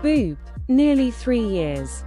Boop, nearly 3 years.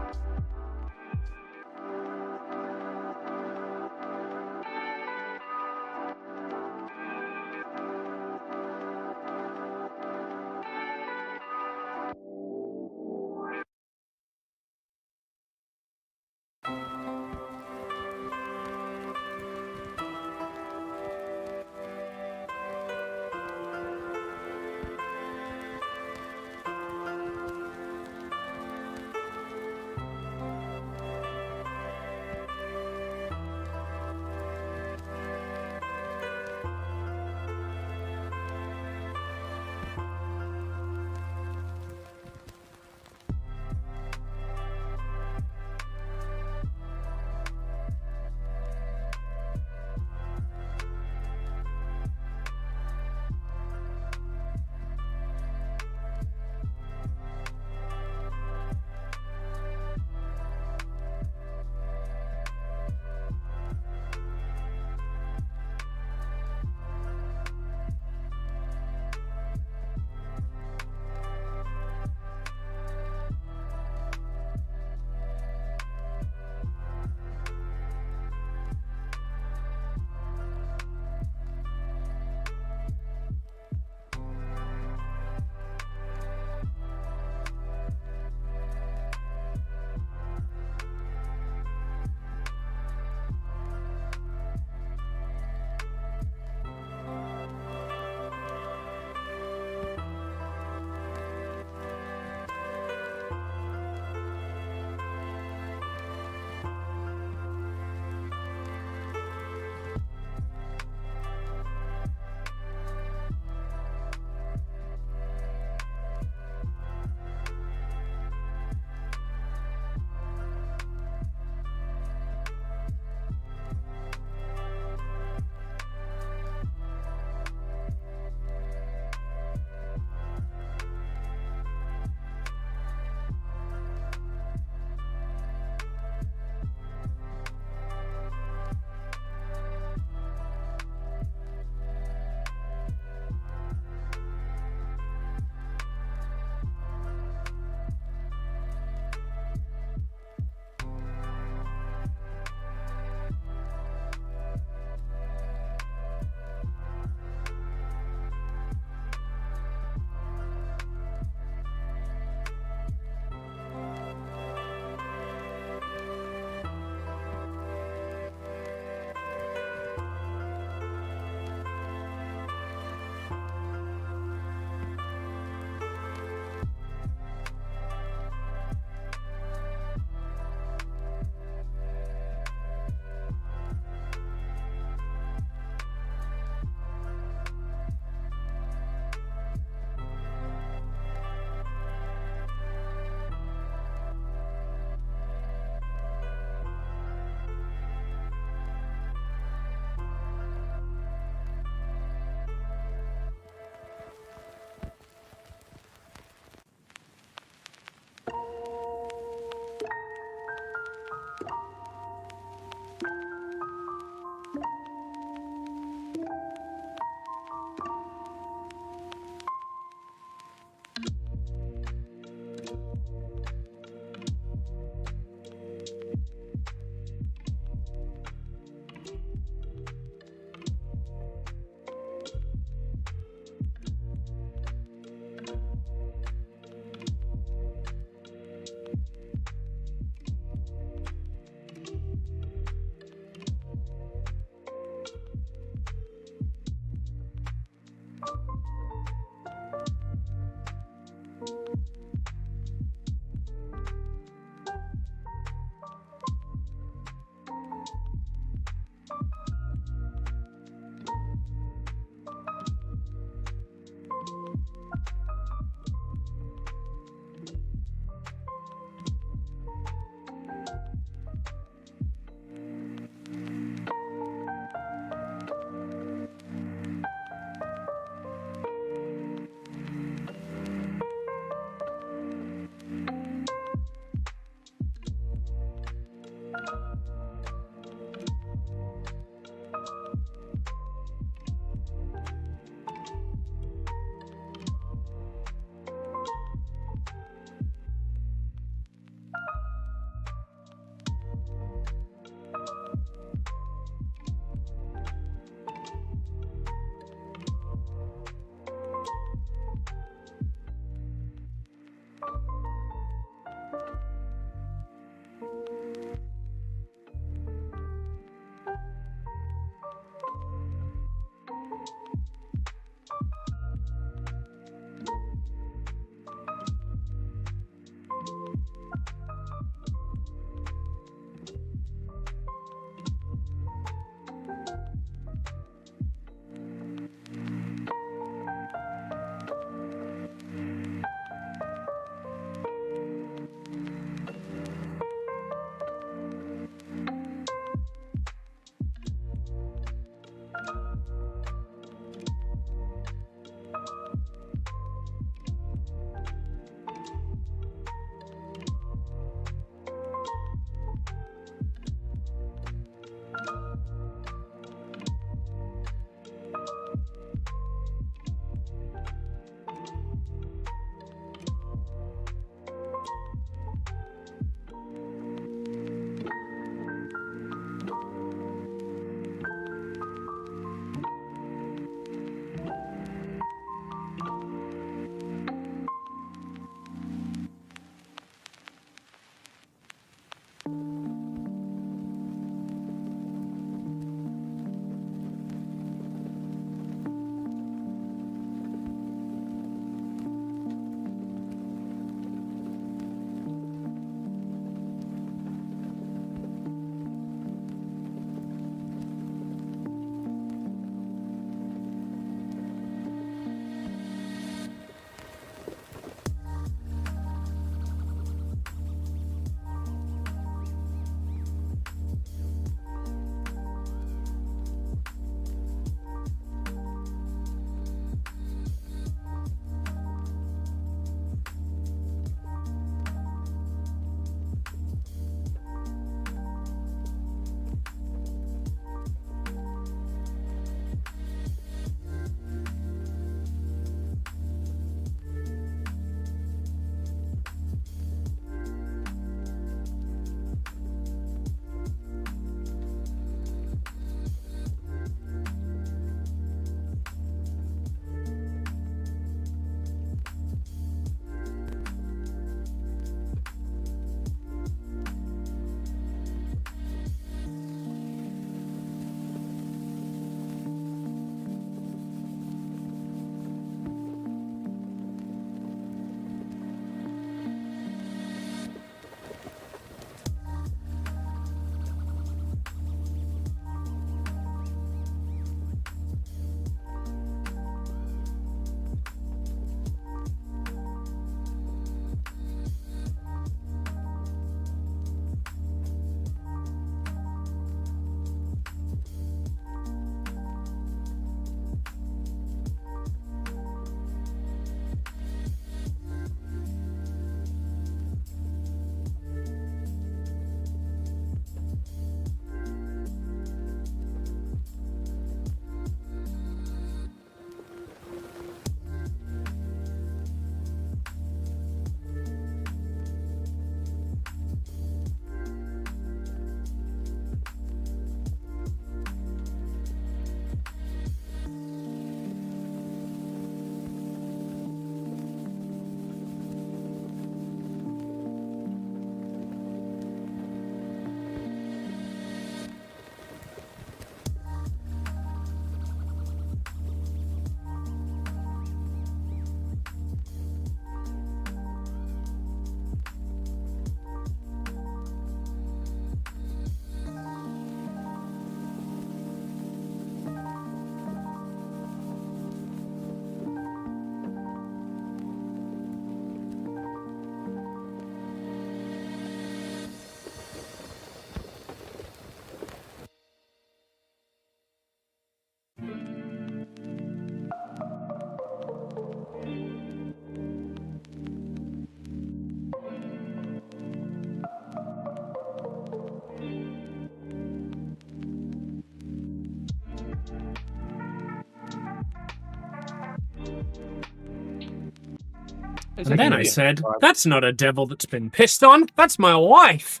And then I said, that's not a devil that's been pissed on, that's my wife.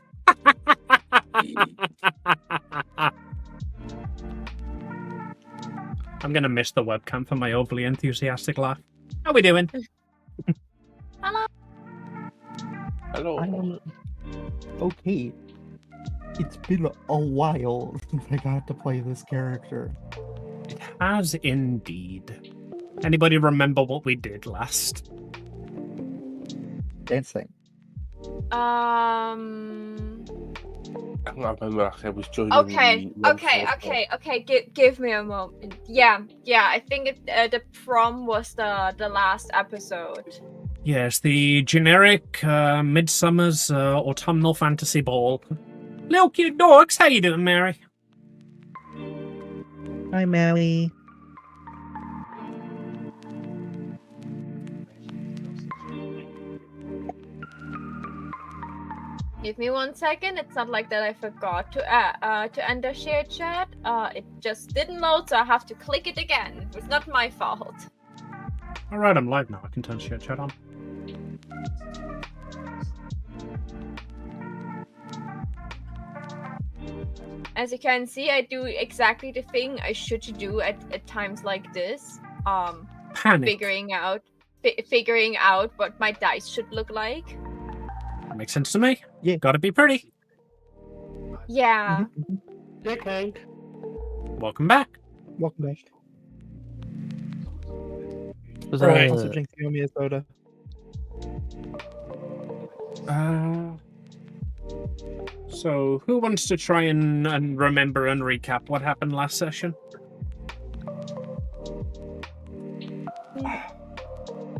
I'm going to miss the webcam for my overly enthusiastic laugh. How we doing? Hello. Hello. Okay. It's been a while since I got to play this character. It has indeed. Anybody remember what we did last? Dancing. I remember I was joining. Okay. Give me a moment. Yeah. I think the prom was the last episode. Yes, the generic Midsummer's autumnal fantasy ball. Little cute dogs, how you doing, Mary? Hi, Mary. Give me 1 second. It's not like that I forgot to end the share chat. It just didn't load, so I have to click it again. It's not my fault. Alright, I'm live now. I can turn share chat on. As you can see, I do exactly the thing I should do at times like this. Panic. Figuring out what my dice should look like. That makes sense to me. Yeah. Gotta be pretty. Yeah. Okay. Welcome back. Welcome back. Was Right. Also drinking Amelia soda. So, who wants to try and remember and recap what happened last session?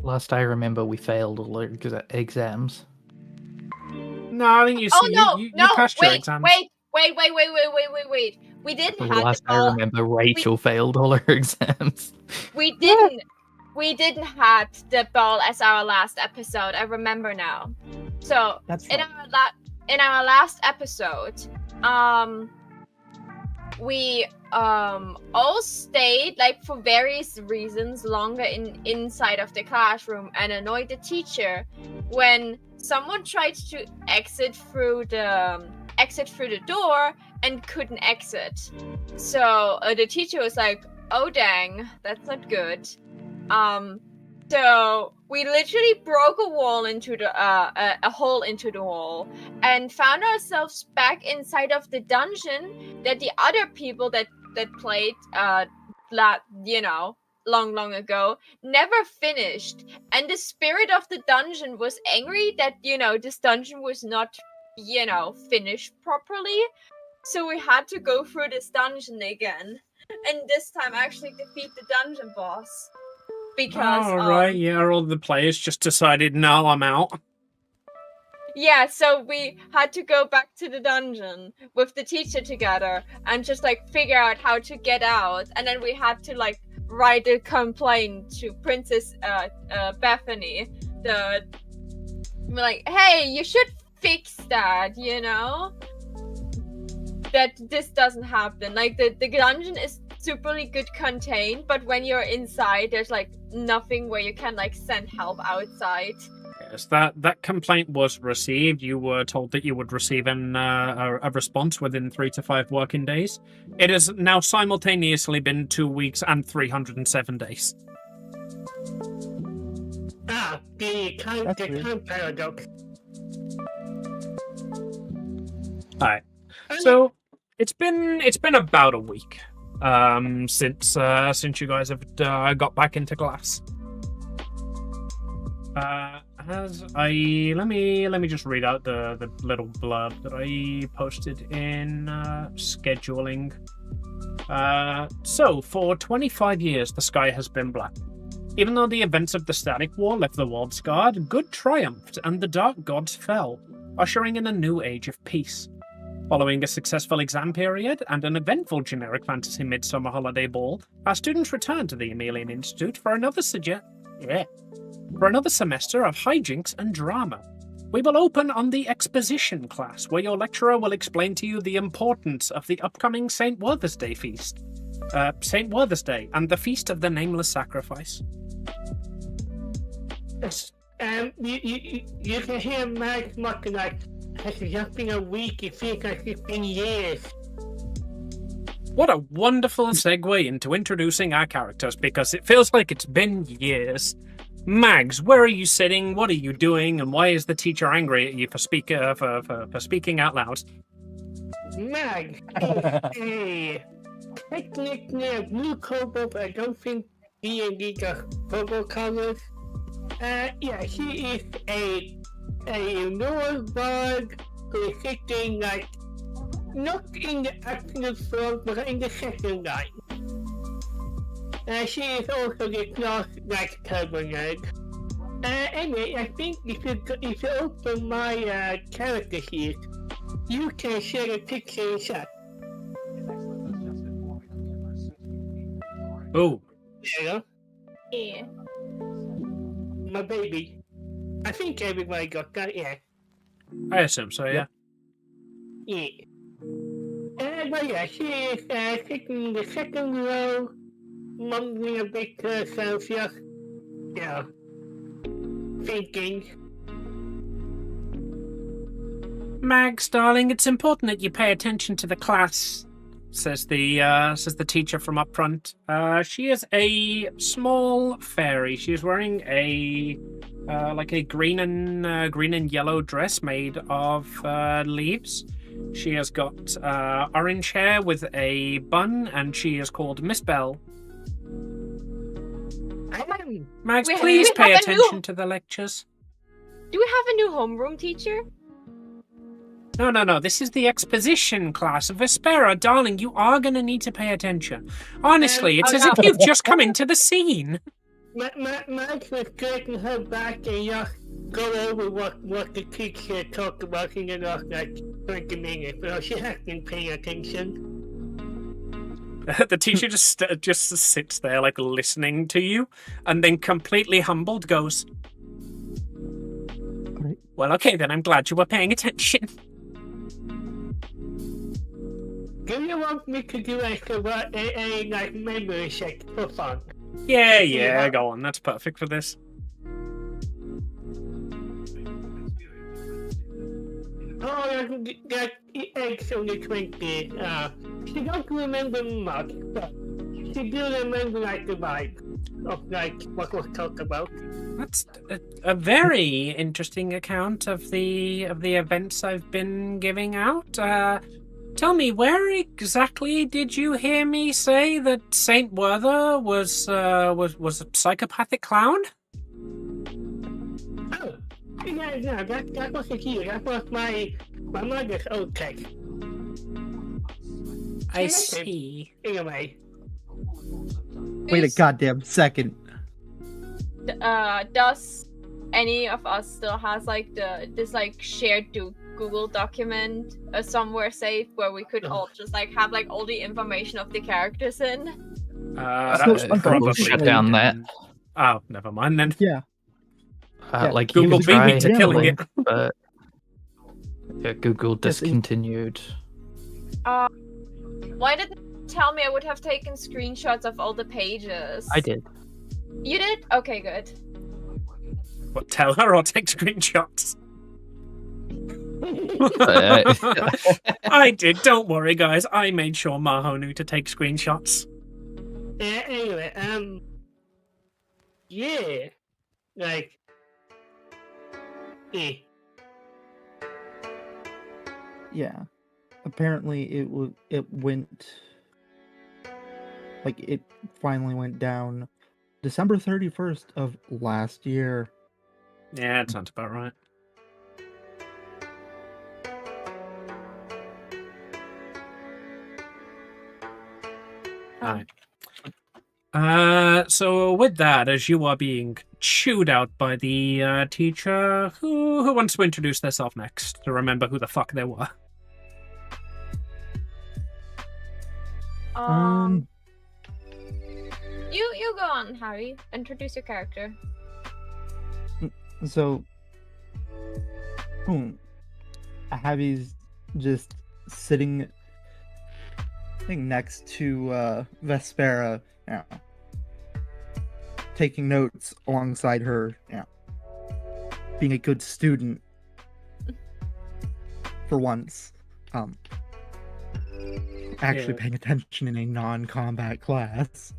Last I remember, we failed all our exams. No, I think you passed your exams. Wait. We didn't have Last I remember, Rachel failed all her exams. We didn't have the ball as our last episode. I remember now. So That's in right. in our last episode, we all stayed, like, for various reasons longer inside of the classroom and annoyed the teacher when someone tried to exit through the door and couldn't exit. So the teacher was like, "Oh dang, that's not good." So we literally broke a wall into a hole into the wall and found ourselves back inside of the dungeon that the other people that played long ago never finished. And the spirit of the dungeon was angry that this dungeon was not finished properly. So we had to go through this dungeon again, and this time actually defeat the dungeon boss. Because all the players just decided, no, I'm out. Yeah, so we had to go back to the dungeon with the teacher together and just figure out how to get out, and then we had to write a complaint to Princess Bethany. We're like, hey, you should fix that, that this doesn't happen. The dungeon is superly good contained, but when you're inside, there's nothing where you can send help outside. Yes, that complaint was received. You were told that you would receive a response within 3 to 5 working days. It has now simultaneously been 2 weeks and 307 days. The time paradox. Alright. So it's been about a week since you guys have got back into class. Let me just read out the little blurb that I posted in scheduling. So for 25 years the sky has been black. Even though the events of the Static War left the world scarred, good triumphed and the dark gods fell, ushering in a new age of peace. Following a successful exam period and an eventful generic fantasy midsummer holiday ball, our students return to the Amelian Institute for another semester of hijinks and drama. We will open on the exposition class, where your lecturer will explain to you the importance of the upcoming St. Werther's Day feast. St. Werther's Day and the Feast of the Nameless Sacrifice. You can hear Max mucking like, it's just been a week, it feels like it's been years. What a wonderful segue into introducing our characters, because it feels like it's been years. Mags, where are you sitting? What are you doing? And why is the teacher angry at you for speaking out loud? Mag, hey, technically a blue kobold, but I don't think D&D got kobold colors. Yeah, she is a lower bug who is sitting like, not in the absolute front, but in the second line. She is also the class like turbo nerd. Anyway, I think if you open my character sheet, you can share the picture in chat. Oh, There you go. Yeah. My baby. I think everybody got that, yeah. I assume so, yeah. Yeah. But yeah, she is sitting in the second row, mumbling a bit to herself, just, thinking. Mags, darling, it's important that you pay attention to the class, says the teacher from up front. She is a small fairy. She is wearing a green and yellow dress made of leaves. She has got orange hair with a bun, and she is called Miss Bell. Mags, please pay attention to the lectures. Do we have a new homeroom teacher? No. This is the exposition class of Vespera. Darling, you are going to need to pay attention. Honestly, it's as if you've just come into the scene. Max was getting her back and just go over what the teacher talked about in the last, 20 minutes. Well, she has been paying attention. The teacher just sits there, listening to you, and then completely humbled goes, Right. Well, okay, then I'm glad you were paying attention. Do you want me to do a memory check for fun? Yeah, go on. That's perfect for this. Oh, that eggs only 20. She don't remember much, but she do remember the vibe of what was talked about. That's a very interesting account of the events I've been giving out. Tell me, where exactly did you hear me say that Saint Werther was a psychopathic clown? Oh, yeah, that wasn't you. That was my mother's old text. I see. Anyway. Wait a goddamn second. Does any of us still has this shared Google document somewhere safe where we could all just have all the information of the characters in? That was probably shut down that. Oh, never mind then. Yeah. You Google could beat try me to killing link, it. but Google discontinued. Why didn't you tell me I would have taken screenshots of all the pages? I did. You did? Okay, good. What, tell her or take screenshots? I did, don't worry guys. I made sure Maho knew to take screenshots. Anyway, yeah. Yeah. Apparently it went it finally went down December 31st of last year. Yeah, that sounds about right. So with that, as you are being chewed out by the teacher, who wants to introduce themselves next to remember who the fuck they were? You go on, Harry. Introduce your character. So Javi's just sitting next to Vespera, taking notes alongside her, being a good student for once. Actually Yeah. paying attention in a non-combat class.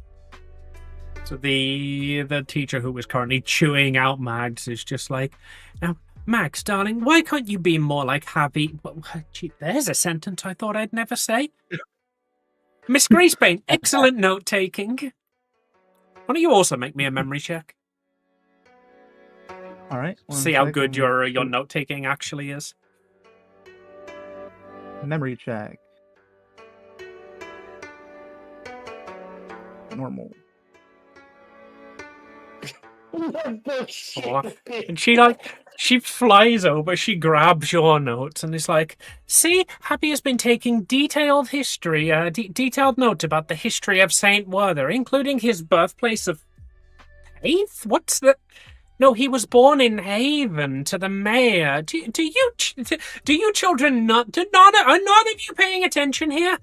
So the teacher who was currently chewing out Mags is just like, now, Mags, darling, why can't you be more like Happy? Well, gee, there's a sentence I thought I'd never say. Miss Greasebane, excellent note taking. Why don't you also make me a memory check? All right. See how good your note taking actually is. Memory check. Normal. And she flies over, she grabs your notes and is like, see, Happy has been taking detailed history, detailed notes about the history of Saint Werther, including his birthplace of Haith? What's the... No, he was born in Haven to the mayor. Do you children are none of you paying attention here?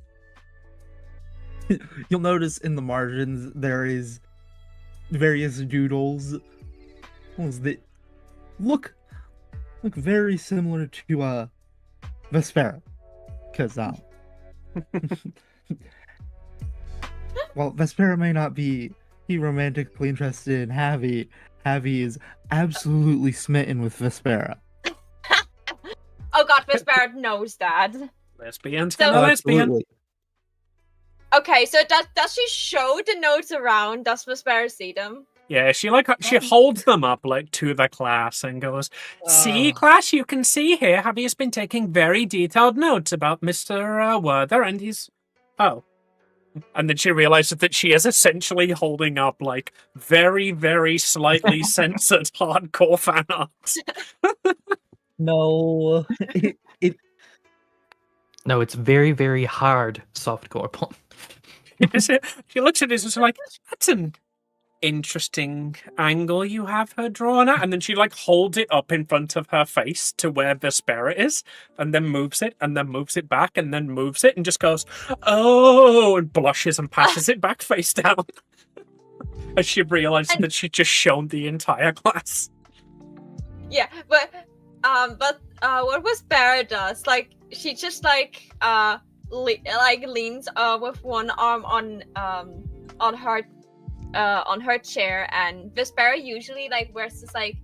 You'll notice in the margins there is various doodles that look very similar to Vespera, because while Vespera may not be romantically interested in Javi is absolutely smitten with Vespera. Oh god, Vespera knows that. Lesbians So- and a lesbian. Absolutely. Okay, so does she show the notes around? Does Vespera see them? Yeah, she holds them up like to the class and goes, "See, class, you can see here. Javi has been taking very detailed notes about Mr. Werther and his And then she realizes that she is essentially holding up like very, very slightly censored hardcore fan art. No, No, it's very, very hard softcore porn. She looks at this and she's like, "That's an interesting angle you have her drawn at." And then she like holds it up in front of her face to where Vespera is, and then moves it, and then moves it back, and then moves it, and just goes, "Oh," and blushes and passes it back face down. As she realizes that she'd just shown the entire class. Yeah, but what Vespera does, like she just leans with one arm on her chair, and Vespera usually like wears this like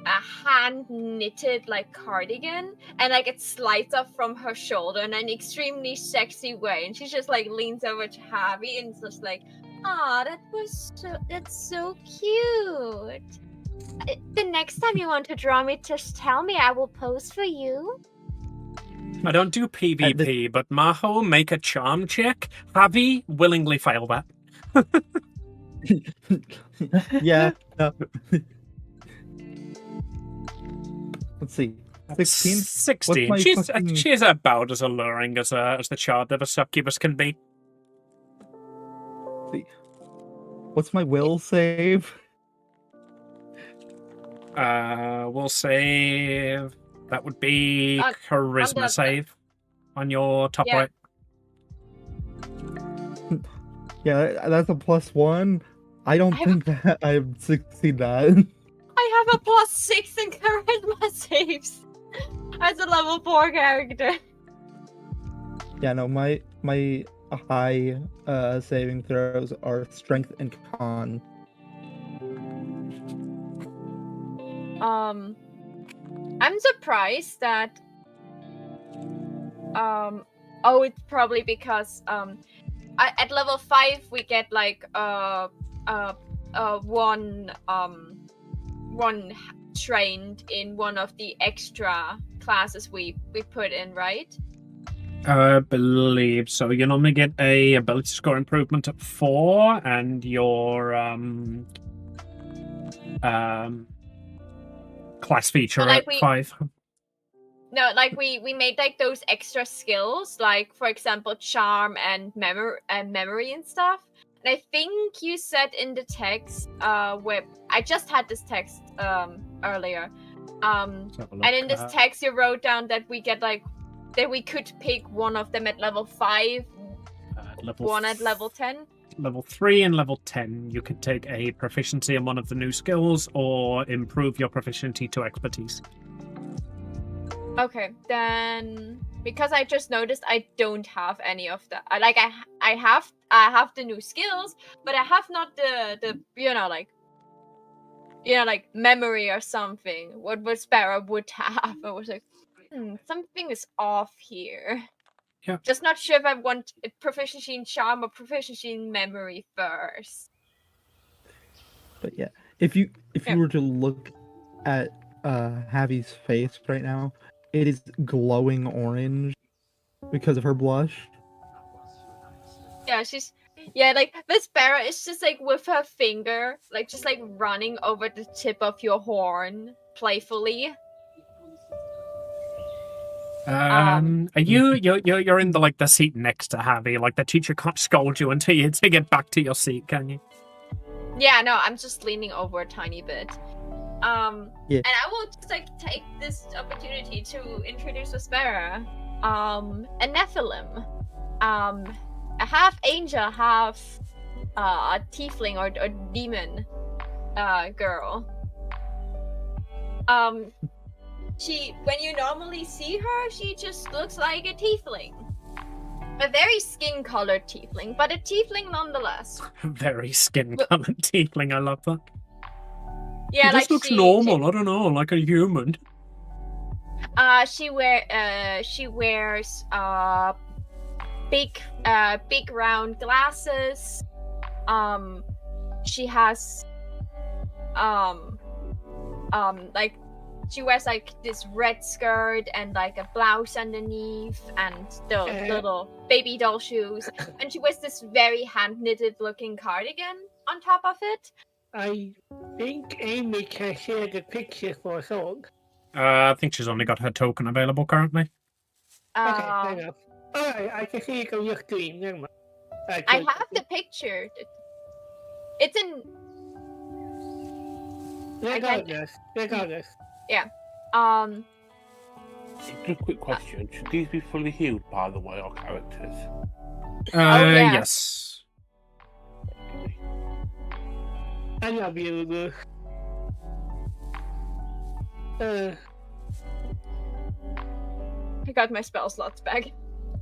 a hand knitted like cardigan, and like it slides up from her shoulder in an extremely sexy way, and she just like leans over to Javi and just like, "Ah, that's so cute. The next time you want to draw me, just tell me. I will pose for you." I don't do PvP, but Maho, make a charm check. Javi, willingly fail that. yeah. No. Let's see. 16? 16. What's my fucking- She's about as alluring as the child of a succubus can be. What's my will save? We'll save. That would be On charisma the- save on your top Yeah. right. Yeah, that's a +1. I don't I have think that I succeed that. I have a +6 in charisma saves as a level 4 character. Yeah, no, my high saving throws are strength and con. I'm surprised that it's probably because at level 5 we get like one trained in one of the extra classes we put in, right? I believe so. You normally get a ability score improvement at 4, and your class feature But, like, at 5. No, like we made like those extra skills, like for example charm and memory and stuff. And I think you said in the text, where I just had this text earlier, and in this text you wrote down that we get like that we could pick one of them at level 5, level one at level 10. level 3 and level 10, you could take a proficiency in one of the new skills or improve your proficiency to expertise. Okay, then because I just noticed I don't have any of that. I have the new skills, but I have not the like memory or something. What Sparrow would have. I was like, something is off here. Yeah. Just not sure if I want proficiency in charm or proficiency in memory first. But yeah, if you were to look at Javi's face right now, it is glowing orange because of her blush. Yeah, like Miss Sparrow is just like with her finger, like just like running over the tip of your horn playfully. Are you're in the seat next to Javi? Like the teacher can't scold you until you get back to your seat, can you? Yeah, no, I'm just leaning over a tiny bit. Yeah. And I will just like take this opportunity to introduce Vespera. A Nephilim. A half angel, half a tiefling or demon girl. When you normally see her, she just looks like a tiefling. A very skin-colored tiefling, but a tiefling nonetheless. Very skin-colored tiefling, I love that. Yeah, it just looks normal, I don't know, like a human. She wears big round glasses. She has like she wears like this red skirt and like a blouse underneath and the little baby doll shoes, and she wears this very hand knitted looking cardigan on top of it. I think Amy can share the picture for a song. I think she's only got her token available currently. Okay, hang on. Alright, I can see it on your screen. Never mind. I have the picture. It's in. Regardless. Yeah. Just a quick question. Should these be fully healed, by the way, our characters? Yes. I love you, Lulu. I got my spell slots back.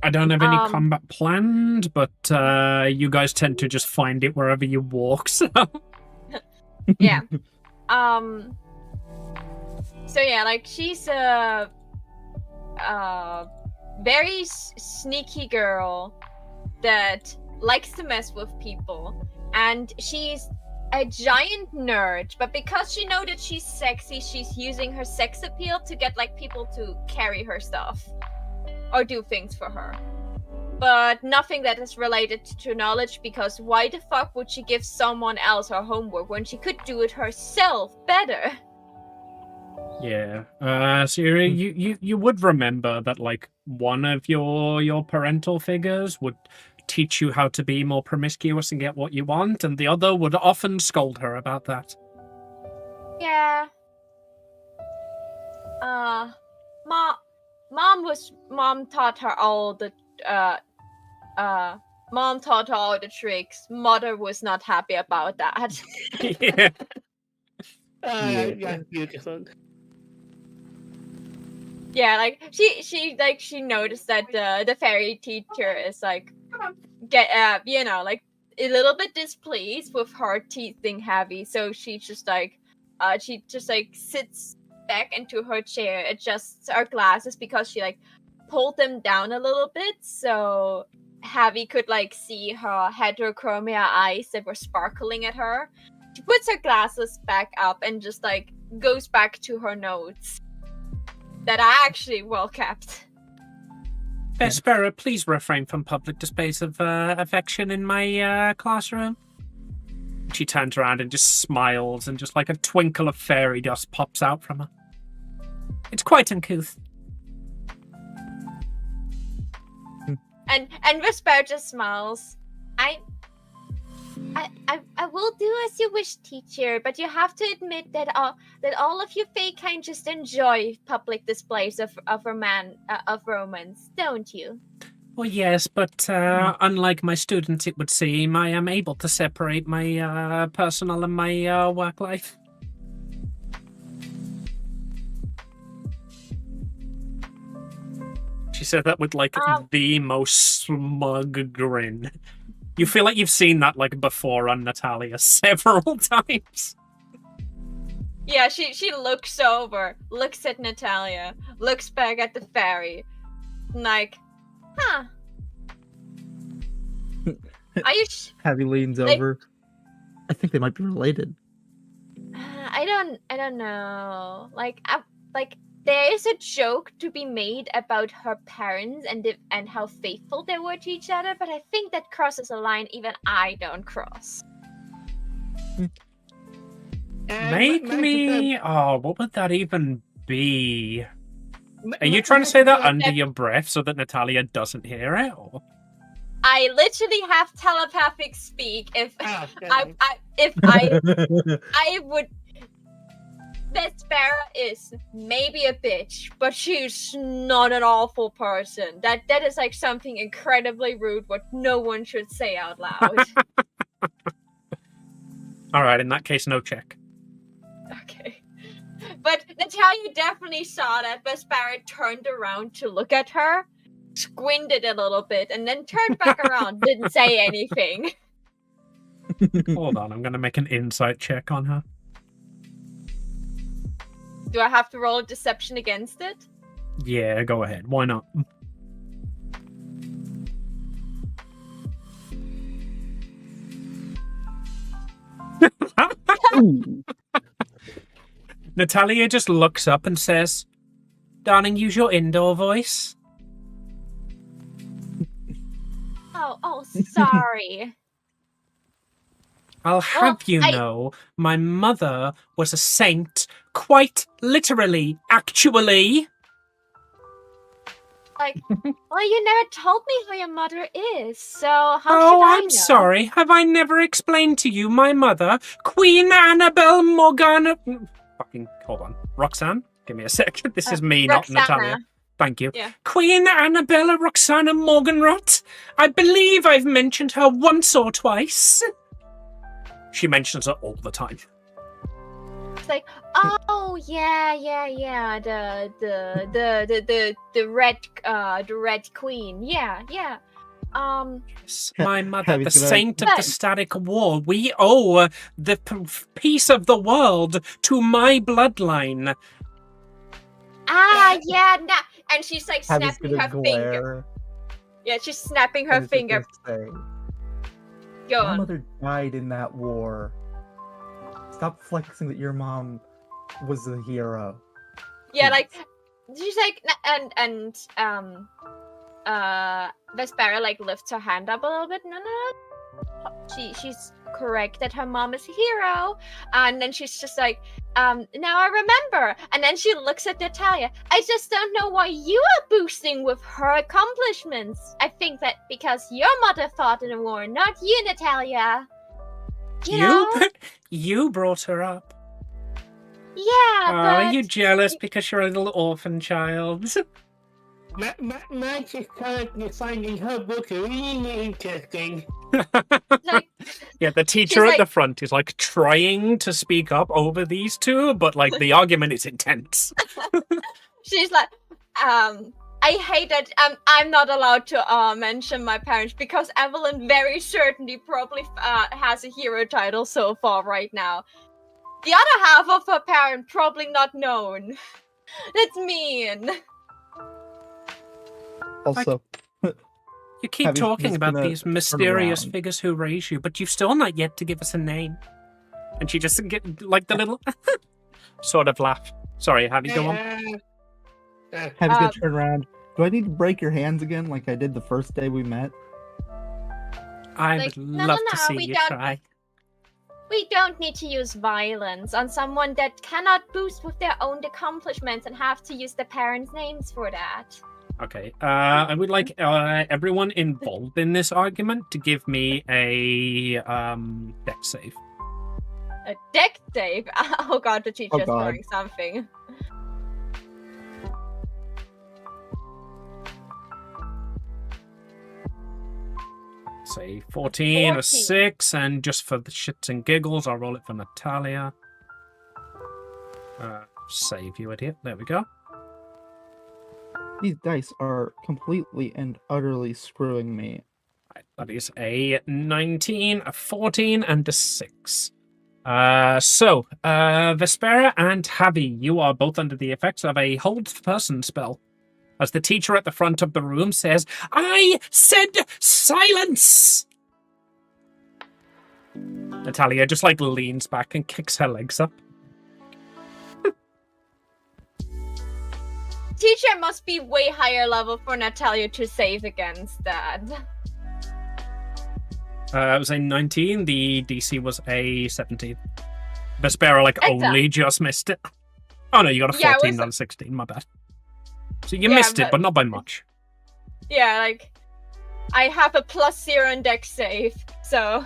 I don't have any combat planned, but you guys tend to just find it wherever you walk, so... Yeah. So yeah, like she's a very sneaky girl that likes to mess with people, and she's a giant nerd, but because she knows that she's sexy, she's using her sex appeal to get like people to carry her stuff or do things for her. But nothing that is related to knowledge, because why the fuck would she give someone else her homework when she could do it herself better? Yeah. So you would remember that like one of your parental figures would teach you how to be more promiscuous and get what you want, and the other would often scold her about that. Yeah. Mom taught her all the tricks. Mother was not happy about that. Yeah. Yeah, beautiful. Yeah, like she noticed that the fairy teacher is like like a little bit displeased with her teaching Heavy, so she just sits back into her chair, adjusts her glasses because she like pulled them down a little bit so Heavy could like see her heterochromia eyes that were sparkling at her. She puts her glasses back up and just like goes back to her notes that are actually well kept. Vespera, please refrain from public displays of affection in my classroom. She turns around and just smiles, and just like a twinkle of fairy dust pops out from her. It's quite uncouth. And Vespera just smiles. I will do as you wish, teacher, but you have to admit that all of you fey kind just enjoy public displays of romance, don't you? Well, yes, but unlike my students, it would seem, I am able to separate my personal and my work life. She said that with, like, the most smug grin. You feel like you've seen that, like, before on Natalia several times. Yeah, she looks over, looks at Natalia, looks back at the fairy, like, huh. Are you Heavy leans over. I think they might be related. I don't know. Like there is a joke to be made about her parents and how faithful they were to each other, but I think that crosses a line even I don't cross. Make me... Oh, what would that even be? Are you trying to say that under your breath so that Natalia doesn't hear it? Or? I literally have telepathic speak if I would. Vespera is maybe a bitch, but she's not an awful person. That is like something incredibly rude what no one should say out loud. Alright, in that case, no check. Okay. But Natalia definitely saw that Vespera turned around to look at her, squinted a little bit, and then turned back around, didn't say anything. Hold on, I'm gonna make an insight check on her. Do I have to roll a deception against it? Yeah, go ahead. Why not? Natalia just looks up and says, "Darling, use your indoor voice." Oh, sorry. I'll have you know, my mother was a saint, quite literally, actually. Like, well, you never told me who your mother is, so how should I know? I'm sorry. Have I never explained to you my mother, Queen Annabelle Morgana... Fucking, hold on. Roxanne? Give me a sec. This is me, Roxana. not Natalia. Thank you. Yeah. Queen Annabella Roxana Morganrot. I believe I've mentioned her once or twice. She mentions her all the time. It's like, oh yeah, the red queen, yeah. Yes, my mother, the saint of the static war. We owe the peace of the world to my bloodline. Yeah, and she's like snapping her finger. Yeah, she's snapping her finger. Go My on. mother died in that war. Stop flexing that your mom was a hero. Yeah, like she's like, and Vespera like lifts her hand up a little bit. No. She's correct that her mom is a hero, and then she's just like, now I remember. And then she looks at Natalia. I just don't know why you are boosting with her accomplishments. I think that because your mother fought in the war, not you, Natalia. You know? You brought her up. Yeah, Are you jealous because you're a little orphan child? My just currently finding her book really interesting. like, yeah, the teacher at the front is like trying to speak up over these two, but like the argument is intense. She's like, I hate that I'm not allowed to mention my parents because Evelyn very certainly probably has a hero title so far right now. The other half of her parent probably not known. That's mean. Also, you keep talking about these mysterious figures who raise you, but you've still not yet to give us a name. And she just get like the little sort of laugh. Sorry, how do you go on? Have a good turn around. Do I need to break your hands again like I did the first day we met? I would love to see you try. We don't need to use violence on someone that cannot boost with their own accomplishments and have to use their parents' names for that. Okay, I would like everyone involved in this argument to give me a deck save. A deck save? Oh god, the teacher's throwing something. say 14, a 14. 6, and just for the shits and giggles, I'll roll it for Natalia. Save you, idiot. There we go. These dice are completely and utterly screwing me. Right, that is a 19, a 14, and a 6. Vespera and Javi, you are both under the effects of a hold person spell. As the teacher at the front of the room says, "I said silence!" Natalia just leans back and kicks her legs up. Teacher must be way higher level for Natalia to save against that. It was a 19, the DC was a 17. Vespera, Excellent. only just missed it. Oh no, you got a 14, not a 16, my bad. So you missed it, but not by much. Yeah, I have a +0 in dex save, so...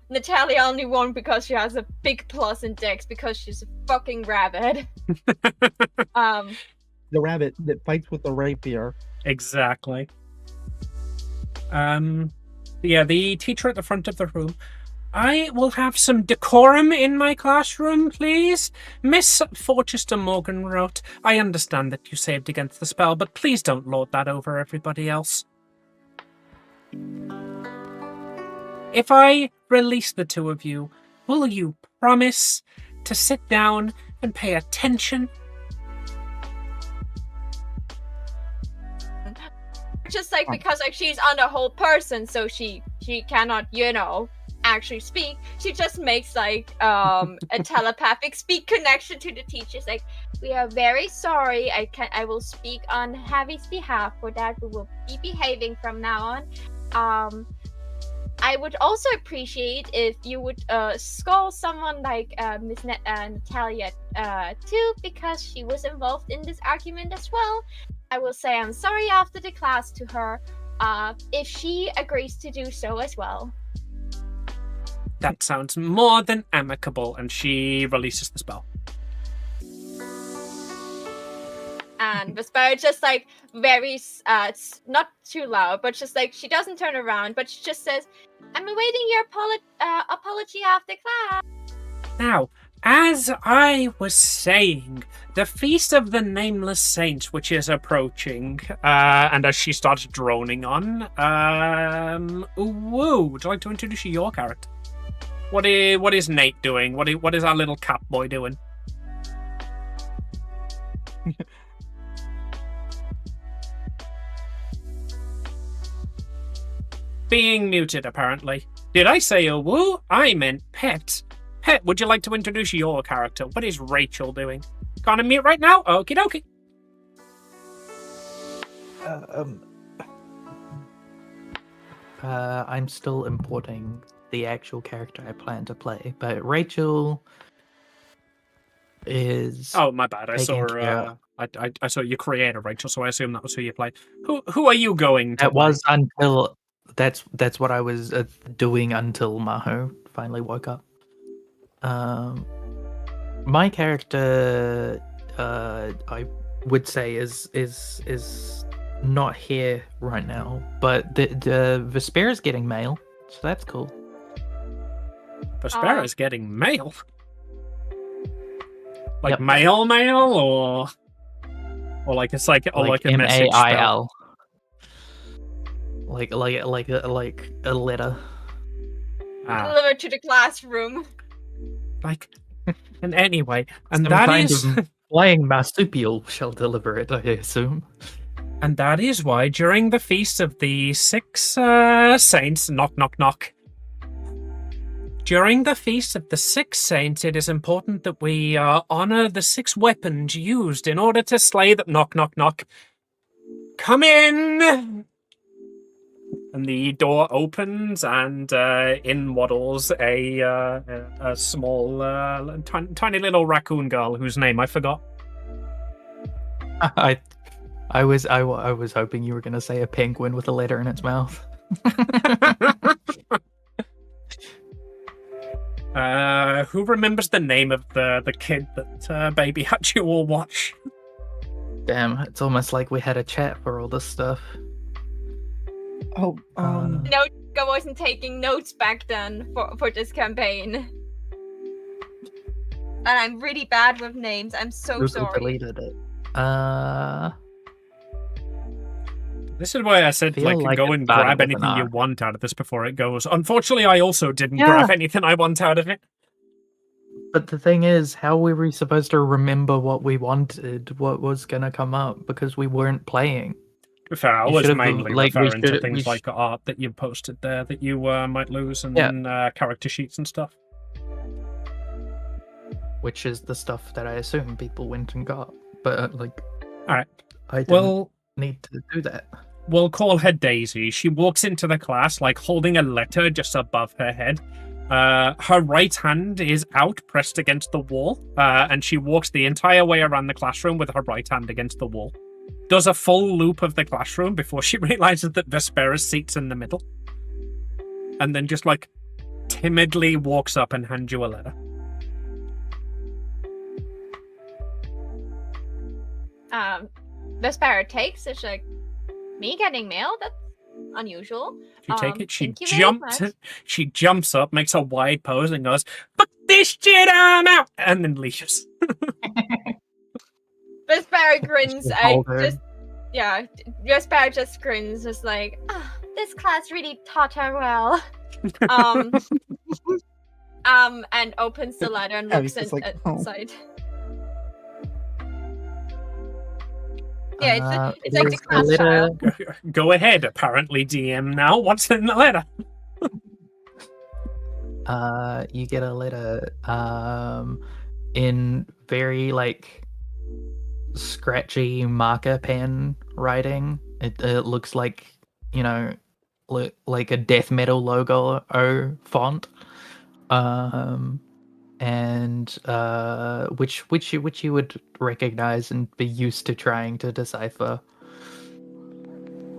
Natalia only won because she has a big plus in dex because she's a fucking rabbit. The rabbit that fights with the rapier. Exactly. Yeah, the teacher at the front of the room. "I will have some decorum in my classroom, please. Miss Forchester Morgan wrote, 'I understand that you saved against the spell, but please don't lord that over everybody else.' If I release the two of you, will you promise to sit down and pay attention?" Just because she's on the whole person, so she cannot, actually speak. She just makes a telepathic speak connection to the teachers. "We are very sorry. I will speak on Javi's behalf. For that, we will be behaving from now on. I would also appreciate if you would scold someone like Miss Natalia too, because she was involved in this argument as well. I will say I'm sorry after the class to her, if she agrees to do so as well." That sounds more than amicable, and she releases the spell. And Vespera just very, not too loud, but just she doesn't turn around, but she just says, "I'm awaiting your apology after class." Now, as I was saying, the Feast of the Nameless Saints, which is approaching, and as she starts droning on, would you like to introduce your character? What is Nate doing? What is our little cat boy doing? Being muted, apparently. Did I say a woo? I meant pet. Pet, would you like to introduce your character? What is Rachel doing? Can't unmute right now? Okie dokie. I'm still importing the actual character I plan to play, but Rachel is... Oh, my bad. I saw you create a Rachel, so I assume that was who you played. Who are you going to That play? was until... That's what I was doing until Maho finally woke up. My character, I would say is not here right now, but the Vespera's getting mail, so that's cool. Vespera's getting mail? Yep. Mail, or it's like a message MAIL. Like a letter. Delivered to the classroom. And anyway, and Some that kind is of flying marsupial shall deliver it, I assume. and that is why during the feast of the six saints, knock knock knock. During the feast of the six saints, it is important that we honor the 6 weapons used in order to slay the knock knock knock. Come in. And the door opens, and in waddles a small, tiny little raccoon girl whose name I forgot. I was hoping you were going to say a penguin with a letter in its mouth. Who remembers the name of the kid that Baby had you all watch? Damn, it's almost like we had a chat for all this stuff. Oh, No, I wasn't taking notes back then for this campaign. And I'm really bad with names. I'm so Google sorry. deleted it. This is why I said, Feel like, like go it's and started grab with an anything you R. want out of this before it goes. Unfortunately, I also didn't Yeah. grab anything I want out of it. But the thing is, how were we supposed to remember what we wanted, what was gonna come up, because we weren't playing? Fair, I You was should've, mainly like, we referring to should- things we like art that you posted there that you might lose and character sheets and stuff. Which is the stuff that I assume people went and got. But, like, Alright. I didn't Well, need to do that. we'll call her Daisy. She walks into the class, like, holding a letter just above her head. Her right hand is out, pressed against the wall, and she walks the entire way around the classroom with her right hand against the wall. Does a full loop of the classroom before she realizes that Vespera's seat's in the middle. And then just, like, timidly walks up and hands you a letter. Vespera takes it. She's like, me getting mail? That's unusual. She take it. She thank you very jumps. much. She jumps up, makes a wide pose, and goes, "Fuck this shit, I'm out," and then leaves. Vespera grins. Just I hold her. just, yeah. Vespera just grins, just like, this class really taught her well. And opens the letter and Abby's looks just like, "Oh." inside. Yeah, it's like the Here's class letter. child. Go ahead. Apparently, DM now. What's in the letter? You get a letter in very, like, scratchy marker pen writing. It looks like, you know, like a death metal logo font. And which you would recognize and be used to trying to decipher.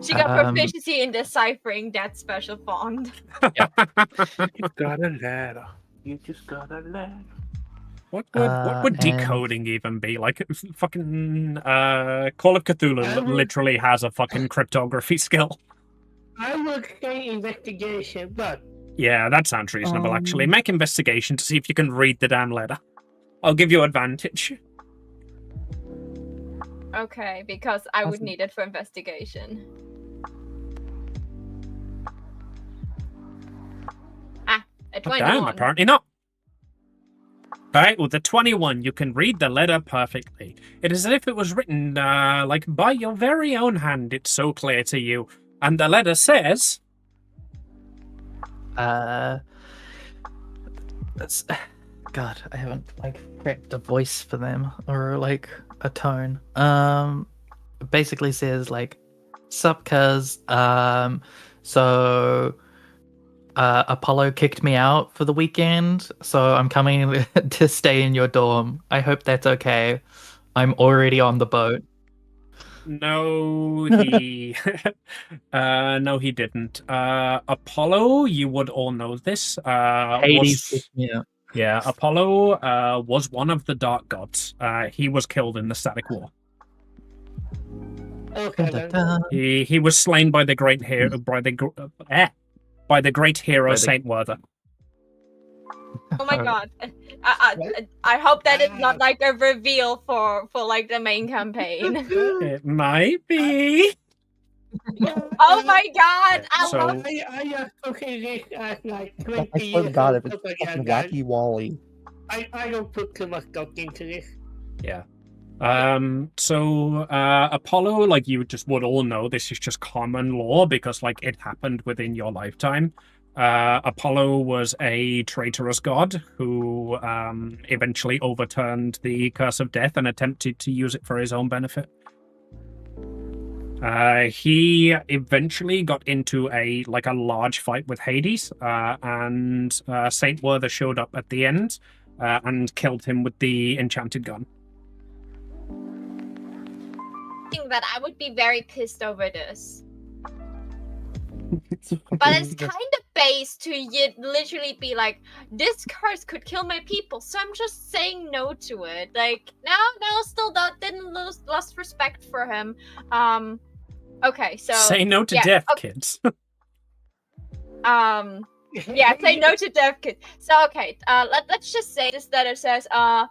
She got proficiency in deciphering that special font. You got a letter. You just got a letter. What would and- decoding even be? Like, fucking Call of Cthulhu literally has a fucking cryptography skill. I would say investigation, but Yeah, that sounds reasonable, actually. Make investigation to see if you can read the damn letter. I'll give you advantage. Okay, because I would Awesome. need it for investigation. A Oh, 21. damn, apparently not. Alright, with the 21, you can read the letter perfectly. It is as if it was written, like, by your very own hand. It's so clear to you. And the letter says... That's... God, I haven't, like, prepped a voice for them, or, like, a tone. It basically says, like, sup, cuz, so... Apollo kicked me out for the weekend, so I'm coming to stay in your dorm. I hope that's okay. I'm already on the boat. No, he... no, he didn't. Apollo, you would all know this. Hades kicked me out. Yeah, Apollo was one of the dark gods. He was killed in the Static War. okay then. Da-da-da. He was slain by the great hero... by the great hero By the- Saint Werther. Oh my god. I hope that is not like a reveal for like the main campaign. It might be. Oh my god! I So- love I okay this as like I 20 swear to years God, old if it's stuff like fucking that, guys. Wacky Wally. I don't put too much thought into this. Yeah. So Apollo, like you just would all know, this is just common law because like it happened within your lifetime. Apollo was a traitorous god who eventually overturned the curse of death and attempted to use it for his own benefit. He eventually got into a large fight with Hades, and Saint Werther showed up at the end and killed him with the enchanted gun. that I would be very pissed over this. It's But it's kind of based to literally be like, this curse could kill my people, so I'm just saying no to it. Like, no, still didn't lost respect for him. Okay, so Say no to yeah, death, okay. kids. Yeah, say no to deaf kids. So okay, let's just say this letter says, my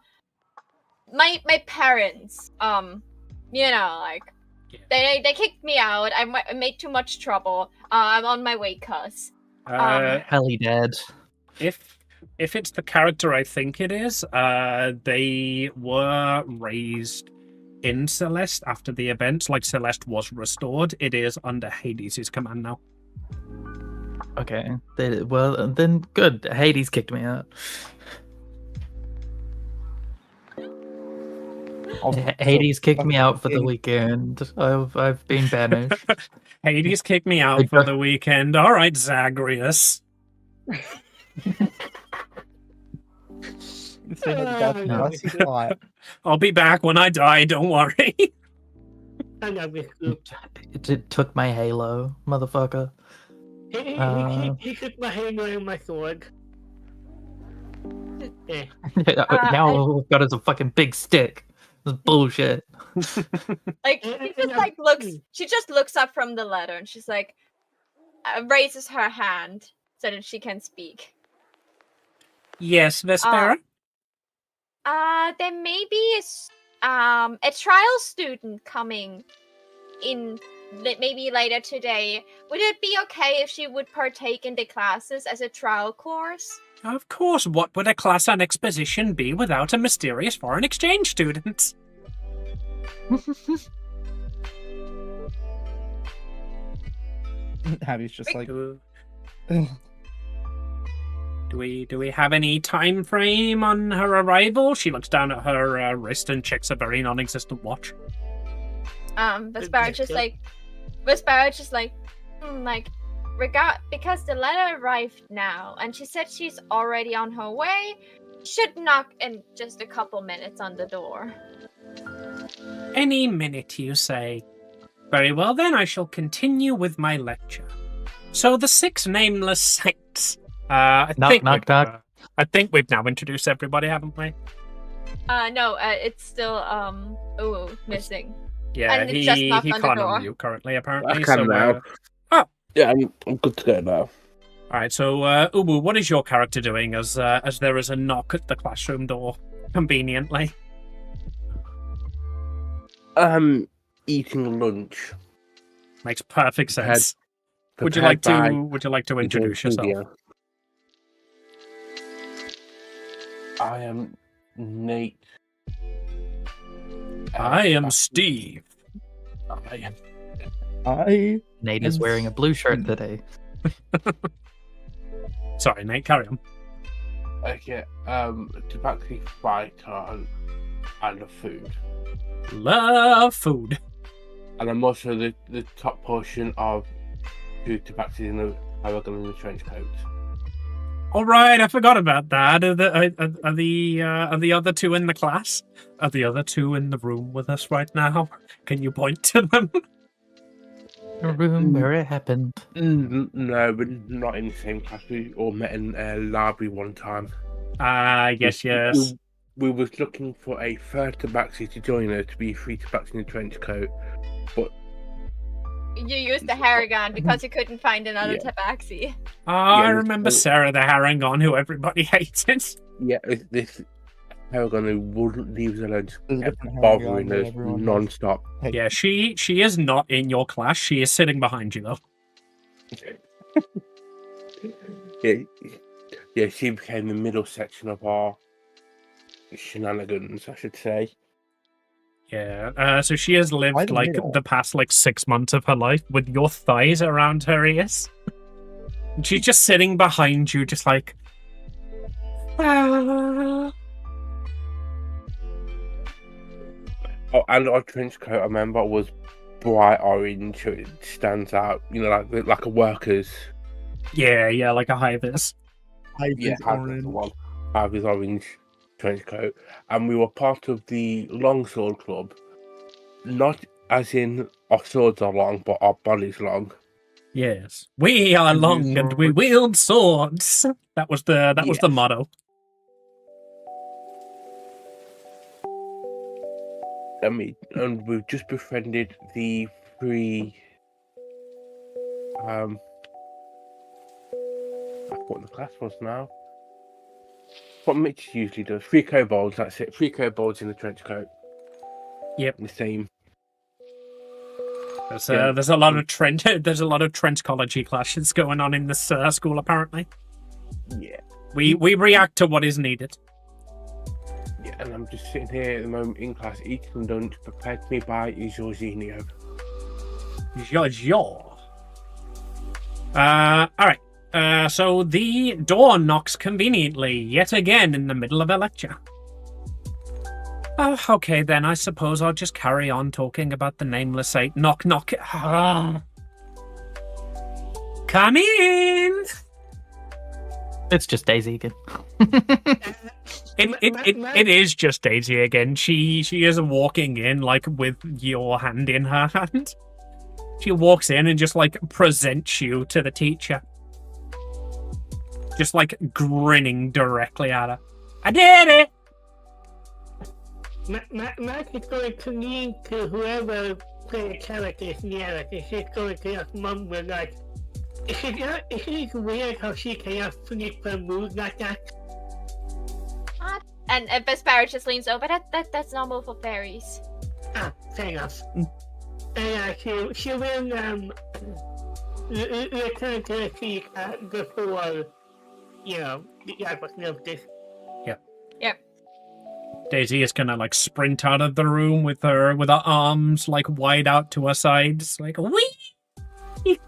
parents, like they kicked me out. I made too much trouble. I'm on my way, cuz. Helly dead. If it's the character I think it is, they were raised in Celeste after the event. Like Celeste was restored. It is under Hades' command now. Okay. Well, then good. Hades kicked me out. Hades kicked me out for the weekend. I've been banished. Hades kicked me out for the weekend. All right, Zagreus. I'll be back when I die. Don't worry. It took my halo, motherfucker. He took my halo and my sword. Now all I've got is a fucking big stick. This bullshit. Like she just looks up from the letter and she's like, raises her hand so that she can speak. Yes, Vespera. There may be a trial student coming in maybe later today. Would it be okay if she would partake in the classes as a trial course? Of course. What would a class on exposition be without a mysterious foreign exchange student? Abby's just like... Do we have any time frame on her arrival? She looks down at her wrist and checks a very non-existent watch. Vespera just like, because the letter arrived now, and she said she's already on her way. Should knock in just a couple minutes on the door. Any minute, you say? Very well, then I shall continue with my lecture. So the 6 nameless saints. I think we've now introduced everybody, haven't we? No, it's still missing. Yeah, and he can't unmute currently, apparently. I can now. Yeah, I'm good to go now. Alright, so Ubu, what is your character doing as there is a knock at the classroom door, conveniently? Eating lunch. Makes perfect sense. Would you like to introduce yourself? I am Nate. I am Steve. Nate is wearing a blue shirt today. Sorry, Nate, carry on. Okay, tobacco fighter and the food. Love food. And I'm also the top portion of food tobacco in the trench coat. All right, I forgot about that. Are the other 2 in the class? Are the other 2 in the room with us right now? Can you point to them? The room where it happened. No, but not in the same class. We all met in a library one time. Yes. We was looking for a third tabaxi to join us to be free tabaxi in the trench coat, but you used the Harrigan because you couldn't find another tabaxi. I remember Sarah the Harrigan, who everybody hated. Yeah, this Harrigan who wouldn't leave us alone, bothering us non-stop. Yeah, she is not in your class. She is sitting behind you, though. Yeah, she became the middle section of our shenanigans, I should say. Yeah, so she has lived the past 6 months of her life with your thighs around her ears. And she's just sitting behind you, just like. Ah. Oh, and our trench coat, I remember, was bright orange. So it stands out, like a worker's. Yeah, like a hive's. Hive's orange trench coat, and we were part of the longsword club, not as in our swords are long, but our bodies long. Yes, we are long and we wield swords. That was the motto. And we've just befriended the 3 what the class was now. What Mitch usually does. 3 kobolds, that's it. 3 kobolds in the trench coat. Yep. The same. There's a lot of trenchology clashes going on in this school apparently. Yeah. We react to what is needed. Yeah, and I'm just sitting here at the moment in class eating some lunch prepared to me by Jorginho. Yo. Alright. So the door knocks conveniently, yet again in the middle of a lecture. Oh, okay then, I suppose I'll just carry on talking about the nameless eight. Knock, knock. Come in! It's just Daisy again. It is just Daisy again. She is walking in, like, with your hand in her hand. She walks in and just, like, presents you to the teacher. Just, like, grinning directly at her. I did it! Matt is going to lean to whoever played the characters near and she's going to just mumble like, is it weird how she can just flip her mood like that? And Vespera just leans over. That's normal for fairies. Ah, fair enough. And she will return to the seat before, that was noticed. Yep. Daisy is gonna like sprint out of the room with her arms like wide out to her sides, like wee.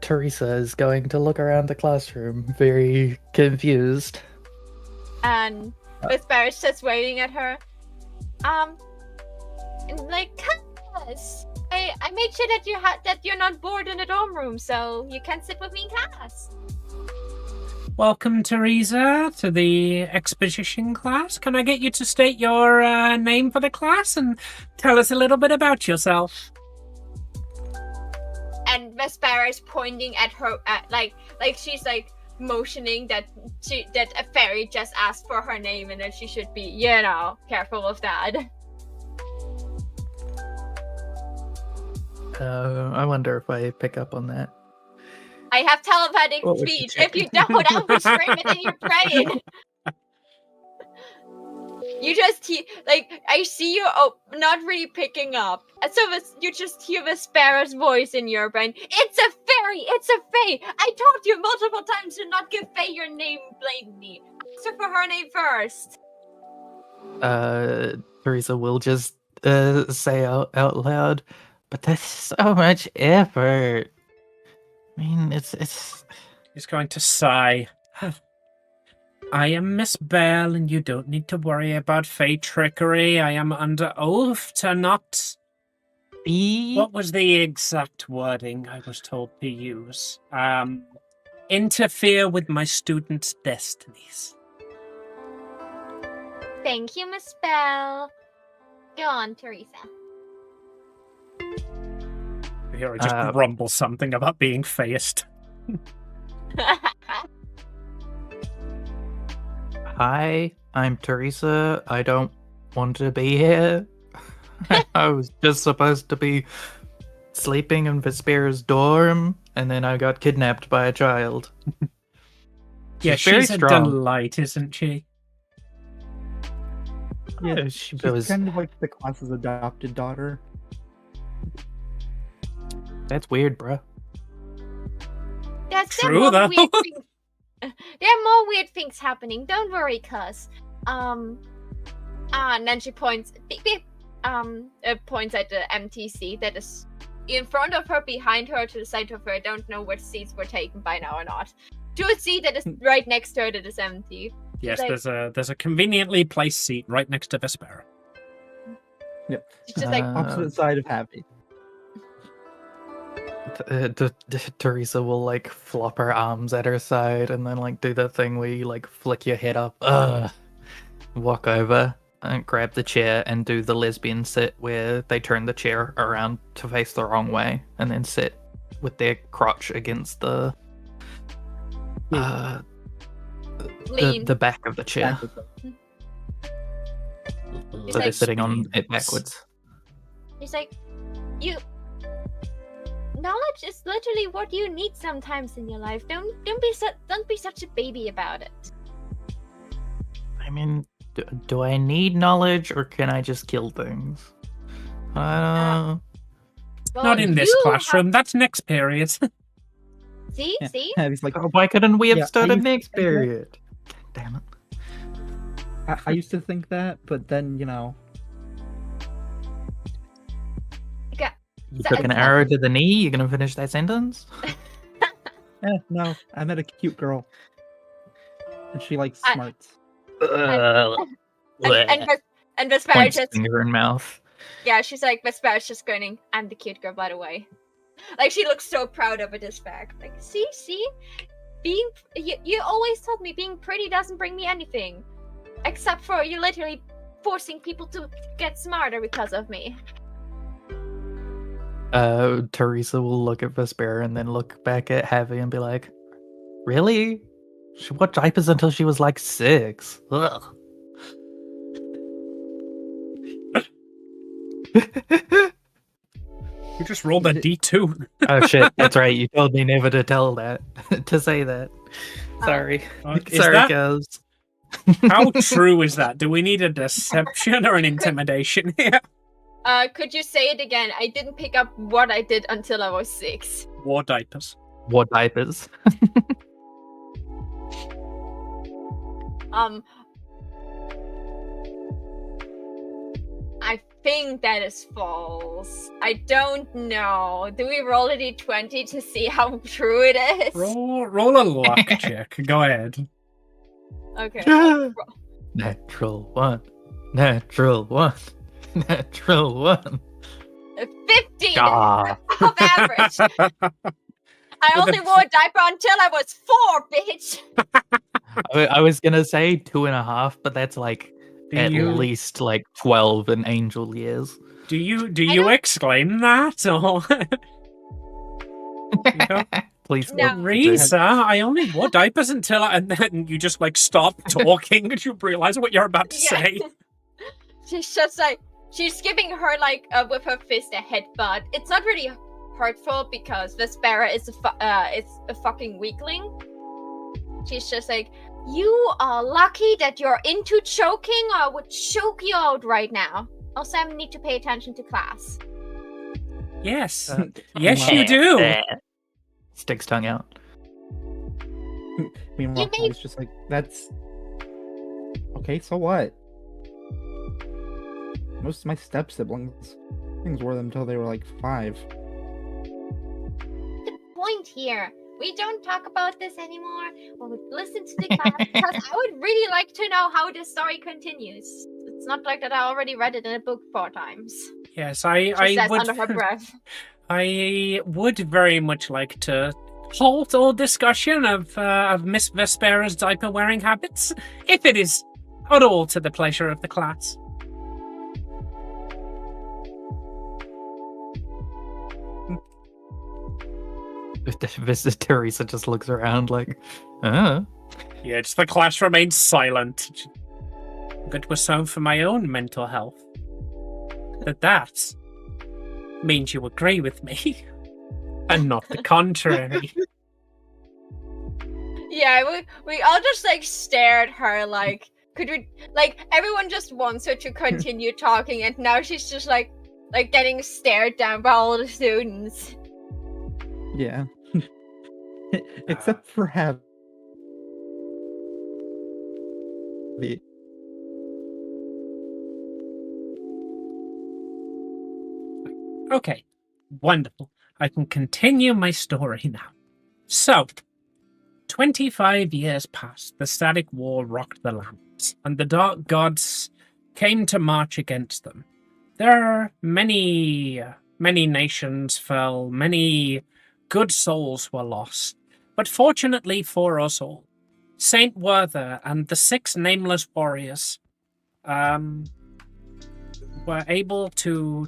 Teresa is going to look around the classroom, very confused. And Vespera's just waving at her. Class. I made sure that you're not bored in the dorm room, so you can sit with me in class. Welcome, Teresa, to the exposition class. Can I get you to state your name for the class and tell us a little bit about yourself? And Vespera is pointing at her, like she's like motioning that a fairy just asked for her name and that she should be, careful of that. I wonder if I pick up on that. I have telepathic What would you speech. check? If you don't, I'll be screaming in your brain. You just I see you not really picking up. So you just hear Vespera's voice in your brain. It's a fairy! It's a fae! I told you multiple times to not give fae your name blatantly. Ask her for her name first. Teresa will just say out loud, but that's so much effort. I mean, it's... He's going to sigh. I am Miss Bell, and you don't need to worry about fey trickery. I am under oath to not... What was the exact wording I was told to use? Interfere with my students' destinies. Thank you, Miss Bell. Go on, Teresa. Here I just grumble something about being faced. Hi, I'm Teresa. I don't want to be here. I was just supposed to be sleeping in Vespera's dorm, and then I got kidnapped by a child. Yeah, she's a delight, isn't she? Yeah, she she's was... kind of like the class's adopted daughter. That's weird, bro. True, though. There are more weird things happening. Don't worry, cuz. And then she points at the empty seat that is in front of her, behind her, to the side of her. I don't know which seats were taken by now or not. To a seat that is right next to her that is empty. Yes, there's a conveniently placed seat right next to Vespera. Yep. She's just like Opposite side of Happy. Teresa will like flop her arms at her side and then like do that thing where you like flick your head up, walk over and grab the chair and do the lesbian sit where they turn the chair around to face the wrong way and then sit with their crotch against the back of the chair. So they're sitting on it backwards. He's like, you knowledge is literally what you need sometimes in your life. Don't be such a baby about it. I mean, do I need knowledge or can I just kill things? Well, Not in this you classroom. That's next period. See? Yeah. See? Havi's like, Why couldn't we have Yeah, I started used to next think that- period? Damn it. I used to think that, but then, you know, You So took an it's arrow to the knee? You gonna finish that sentence? no, I met a cute girl. And she likes I- smarts. And Vesper Points just finger in mouth. yeah, she's like Vesper just grinning. I'm the cute girl, by the way. Like she looks so proud of it this fact. Like, see, being you always told me being pretty doesn't bring me anything, except for you literally forcing people to get smarter because of me. Teresa will look at Vesper and then look back at Javi and be like, "Really? She wore diapers until she was like 6. Ugh." You just rolled a D2. Oh shit, that's right. You told me never to tell that, to say that. Sorry. Is Sorry, that- guys. How true is that? Do we need a deception or an intimidation here? Could you say it again? I didn't pick up what I did until I was 6. War diapers. What diapers? I think that is false. I don't know. Do we roll a d20 to see how true it is? Roll a luck check. Go ahead. Okay. Natural 1. Natural 1. Natural 1. 15 Ah. of average. I With only a- wore a diaper until I was 4, bitch. I was gonna say 2.5, but that's like Do at you least like 12 in angel years. do you don't- exclaim that or Please, No. don't do. Risa, I only wore diapers until and then you just like stop talking and you realize what you're about to Yeah. say. She's just like, she's giving her like with her fist a headbutt. It's not really hurtful because Vespera is a fucking weakling. She's just like, you are lucky that you're into choking, or I would choke you out right now. Also, I need to pay attention to class. Yes. Uh, Yes, you do. Sticks tongue out. meanwhile, You made- Havi's just like, that's okay. So what? Most of my step siblings, things wore them until they were like 5. The point here, we don't talk about this anymore. We would listen to the class because I would really like to know how this story continues. It's not like that I already read it in a book 4 times. Yes, She I says would under her breath. I would very much like to halt all discussion of Miss Vespera's diaper wearing habits, if it is at all to the pleasure of the class. Visit Teresa just looks around like, oh. Yes, the class remains silent. It was so for my own mental health. That means you agree with me, and not the contrary. Yeah, we all just like stare at her like, could we, like, everyone just wants her to continue talking, and now she's just like getting stared down by all the students. Yeah. Except for Havi. Okay, wonderful. I can continue my story now. So, 25 years passed, the static war rocked the lands, and the dark gods came to march against them. There are many nations fell, many good souls were lost, but fortunately for us all, Saint Werther and the 6 nameless warriors were able to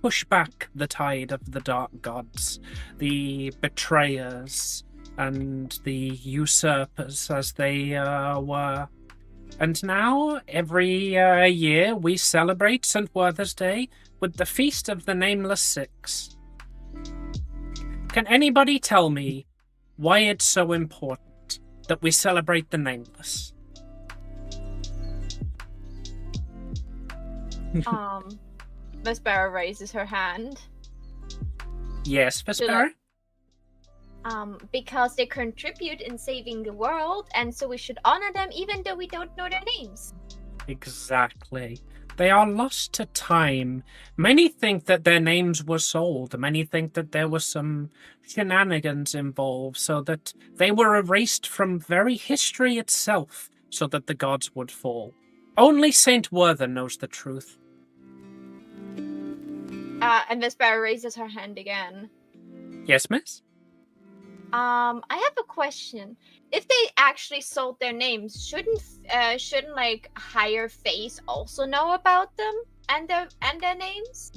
push back the tide of the dark gods, the betrayers, and the usurpers as they were. And now, every year, we celebrate St. Werther's Day with the Feast of the Nameless Six. Can anybody tell me why it's so important that we celebrate the Nameless? Vespera raises her hand. Yes, Vespera? Because they contribute in saving the world, and so we should honor them even though we don't know their names. Exactly. They are lost to time. Many think that their names were sold. Many think that there was some shenanigans involved, so that they were erased from very history itself, so that the gods would fall. Only Saint Werther knows the truth. And Vespera raises her hand again. Yes, miss? I have a question. If they actually sold their names, shouldn't like higher face also know about them and their names?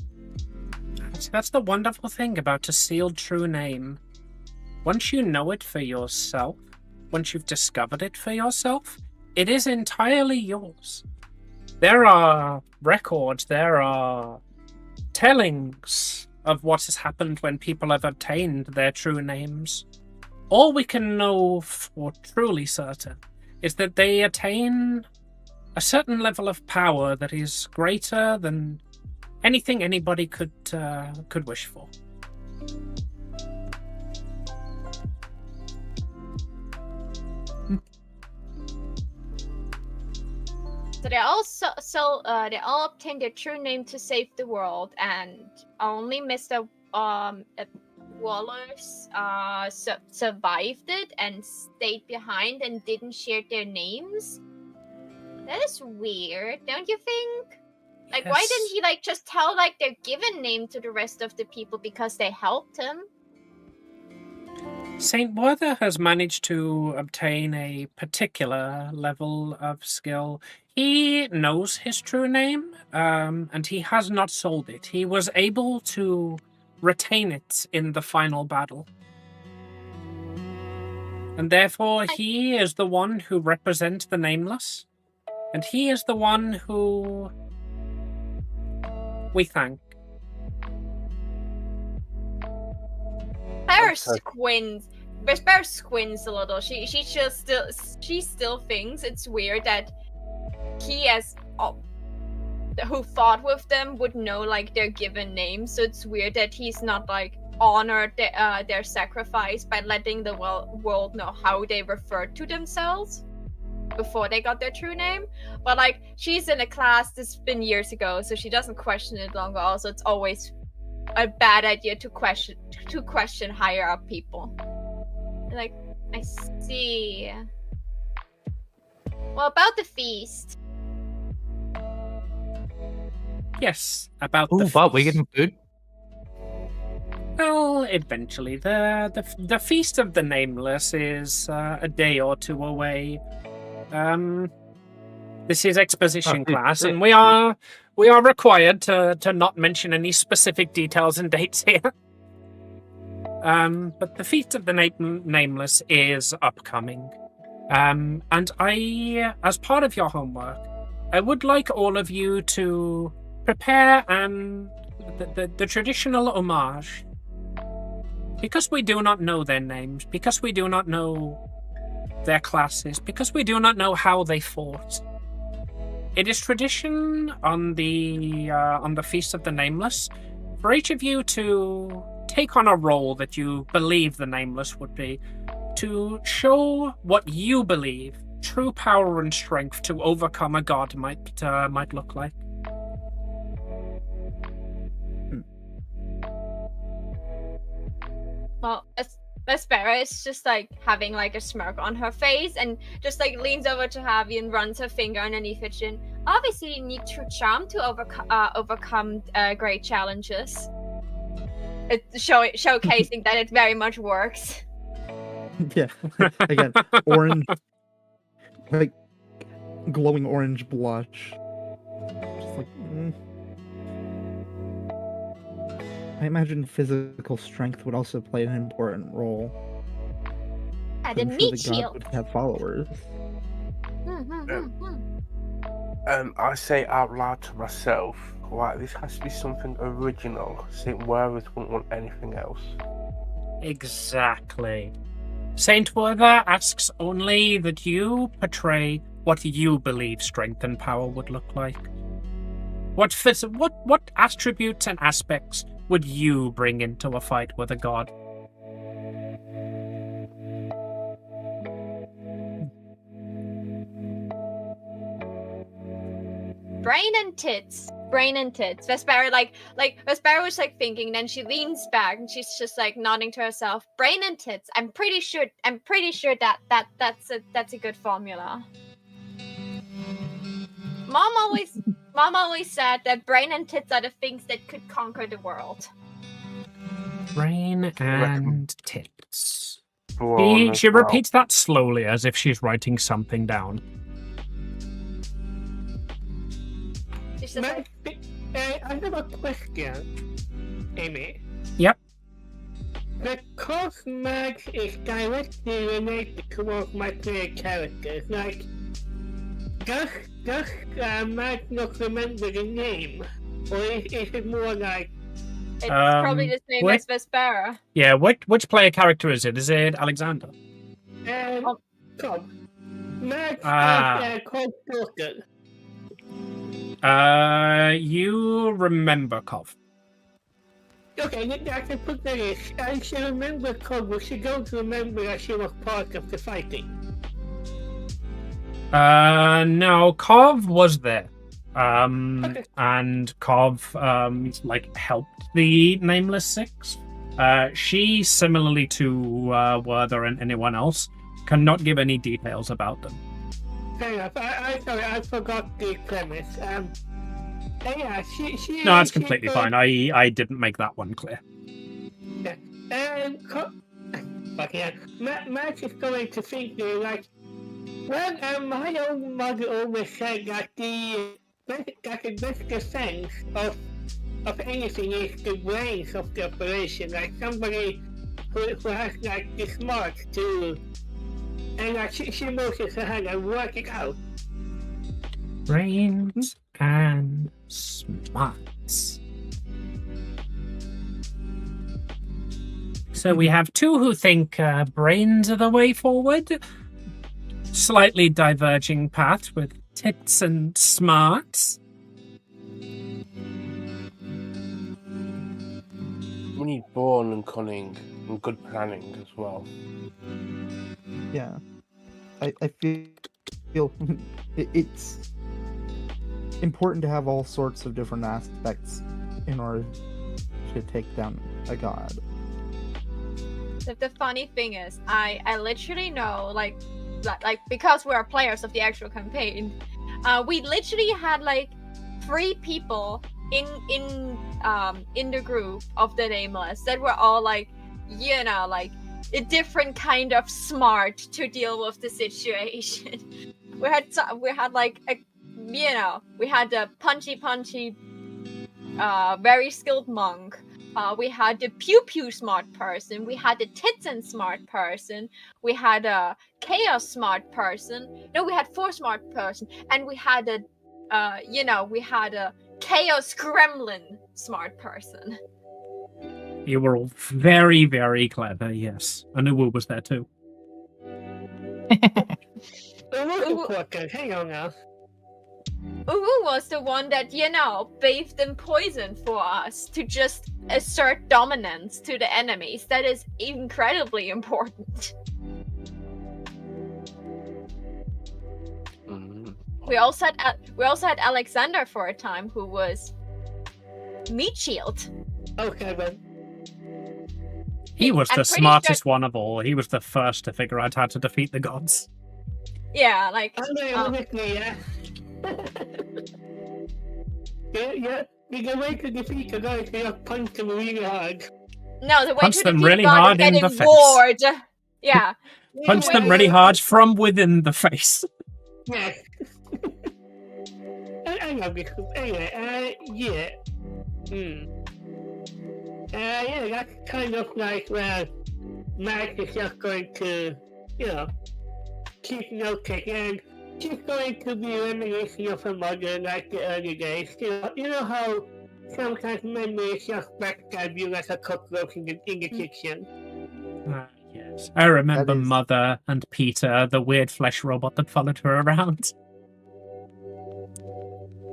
That's the wonderful thing about a sealed true name. Once you know it for yourself, once you've discovered it for yourself, it is entirely yours. There are records, there are tellings of what has happened when people have obtained their true names. All we can know for truly certain is that they attain a certain level of power that is greater than anything anybody could wish for. So they all obtained their true name to save the world, and only Mr. Wallace survived it and stayed behind and didn't share their names. That is weird, don't you think? Like, why didn't he just tell their given name to the rest of the people because they helped him? Saint Werther has managed to obtain a particular level of skill. He knows his true name, and he has not sold it. He was able to retain it in the final battle. And therefore, he is the one who represents the Nameless, and he is the one who we thank. Vespera squints a little. She still thinks it's weird that he who fought with them would know their given names. So it's weird that he's not honored their sacrifice by letting the world know how they referred to themselves before they got their true name. But she's in a class that's been years ago, so she doesn't question it longer. Also, it's always a bad idea to question higher up people. I see. Well, about the feast. Yes, about Oh, the but we're feast. getting food. Well, eventually. The Feast of the Nameless is a day or two away. This is exposition class, and we are required to not mention any specific details and dates here. But the Feast of the Nameless is upcoming. And I, as part of your homework, I would like all of you to prepare the traditional homage. Because we do not know their names, because we do not know their classes, because we do not know how they fought. It is tradition on the Feast of the Nameless for each of you to take on a role that you believe the Nameless would be, to show what you believe true power and strength to overcome a god might look like. Well, Vespera is just having a smirk on her face and just leans over to Javi and runs her finger underneath her chin. Obviously, you need true charm to overcome great challenges. It's showcasing that it very much works. Yeah. Again, orange, glowing orange blush. Just I imagine physical strength would also play an important role. Yeah, the I'm meat sure the god shield. would have followers. I say out loud to myself, Right, this has to be something original. St. Werther's wouldn't want anything else. Exactly. Saint Werther asks only that you portray what you believe strength and power would look like. What attributes and aspects would you bring into a fight with a god? Brain and tits. Vespera Vespera was like thinking, then she leans back and she's just like nodding to herself. Brain and tits. I'm pretty sure that's a good formula. Mom always said that brain and tits are the things that could conquer the world. Brain and tits. Brawn She as well. repeats that slowly as if she's writing something down. She's just like, I have a question, Amy. Yep. Because Mag is directly related to one of my player characters, like, does Mag not remember the name? Or is it more like... it's probably the same as Vespera. Yeah, which player character is it? Is it Alexander? Cobb. Mag Ah. called Torkel. You remember Kov. Okay, I can put that in. I should remember Cobb, but she don't remember that she was part of the fighting. No, Kov was there. Okay. And Kov, helped the Nameless Six. She, similarly to Werther and anyone else, cannot give any details about them. Fair enough. I forgot the premise. Yeah, she. No, that's completely fine. I didn't make that one clear. Yeah. But yeah, Max is going to think like, well, my own mother always said that the best defense of anything is the brains of the operation. Like somebody who has like the smarts to, and like she motions her hand and work it out. Brains and smarts. So we have two who think brains are the way forward. Slightly diverging path with tits and smarts. We need brawn and cunning and good planning as well. Yeah, I feel it's important to have all sorts of different aspects in order to take down a god. The funny thing is, I literally know, like because we are players of the actual campaign, we literally had like 3 people in the group of the Nameless that were all like, you know, like a different kind of smart to deal with the situation. we had like a, you know, we had a punchy very skilled monk. We had the pew smart person, we had the tits and smart person, we had a chaos smart person, no, we had 4 smart person, and we had a we had a chaos gremlin smart person. You were all very, very clever, yes. And Uwu was there too. Hang on now. Uwu was the one that, you know, bathed in poison for us to just assert dominance to the enemies. That is incredibly important. Mm. We also had Alexander for a time, who was meat shield. Okay, then. He was I'm the pretty smartest one of all. He was the first to figure out how to defeat the gods. Yeah, like Yeah. The way to defeat a guy is to punch him really hard. no, the way Punch to them defeat really God hard is in getting the face. warred. Yeah. Punch them really hard from within the face. Yeah. I love this. Anyway, yeah. Yeah, that's kind of like where Max is just going to, you know, keep noting. And she's going to be reminiscing of her mother like the early days. You know how sometimes memories just backstab you like a cockroach in the kitchen. Yes. I remember That is- Mother and Peter, the weird flesh robot that followed her around.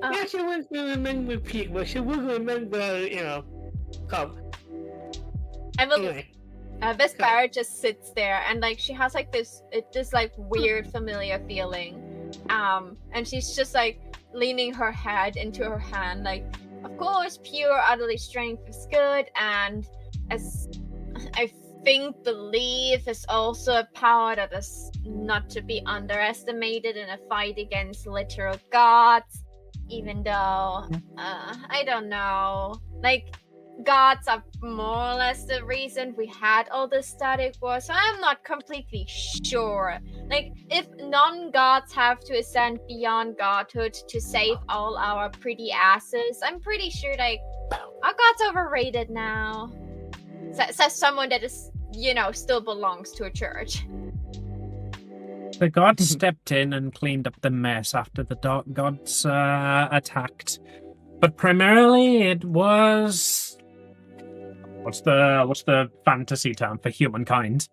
Yeah, she wouldn't remember people. She would remember, Cobb. Anyway. Vespera just sits there and like she has like this like weird familiar feeling, and she's just like leaning her head into her hand, like, of course, pure utterly strength is good, and as I think belief is also a power that is not to be underestimated in a fight against literal gods, even though I don't know, like, gods are more or less the reason we had all this static war, so I'm not completely sure. Like, if non-gods have to ascend beyond godhood to save all our pretty asses, I'm pretty sure, like, our gods overrated now. Says someone that is, still belongs to a church. The gods stepped in and cleaned up the mess after the dark gods attacked. But primarily it was... What's the fantasy term for humankind?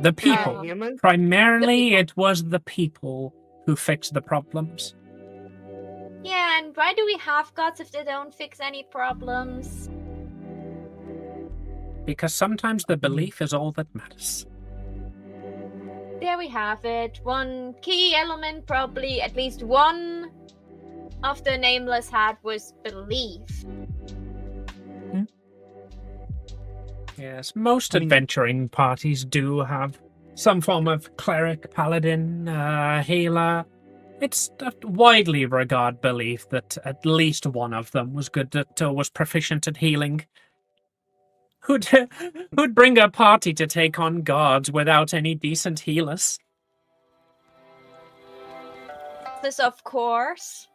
The people. Human? Primarily it was the people who fixed the problems. Yeah, and why do we have gods if they don't fix any problems? Because sometimes the belief is all that matters. There we have it. One key element, probably at least one of the Nameless had, was belief. Yes, most adventuring parties do have some form of cleric, paladin, healer. It's a widely regarded belief that at least one of them was good at, was proficient at healing. Who'd bring a party to take on gods without any decent healers? This, of course.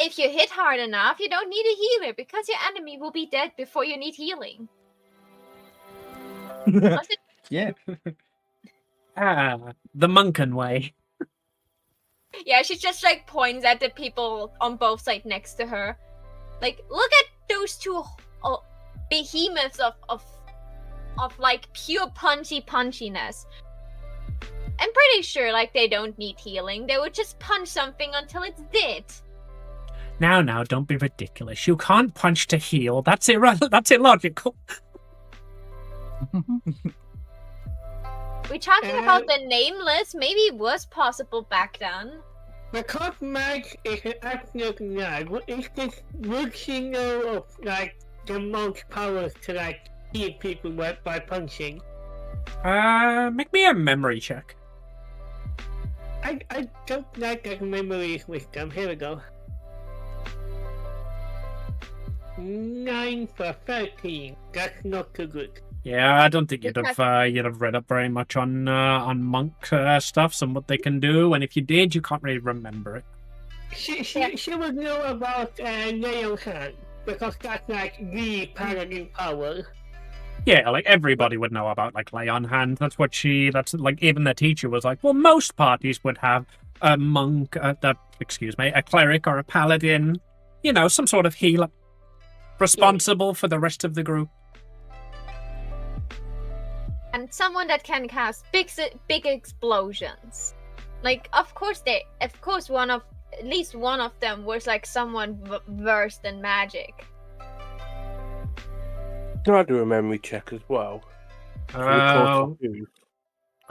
If you hit hard enough, you don't need a healer because your enemy will be dead before you need healing. Yeah. The Munkin way. Yeah, she just like points at the people on both sides next to her. Like, look at those two behemoths of like pure punchiness. I'm pretty sure like they don't need healing. They would just punch something until it's dead. Now, don't be ridiculous. You can't punch to heal. That's illogical. We're talking about the Nameless. Maybe it was possible back then. Because Mag is an absolute nerd, what is this would she know of, like, the most powers to, like, heal people by punching? Make me a memory check. I don't like that memories with them. Here we go. 9 for 13. That's not too good. Yeah, I don't think you'd have read up very much on monk stuff and what they can do, and if you did, you can't really remember it. She would know about Nail Hand, because that's like the paladin power. Yeah, like everybody would know about like lay on hand. That's like even the teacher was like, well, most parties would have a monk, a cleric or a paladin, some sort of healer responsible for the rest of the group. And someone that can cast big explosions. Like, at least one of them was like someone versed in magic. Can I do a memory check as well? I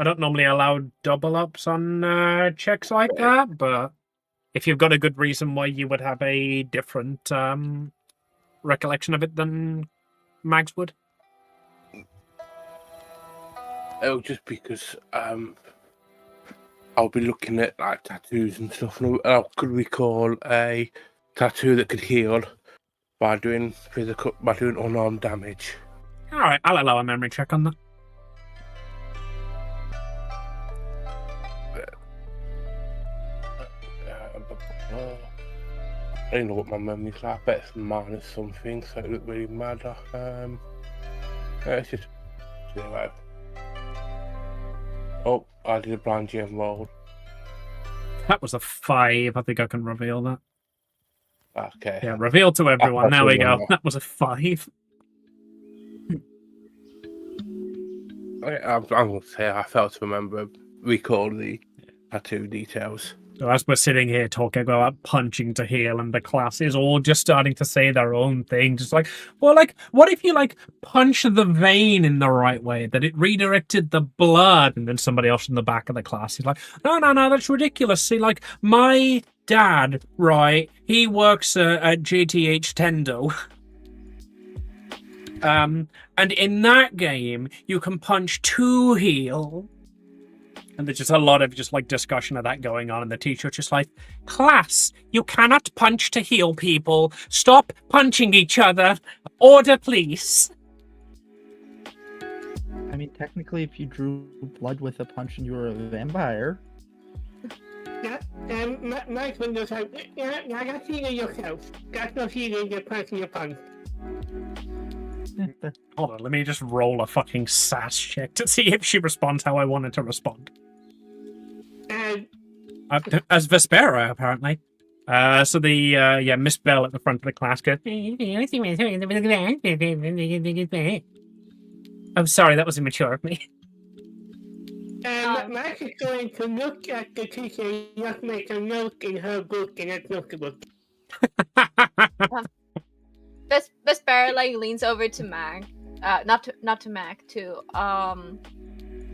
don't normally allow double ups on checks like that, but if you've got a good reason why you would have a different recollection of it than Mags would. Oh, just because I'll be looking at like tattoos and stuff, and I could recall a tattoo that could heal by doing unarmed damage. All right, I'll allow a memory check on that. I don't know what my memory's like. I bet it's minus something, so it doesn't really matter. It's just 0. Oh, I did a blind GM roll. That was a 5. I think I can reveal that. Okay. Yeah, reveal to everyone. There we go. remember. That was a 5. I'm going to say I failed to recall the tattoo details. So as we're sitting here talking about punching to heal, and the class is all just starting to say their own thing, just like, well, like, what if you like punch the vein in the right way, that it redirected the blood? And then somebody else in the back of the class is like, no, that's ridiculous. See, like, my dad, right? He works at JTH Tendo. And in that game, you can punch to heal. And there's just a lot of just like discussion of that going on, and the teacher just like, class, you cannot punch to heal people. Stop punching each other. Order, please. I mean, technically, if you drew blood with a punch and you were a vampire. Yeah, Mike was like, yeah, that's healing yourself. That's not healing the person you punch. Hold on, let me just roll a fucking sass check to see if she responds how I wanted to respond. As Vespera, apparently. So the Miss Bell at the front of the class goes, I'm sorry, that was immature of me. Mike is going to look at the teacher and just make a note in her book, in her notebook. Vespera like leans over to Mag, not to Mag, to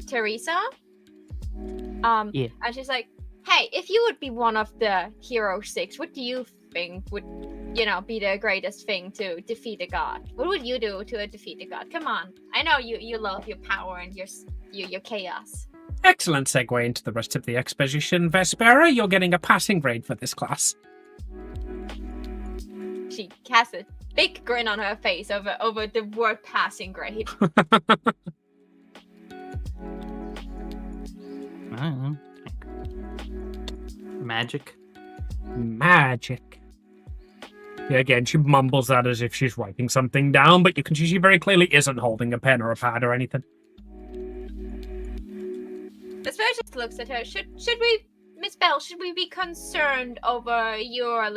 Teresa. Yeah. And she's like, "Hey, if you would be one of the Hero 6, what do you think would, be the greatest thing to defeat a god? What would you do to defeat a god? Come on, I know you love your power and your chaos." Excellent segue into the rest of the exposition, Vespera. You're getting a passing grade for this class. She casts a big grin on her face over the word passing grade. I don't know. Magic. Yeah, again, she mumbles that as if she's writing something down, but you can see she very clearly isn't holding a pen or a pad or anything. Vespera just looks at her. Should we, Miss Bell, should we be concerned over your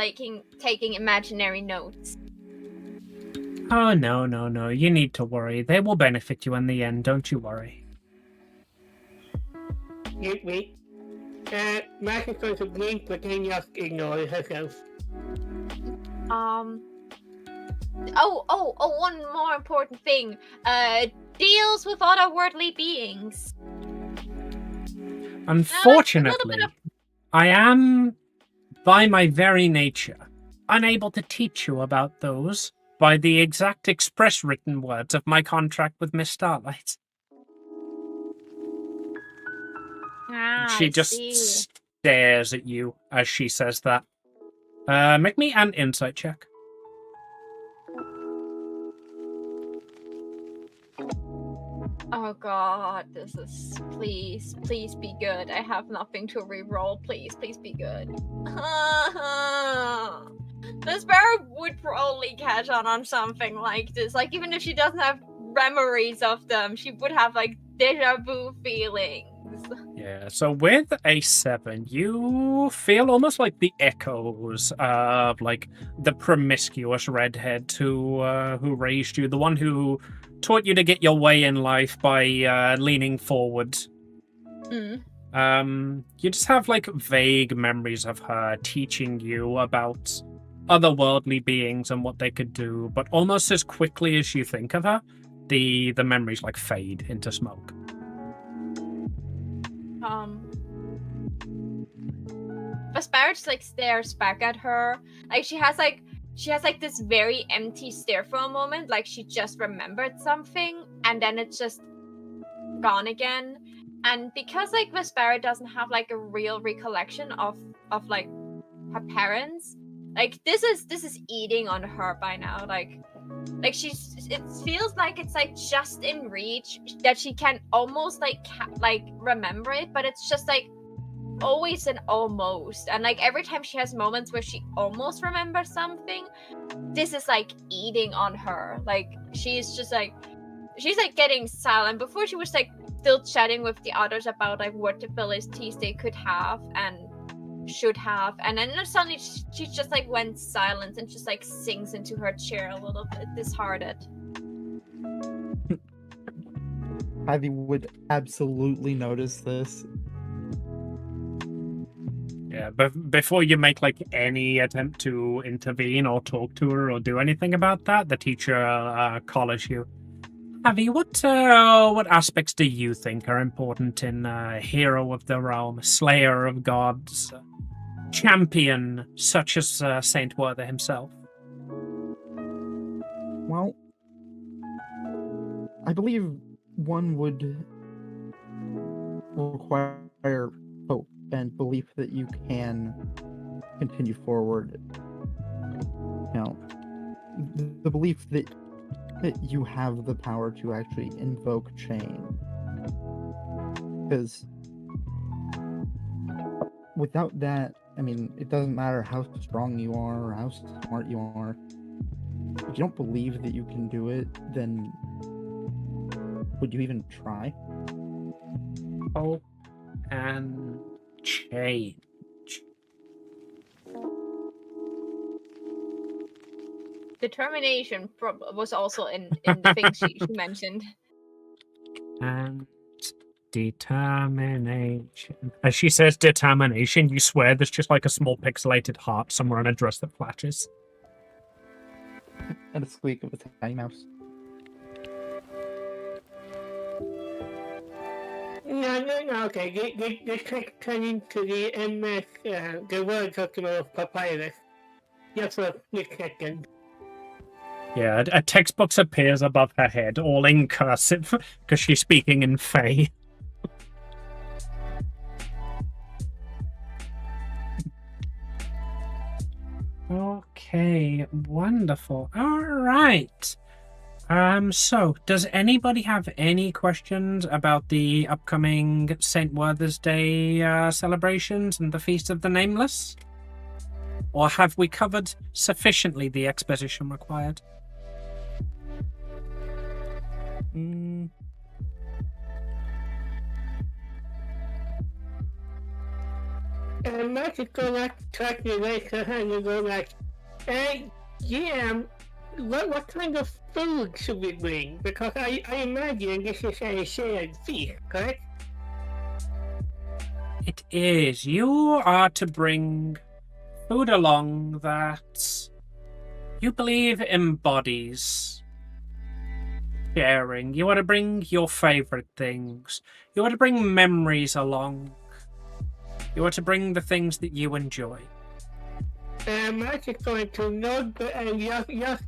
taking imaginary notes? Oh, no. You need to worry. They will benefit you in the end, don't you worry. Wait. Mike is going to blink, but then just ignore herself. One more important thing. Deals with otherworldly beings. Unfortunately, I am, by my very nature, unable to teach you about those by the exact express written words of my contract with Miss Starlight. She just stares at you as she says that. Make me an insight check. Oh god, this is... Please be good. I have nothing to re-roll. Please be good. This bear would probably catch on something like this. Like, even if she doesn't have memories of them, she would have, like, deja vu feelings. Yeah, so with a 7, you feel almost like the echoes of, like, the promiscuous redhead who raised you, the one who taught you to get your way in life by leaning forward. You just have, like, vague memories of her teaching you about otherworldly beings and what they could do, but almost as quickly as you think of her, the memories, like, fade into smoke. Vespera just like stares back at her. Like she has this very empty stare for a moment, like she just remembered something and then it's just gone again. And because like Vespera doesn't have like a real recollection of like her parents, like this is eating on her by now. Like it feels like it's like just in reach that she can almost like remember it, but it's just like always an almost. And like every time she has moments where she almost remembers something, this is like eating on her. Like she's like getting silent. Before she was like still chatting with the others about like what abilities they could have and should have, and then suddenly she just like went silent and just like sinks into her chair a little bit disheartened. Ivy would absolutely notice this. Yeah, but before you make like any attempt to intervene or talk to her or do anything about that, the teacher collars you. Abby, what aspects do you think are important in hero of the realm, slayer of gods, champion such as Saint Werther himself? Well, I believe one would require hope and belief that you can continue forward. You know, the belief that you have the power to actually invoke change. Because without that, I mean, it doesn't matter how strong you are or how smart you are. If you don't believe that you can do it, then would you even try? Hope and change. Determination was also in the thing she mentioned. And determination. As she says determination, you swear there's just like a small pixelated heart somewhere on a dress that flashes. And a squeak of a tiny mouse. No, okay. Let's turn into the MS, the word document of Papyrus. Just for a second. Yeah, a textbook appears above her head, all in cursive, because she's speaking in Fey. Okay, wonderful. All right. So, does anybody have any questions about the upcoming St. Werther's Day celebrations and the Feast of the Nameless? Or have we covered sufficiently the exposition required? Magic go like track your way to hand and go like, yeah, what kind of food should we bring? Because I imagine this is a shared feast, correct? It is. You are to bring food along that you believe embodies sharing. You are to bring your favorite things. You are to bring memories along. You are to bring the things that you enjoy. Magic's going to nod, and just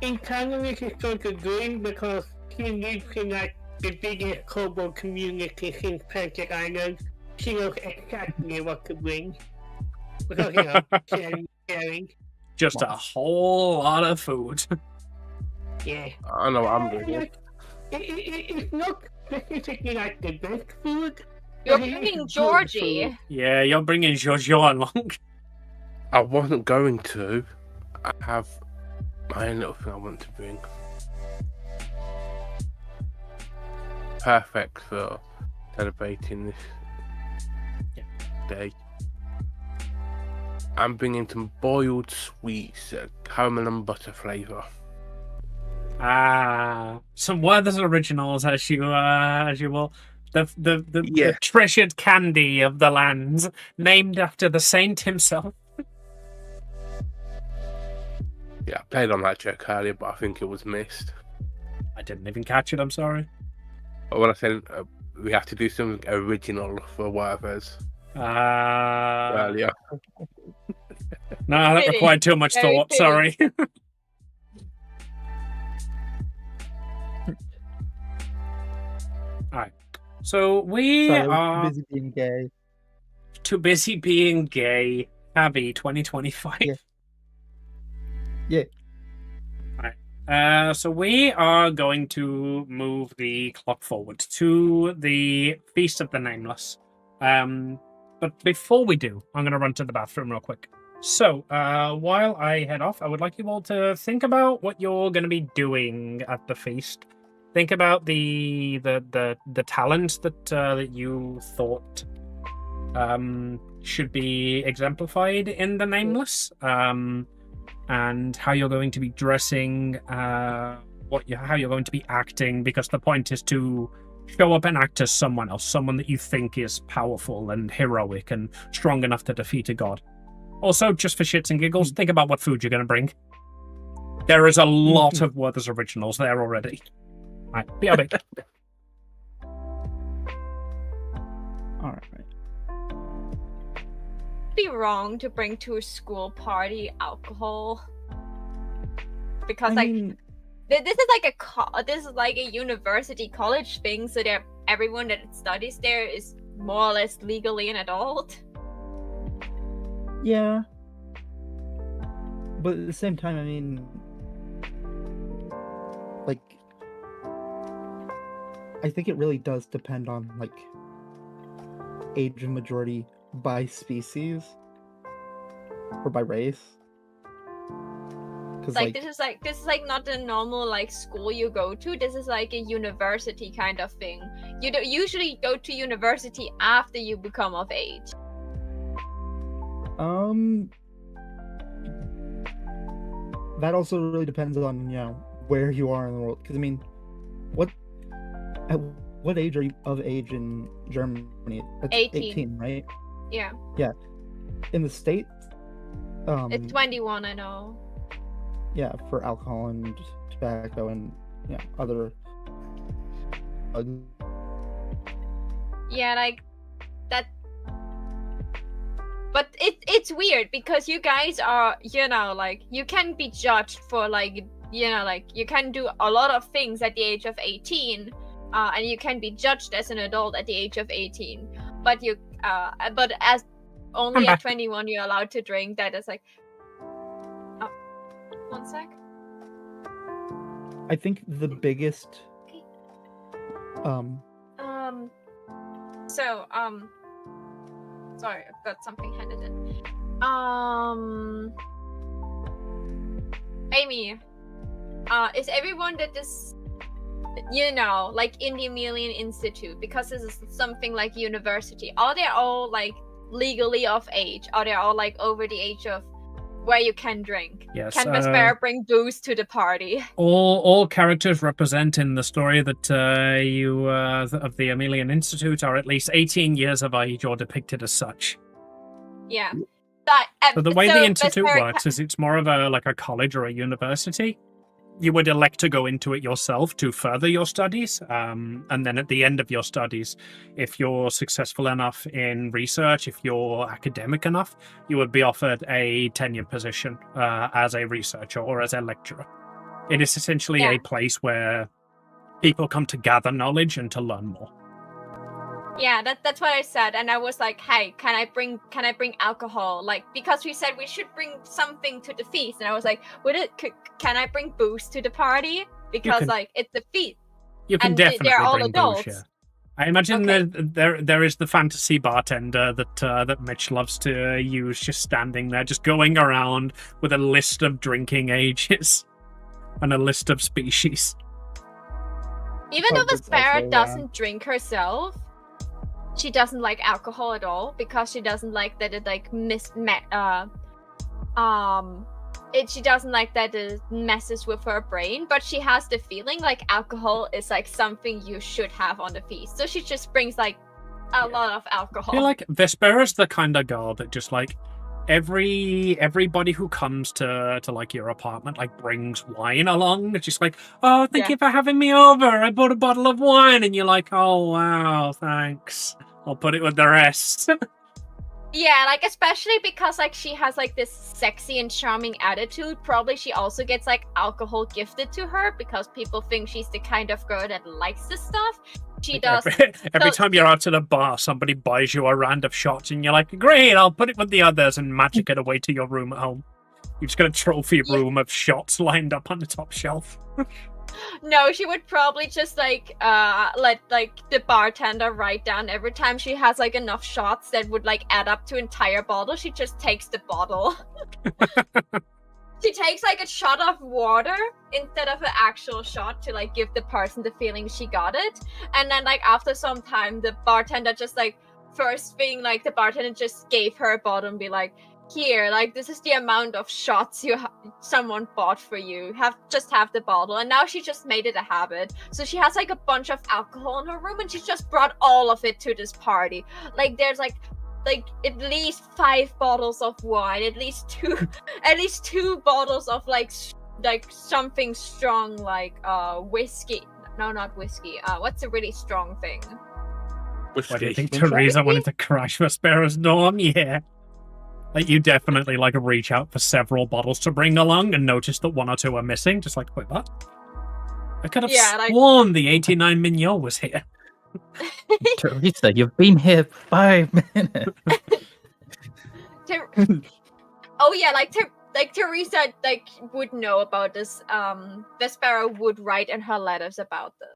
internally she's going to grin because she lives in like the biggest kobold community since Pancake Island. She knows exactly what to bring. Because, you know, sharing. Just a whole lot of food. Yeah. I know what I'm doing. It's not specifically like the best food. You're but it is bringing good Georgie. food. Yeah, you're bringing Jojo along. I wasn't going to. I have my own little thing I want to bring. Perfect for celebrating this day. I'm bringing some boiled sweets, caramel and butter flavour. Some Werther's originals, as you will. The treasured candy of the lands, named after the saint himself. Yeah, I played on that joke earlier, but I think it was missed. I didn't even catch it, I'm sorry. But when I said we have to do something original for Werther's earlier. No, that Pity. required too much Very thought, pity. sorry. Alright. So we Sorry, I are was too busy being gay. too busy being gay. Abby 2025. Yeah. So we are going to move the clock forward to the Feast of the Nameless. But before we do, I'm going to run to the bathroom real quick. So, while I head off, I would like you all to think about what you're going to be doing at the feast. think about the talent that you thought should be exemplified in the Nameless, and how you're going to be dressing, how you're going to be acting, because the point is to show up and act as someone else, someone that you think is powerful and heroic and strong enough to defeat a god. Also, just for shits and giggles, think about what food you're going to bring. There is a lot of Werther's Originals there already. Right, BRB. Alright. Be wrong to bring to a school party alcohol, because I mean, this is like a university college thing, so that everyone that studies there is more or less legally an adult. yeah. But at the same time, I mean, like, I think it really does depend on, like, age of majority by species or by race. Because Like this is like not the normal like school you go to. This is like a university kind of thing. You don't usually go to university after you become of age. that also really depends on, you know, where you are in the world. Because I mean, at what age are you of age in Germany? That's 18, right? Yeah. In the States, It's 21, I know. yeah, for alcohol and tobacco and other Yeah, like that. But it's weird because you guys are, like, you can be judged for, like, like, you can do a lot of things at the age of 18, and you can be judged as an adult at the age of 18. But but as only at 21 you're allowed to drink. That is like, oh, one sec. I think the biggest Sorry, I've got something handed in. Amy, is everyone that is, like in the Amelian Institute, because this is something like university, are they all like legally of age? Are they all like over the age of where you can drink? Yes. Can Vesper bring booze to the party? All characters represent in the story that you of the Amelian Institute are at least 18 years of age or depicted as such. Yeah. So the way the Institute works is it's more of a college or a university. You would elect to go into it yourself to further your studies, and then at the end of your studies, if you're successful enough in research, if you're academic enough, you would be offered a tenured position as a researcher or as a lecturer. It is essentially a place where people come to gather knowledge and to learn more. Yeah, that's what I said, and I was like, "Hey, can I bring alcohol? Like, because we said we should bring something to the feast," and I was like, can I bring booze to the party? Because like it's a feast. You can and definitely they're all bring adults. booze. Yeah. I imagine there is the fantasy bartender that Mitch loves to use, just standing there, just going around with a list of drinking ages and a list of species. Even though Vesper doesn't drink herself, she doesn't like alcohol at all because she doesn't like that it like she doesn't like that it messes with her brain, but she has the feeling like alcohol is like something you should have on the feast, so she just brings like a lot of alcohol. I feel like Vespera's the kind of girl that just like everybody who comes to like your apartment like brings wine along. It's just like, oh, thank you for having me over. I bought a bottle of wine, and you're like, oh wow, thanks. I'll put it with the rest. Yeah, like especially because like she has like this sexy and charming attitude. Probably she also gets like alcohol gifted to her because people think she's the kind of girl that likes this stuff. She does. Every time you're out to the bar, somebody buys you a round of shots, and you're like, great, I'll put it with the others and magic it away to your room at home. You've just got a trophy room of shots lined up on the top shelf. No, she would probably just like let like the bartender write down every time she has like enough shots that would like add up to entire bottle. She just takes the bottle. she takes like a shot of water instead of an actual shot to like give the person the feeling she got it. And then like after some time, the bartender just like first thing like the bartender just gave her a bottle and be like, here, like this is the amount of shots someone bought for you. Just have the bottle. And now she just made it a habit. So she has like a bunch of alcohol in her room and she just brought all of it to this party. Like there's like at least 5 bottles of wine, at least two bottles of like something strong like whiskey. No, not whiskey. What's a really strong thing? What do you think Teresa wanted to crash Vespero's dorm? Yeah. Like, you definitely, like, reach out for several bottles to bring along and notice that 1 or 2 are missing. Just like, wait, what? I could have sworn the 89 Mignon was here. Teresa, you've been here 5 minutes. Oh, yeah, like Teresa, like, would know about this. Vespero would write in her letters about this.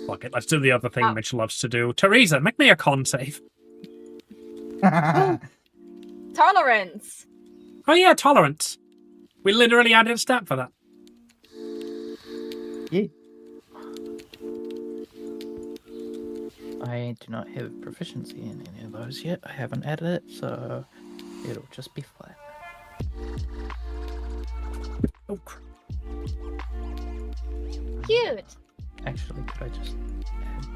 Fuck it, let's do the other thing Mitch loves to do. Teresa, make me a con save. Tolerance. Oh yeah, tolerance. We literally added a stat for that. Yeah. I do not have proficiency in any of those yet. I haven't added it, so it'll just be flat. Oh, crap. Cute. Actually, could I just add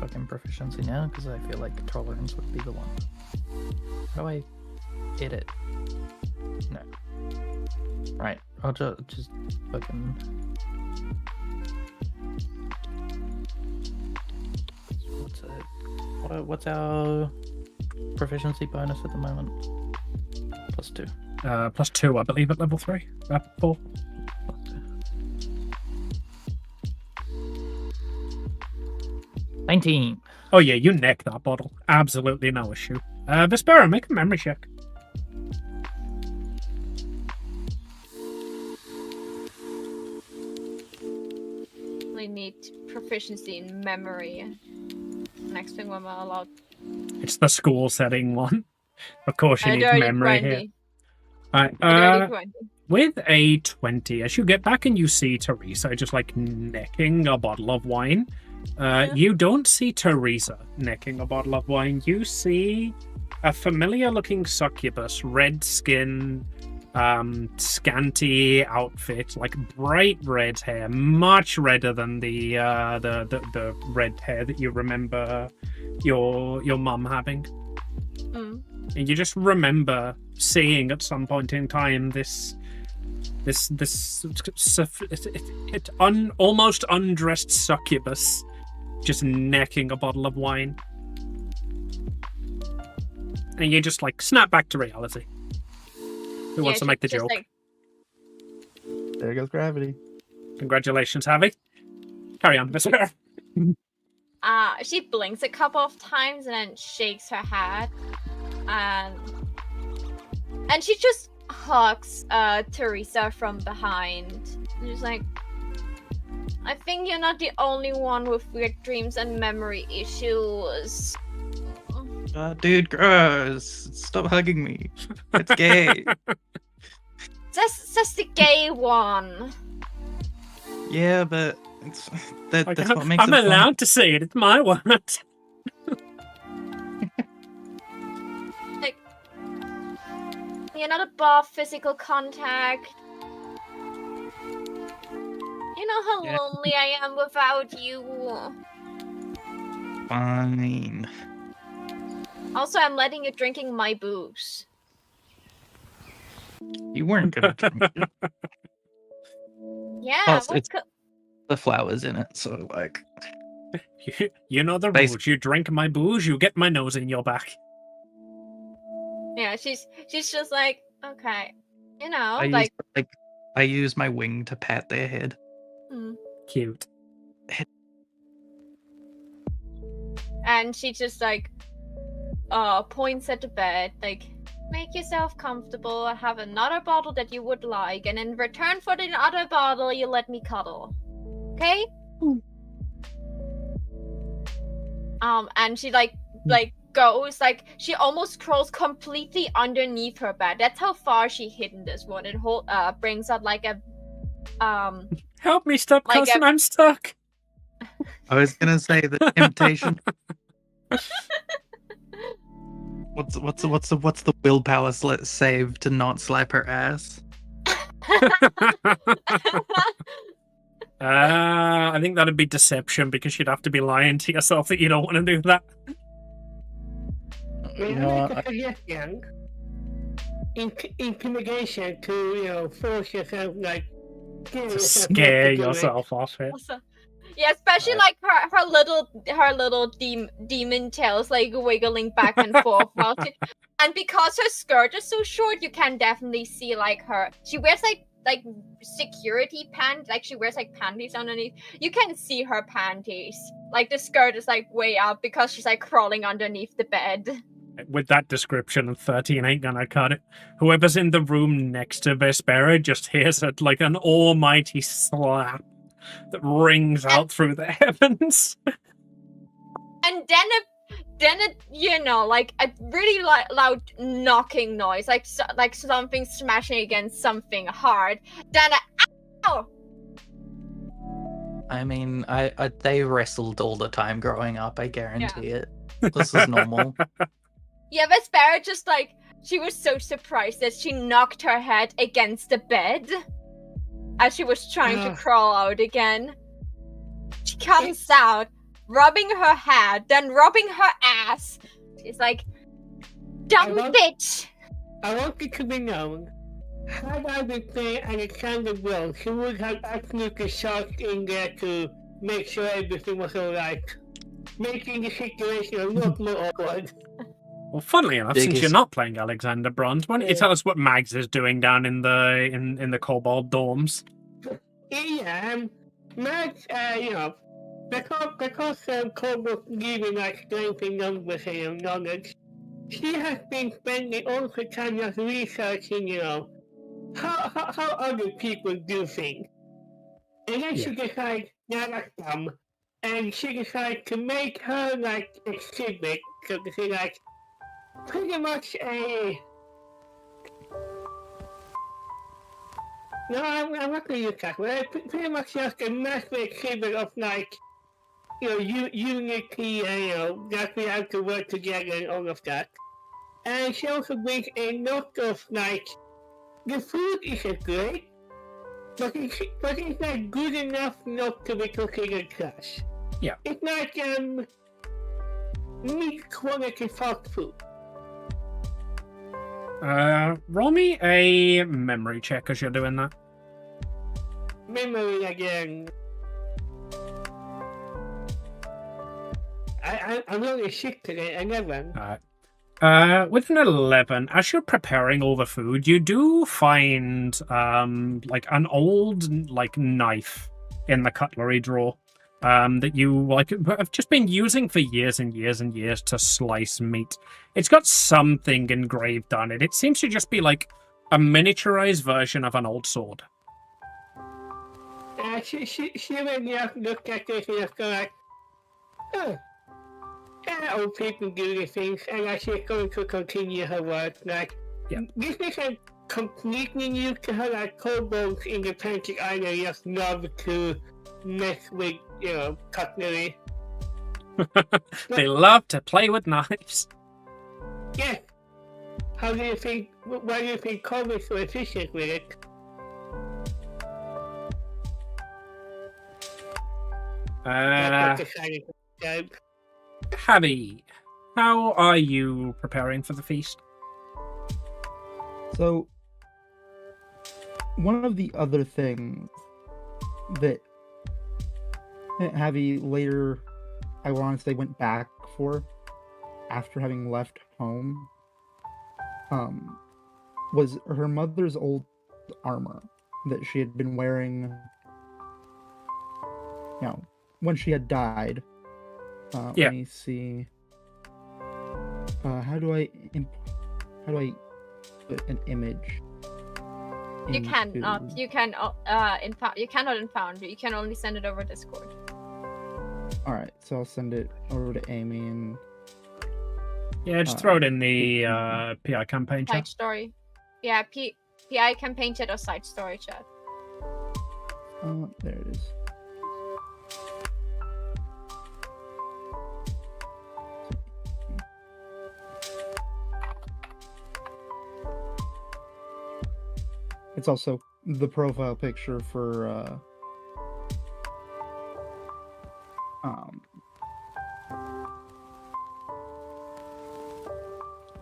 fucking proficiency now? Because I feel like tolerance would be the one. How do I edit? No. Right, I'll just fucking... What's our proficiency bonus at the moment? +2. +2, I believe, at level 3. 4. 19. Oh yeah, you neck that bottle. Absolutely no issue. Vespera, make a memory check. We need proficiency in memory. Next thing we're allowed. It's the school setting one. Of course you need memory 20. here. Alright, with a 20, as you get back and you see Teresa just like necking a bottle of wine, you don't see Teresa necking a bottle of wine. You see a familiar looking succubus, red skin, scanty outfit, like bright red hair, much redder than the red hair that you remember your mum having. And you just remember seeing at some point in time this almost undressed succubus just necking a bottle of wine. And you just like snap back to reality. Who wants to make the joke? Like... There goes gravity. Congratulations, Javi. Carry on, Vesper. She blinks a couple of times and then shakes her head. And she just hugs Teresa from behind. She's like, I think you're not the only one with weird dreams and memory issues. Dude, gross. Stop hugging me. It's gay. That's the gay one. Yeah, but that's what makes it I'm allowed to say it. It's my word. Like, you're not above physical contact. You know how lonely I am without you. Fine. Also, I'm letting you drinking my booze. You weren't gonna drink it. Yeah, Plus, it's the flowers in it, so like... You know the rules. You drink my booze, you get my nose in your back. Yeah, she's just like, okay. You know, I use my wing to pat their head. Cute. And she just like points at the bed, like, make yourself comfortable. I have another bottle that you would like, and in return for the other bottle, you let me cuddle. Okay? And she like goes, like, she almost crawls completely underneath her bed. That's how far she hidden this one. It brings out like a Help me, stop Like cussing, I'm stuck. I was gonna say the temptation. What's the willpower save to not slap her ass? I think that'd be deception because you'd have to be lying to yourself that you don't want to do that. May No, I make a suggestion? Intimidation to, force yourself, like, To scare yourself off it. Also, yeah, especially like her little demon tails like wiggling back and forth and because her skirt is so short, you can definitely see like she wears like security pants, like she wears like panties underneath. You can see her panties. Like the skirt is like way up because she's like crawling underneath the bed. With that description, 13 ain't gonna cut it. Whoever's in the room next to Vespera just hears it like an almighty slap that rings out through the heavens. And then like a really loud knocking noise, like something smashing against something hard. Then ow! I mean, they wrestled all the time growing up. I guarantee it. This is normal. Yeah, Vespera just like she was so surprised that she knocked her head against the bed as she was trying to crawl out again. She comes out, rubbing her head, then rubbing her ass. She's like, dumb bitch! I want it to be known, had I been playing Alexander Bell, she would have absolutely shot in there to make sure everything was alright, making the situation a lot more awkward. Well, funnily enough, since you're not playing Alexander Bronze, why don't you tell us what Mags is doing down in the Kobold dorms? Yeah, Max, because Kobold giving like strength in numbers and knowledge, she has been spending all her time just researching, how other people do things. And then she decides, that's dumb. And she decides to make her, like, exhibit, so to say, like, pretty much a... No, I'm not going to use that word. Pretty much just a massive exhibit of, like, unity and, that we have to work together and all of that. And she also brings a lot of, like, the food isn't great, but it's not good enough not to be considered trash. Yeah. It's like, mid-quality fast food. Roll me a memory check as you're doing that. Memory again. I'm only 6 today, 11. With an 11, as you're preparing all the food, you do find like an old like knife in the cutlery drawer that you like have just been using for years and years and years to slice meat. It's got something engraved on it. It seems to just be like a miniaturized version of an old sword. She really just looked at this and just go like, old people do these things, and she's going to continue her work. Like, this isn't completely new to her. Like, kobolds in the Pancake Island just love to mess with, cutlery. They love to play with knives. Yes. Why do you think kobolds so efficient with it? Javi, how are you preparing for the feast? So, one of the other things that Javi later, I want to say, went back for after having left home, was her mother's old armor that she had been wearing, when she had died. Let me see. How do I put an image? You cannot. You cannot impound it. You can only send it over Discord. All right, so I'll send it over to Amy and Yeah, just throw it in the PI campaign Side chat. story. Yeah, PI campaign chat or side story chat. There it is. It's also the profile picture for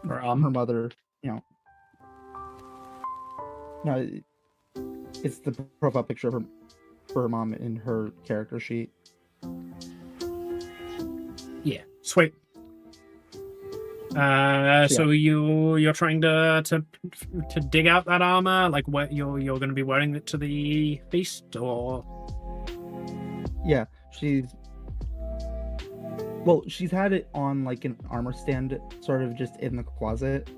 her mother, you know. No, it's the profile picture of her for her mom in her character sheet. Yeah, sweet. So you're trying to dig out that armor, like what you're going to be wearing it to the feast, or? Yeah, she's had it on like an armor stand, sort of just in the closet,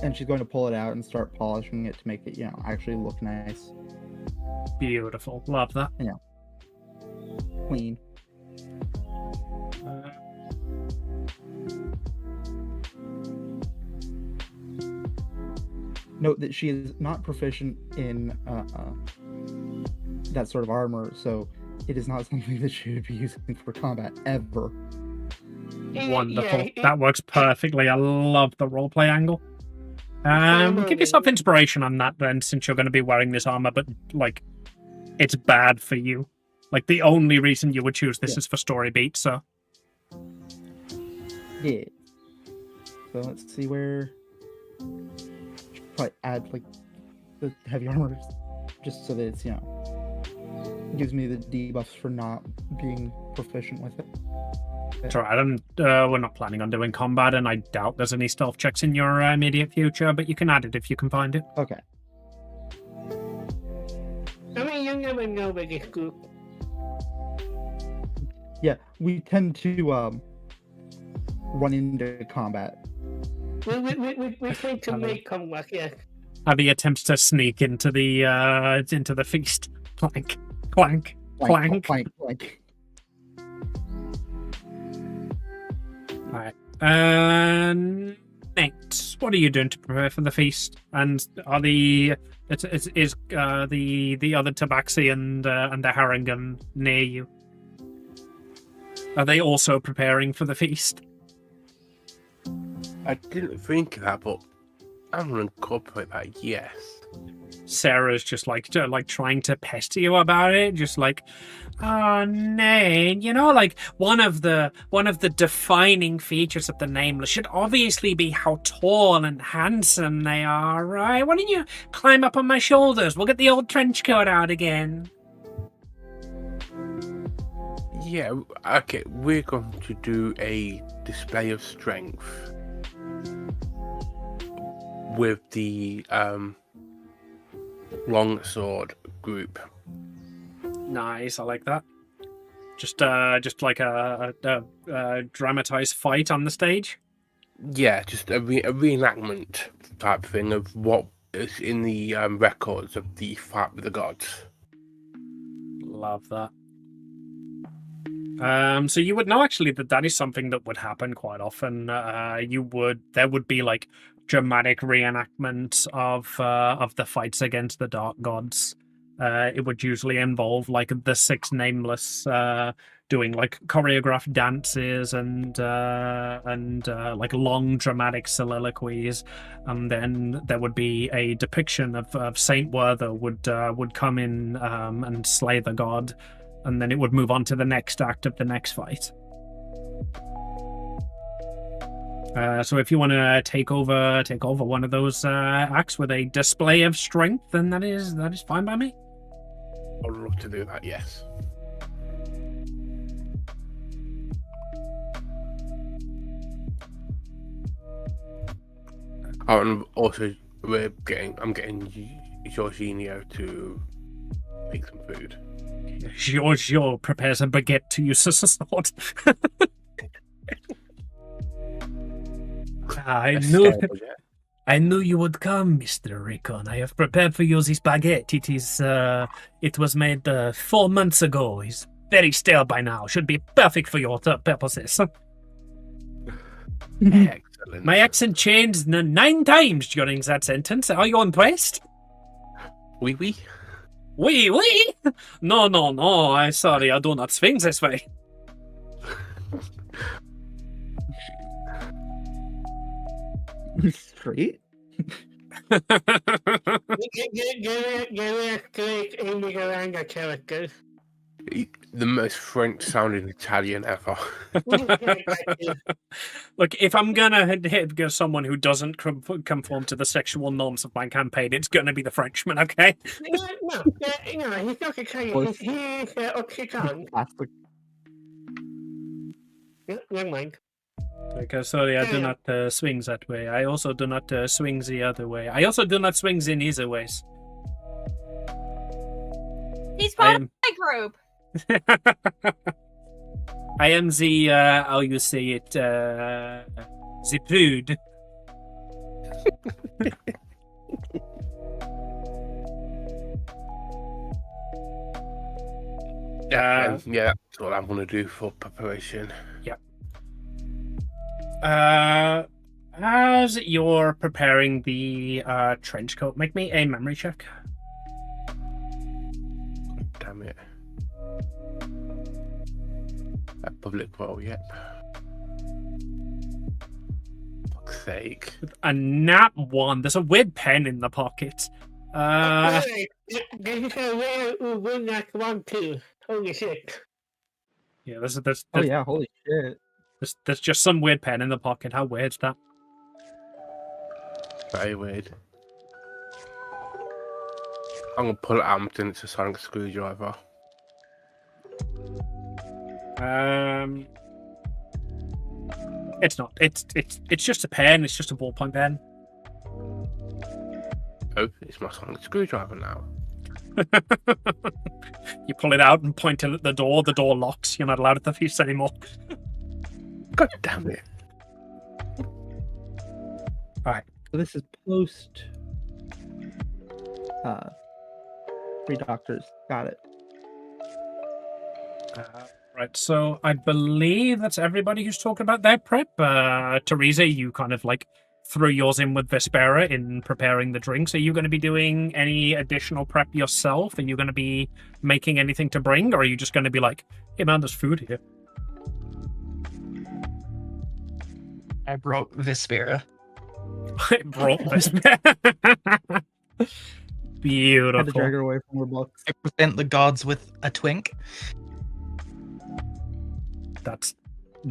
and she's going to pull it out and start polishing it to make it, you know, actually look nice. Beautiful, love that. Yeah, clean. Note that she is not proficient in that sort of armor, so it is not something that she would be using for combat ever. Wonderful. That works perfectly. I love the roleplay angle. Give yourself inspiration on that then, since you're going to be wearing this armor, but like, it's bad for you. Like, the only reason you would choose this is for story beats, so. Yeah. So let's see where. Probably add like the heavy armor just so that it's, you know, gives me the debuffs for not being proficient with it. It's alright, we're not planning on doing combat, and I doubt there's any stealth checks in your immediate future, but you can add it if you can find it. Okay. I mean, you never know with this group. Yeah, we tend to run into combat. We tend to make combat, yeah. Abby attempts to sneak into the feast. Clank, clank, clank. Clank, clank. Alright. Nate, what are you doing to prepare for the feast? And are the other tabaxi and the Harangan near you? Are they also preparing for the feast? I didn't think of that, but I'm gonna incorporate that. Yes. Sarah's just like trying to pester you about it, just like, oh Nate, you know, like one of the defining features of the Nameless should obviously be how tall and handsome they are, right? Why don't you climb up on my shoulders? We'll get the old trench coat out again. Yeah. Okay. We're going to do a display of strength with the longsword group. Nice, I like that. Just like a dramatized fight on the stage. Yeah, just a reenactment type thing of what is in the records of the fight with the gods. Love that. So you would know actually that is something that would happen quite often. There would be like dramatic reenactments of the fights against the dark gods. It would usually involve like the six Nameless doing like choreographed dances and like long dramatic soliloquies, and then there would be a depiction of Saint Werther would come in and slay the god, and then it would move on to the next act of the next fight. So if you want to take over one of those acts with a display of strength, then that is fine by me. I'd love to do that. Yes. Oh, and also I'm getting Jorginho to make some food. Giorgio prepares a baguette to use as a sword. I knew you would come, Mr. Rickon. I have prepared for you this baguette. It was made 4 months ago. It's very stale by now. Should be perfect for your purposes. Excellent. My accent changed 9 times during that sentence. Are you impressed? Oui, oui. Oui, oui. No, no, no. I'm sorry. I do not swing this way. Straight? Give me a straight Amy Garanga character. The most French sounding Italian ever. Look, if I'm gonna hit someone who doesn't conform to the sexual norms of my campaign, it's gonna be the Frenchman, okay? No, he's not Italian. He's Occitan. Classic. Never mind. Okay, sorry, I do not swing that way. I also do not swing the other way. I also do not swing in either ways. He's part of my group. I am the, how you say it, the prude. Yeah, that's what I'm gonna do for preparation. As you're preparing the trench coat, make me a memory check. Damn it. A public roll, yep. Fuck's sake. A nat 1. There's a weird pen in the pocket. This is a rare win that one too. Holy shit. Yeah, Oh yeah, holy shit. there's just some weird pen in the pocket. How weird's that? Very weird. I'm gonna pull it out and it's a sonic screwdriver. It's not. It's just a pen. It's just a ballpoint pen. Oh, it's my sonic screwdriver now. You pull it out and point it at the door. The door locks. You're not allowed at the feast anymore. God damn it. So this is post. Three doctors. Got it. Right, so I believe that's everybody who's talking about their prep. Teresa, you kind of like threw yours in with Vespera in preparing the drinks. Are you going to be doing any additional prep yourself? Are you going to be making anything to bring? Or are you just going to be like, hey man, there's food here? I brought Vespera. I brought Vespera. Beautiful. Had to drag her away from her books. I present the gods with a twink. That's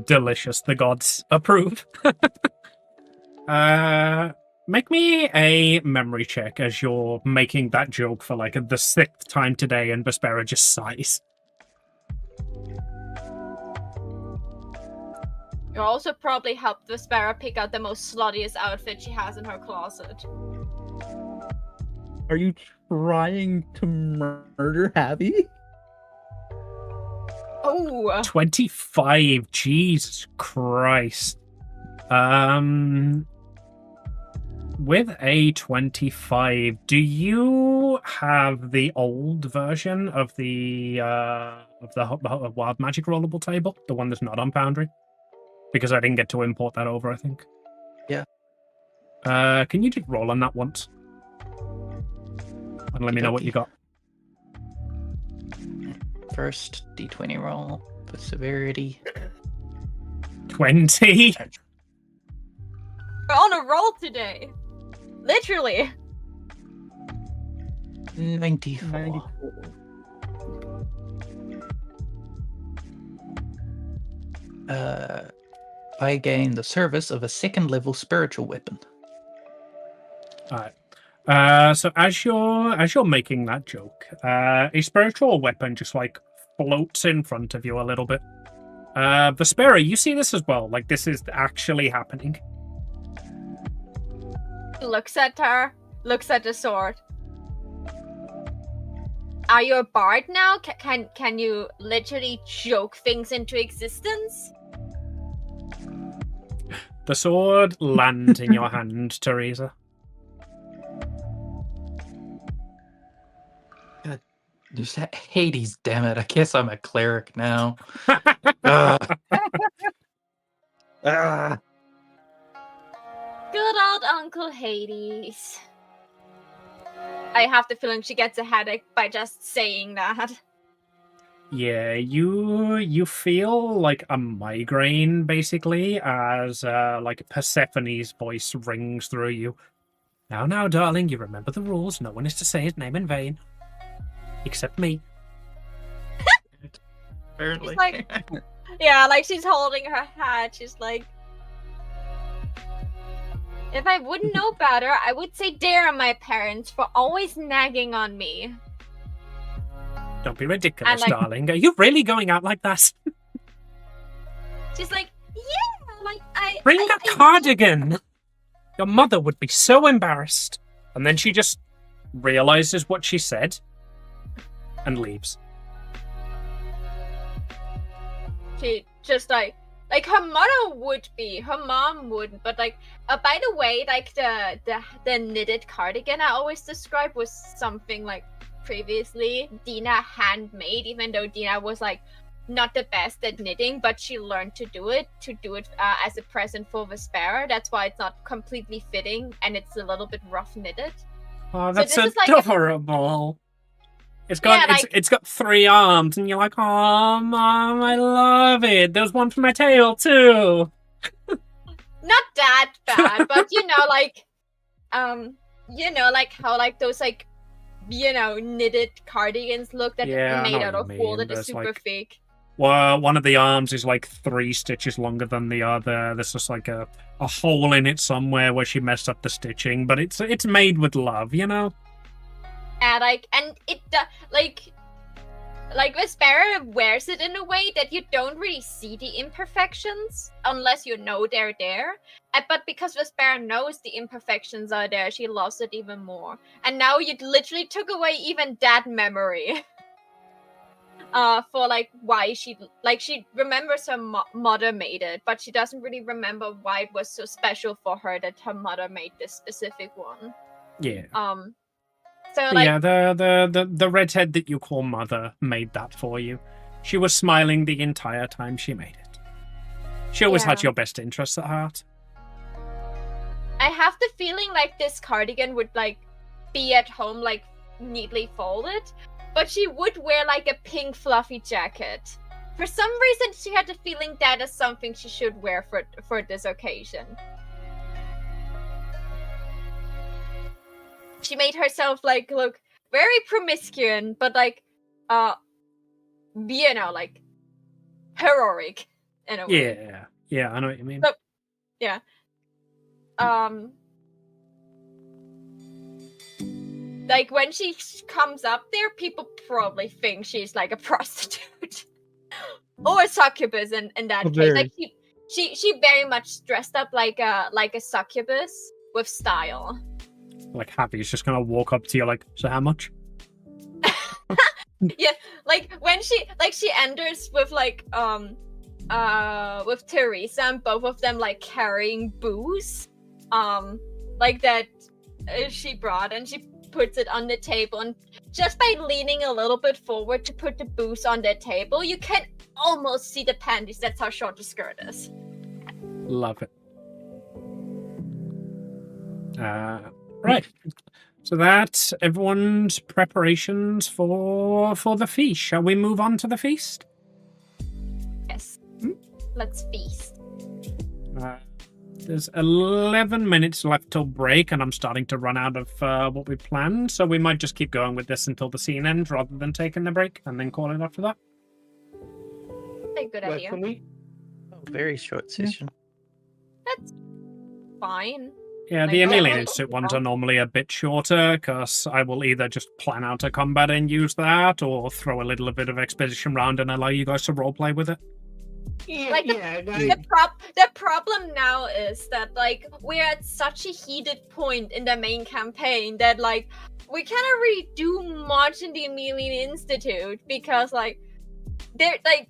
delicious. The gods approve. Make me a memory check as you're making that joke for like the 6th time today, and Vespera just sighs. You also probably helped Vespera pick out the most sluttiest outfit she has in her closet. Are you trying to murder Abby? Oh, 25. Jesus Christ. With a 25, do you have the old version of the Wild Magic rollable table? The one that's not on Foundry? Because I didn't get to import that over, I think. Yeah. Can you just roll on that once? And let me know what you got. First D20 roll for severity. 20. we're on a roll today. Literally. 94. 94. I gain the service of a 2nd level spiritual weapon. Alright. So as you're making that joke, a spiritual weapon just like floats in front of you a little bit. Vespera, you see this as well. Like this is actually happening. Looks at her, looks at the sword. Are you a bard now? Can you literally joke things into existence? The sword lands in your hand, Teresa. There's that Hades, damn it. I guess I'm a cleric now. Good old Uncle Hades. I have the feeling she gets a headache by just saying that. Yeah, you feel like a migraine basically as like Persephone's voice rings through you. Now, darling, you remember the rules. No one is to say his name in vain, except me. Apparently. She's like, yeah, like she's holding her hat. She's like, if I wouldn't know better, I would say dare my parents for always nagging on me. Don't be ridiculous, And, like- darling. Are you really going out like that? She's like, yeah, like Bring that cardigan! Your mother would be so embarrassed. And then she just realizes what she said and leaves. She just like her mother would be, her mom wouldn't, but like by the way, like the knitted cardigan I always described was something like previously Dina handmade, even though Dina was like not the best at knitting, but she learned to do it as a present for Vespera. That's why it's not completely fitting and it's a little bit rough knitted. Oh, that's this is like adorable. It's got Yeah, like- it's got 3 arms, and you're like, oh, Mom, I love it. There's one for my tail too. Not that bad, but you know, like how like those like knitted cardigans look that Yeah, I are know made what out you of mean. wool that is There's, super like- thick. Well, one of the arms is like 3 stitches longer than the other. There's just like a hole in it somewhere where she messed up the stitching, but it's made with love, you know? And it like Vespera wears it in a way that you don't really see the imperfections unless you know they're there. But because Vespera knows the imperfections are there, she loves it even more. And now you literally took away even that memory. For like why she remembers her mother made it, but she doesn't really remember why it was so special for her that her mother made this specific one. Yeah. So But like yeah, the redhead that you call Mother made that for you. She was smiling the entire time she made it. She always had Yeah. your best interests at heart. I have the feeling like this cardigan would like be at home like neatly folded, but she would wear like a pink fluffy jacket. For some reason, she had the feeling that is something she should wear for this occasion. She made herself like look very promiscuous, but like like heroic in a way. Yeah, I know what you mean. So- Like when she comes up there, people probably think she's like a prostitute or a succubus in that case. Very. Like she very much dressed up like a succubus with style. Like Happy's just gonna walk up to you like, so how much? Yeah, like when she enters with like with Teresa and both of them like carrying booze like that she brought, and she puts it on the table, and just by leaning a little bit forward to put the booze on the table, you can almost see the panties. That's how short the skirt is. Love it. Right. So that's everyone's preparations for the feast. Shall we move on to the feast? Yes. Let's feast. There's 11 minutes left till break, and I'm starting to run out of what we planned, so we might just keep going with this until the scene ends rather than taking the break and then call it after that. A good Work idea. for me. Oh, very short session. That's fine. Yeah, Like, the yeah, Amelian well, Institute ones are normally a bit shorter, because I will either just plan out a combat and use that, or throw a little bit of exposition round and allow you guys to roleplay with it. Yeah, Like yeah. The problem now is that like we're at such a heated point in the main campaign that like we cannot really do much in the Amelian Institute, because like they're like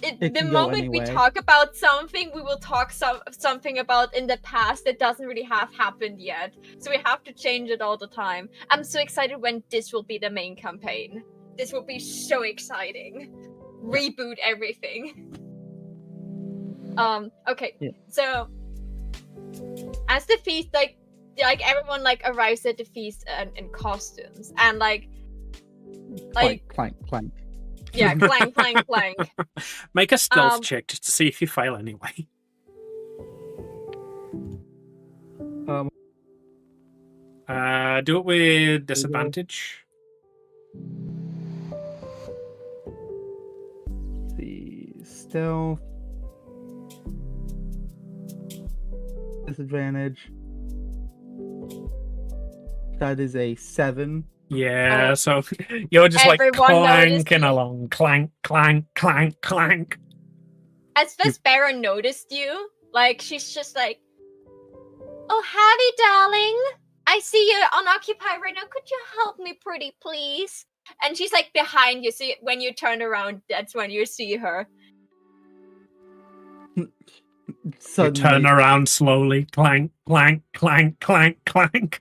It the can go moment we anyway. talk about something, we will talk something about in the past that doesn't really have happened yet. So we have to change it all the time. I'm so excited when this will be the main campaign. This will be so exciting. Reboot everything. Okay. Yeah. So as the feast, like everyone like arrives at the feast in costumes, and like Clank, clank. yeah, clank, clank, clank. Make a stealth check just to see if you fail anyway. Do it with disadvantage. The stealth. Disadvantage. That is a 7. Yeah, so you're just like Everyone clanking noticed you. along. Clank, clank, clank, clank. As Vespera noticed you, like she's just like, "Oh, howdy, darling. I see you're unoccupied right now. Could you help me, pretty please?" And she's like behind you. So when you turn around, that's when you see her. You Suddenly, turn around slowly. Clank, clank, clank, clank, clank.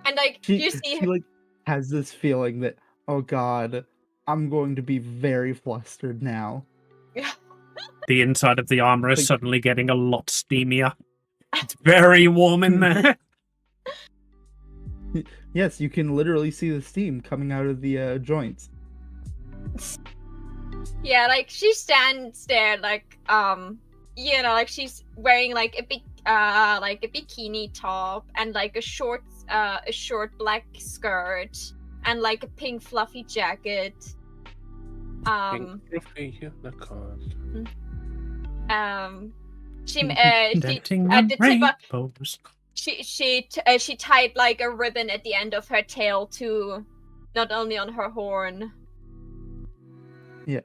And like you see she her. like has this feeling that, oh god, I'm going to be very flustered now. The inside of the armor is Like- suddenly getting a lot steamier. It's very warm in there. Yes, you can literally see the steam coming out of the joints. Yeah, like she stands there, like you know, like she's wearing like a bikini top and like a short black skirt and like a pink fluffy jacket. She Denting at the the tip of, rainbows. she tied like a ribbon at the end of her tail to, not only on her horn. Yeah.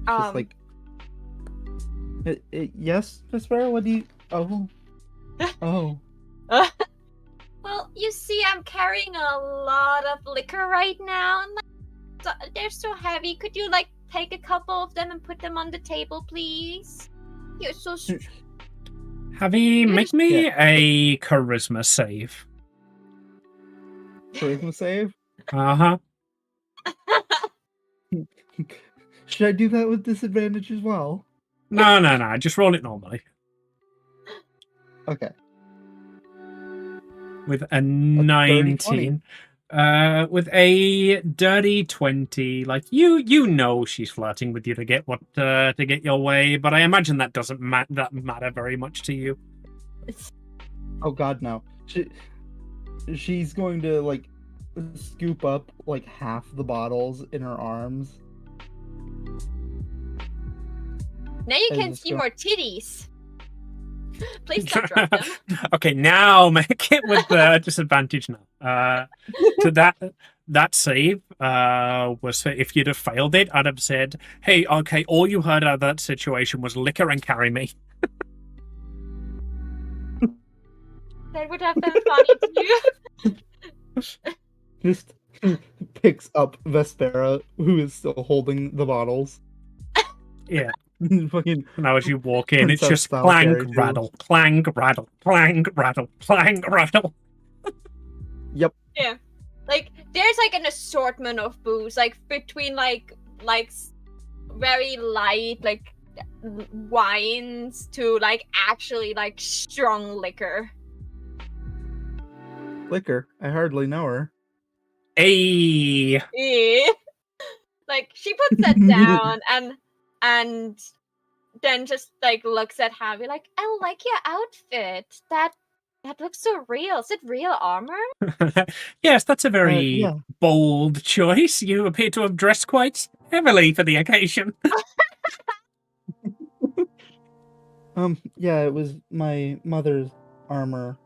Um, Just like, yes, Vespera, what do you? Oh, oh. well, you see, I'm carrying a lot of liquor right now, and they're so heavy. Could you like take a couple of them and put them on the table, please? You're so. Javi, make me a charisma save. Charisma save. Uh-huh. Should I do that with disadvantage as well? No. Just roll it normally. Okay. With a dirty 19. With a dirty 20. Like, you know she's flirting with you to get your way, but I imagine that doesn't matter very much to you. Oh god, no. She's going to like scoop up like half the bottles in her arms. Now you And can just see go- more titties. Please don't drop them. Okay, now make it with the disadvantage now. So that save was if you'd have failed it, I'd have said, "Hey, okay, all you heard out of that situation was liquor and carry me." That would have been funny too. Just picks up Vespera, who is still holding the bottles. Yeah. Fucking Now as you walk in, it's Princess just style clang, carriages. rattle, clang, rattle, clang, rattle, clang, rattle. Yep. Yeah, like there's like an assortment of booze, like between like very light like wines to like actually like strong liquor. liquor. I hardly know her. Hey. Eh. Like she puts that down and then just like looks at Javi like, I like your outfit. That looks so real. Is it real armor? Yes, that's a very yeah. bold choice. You appear to have dressed quite heavily for the occasion. Yeah, it was my mother's armor.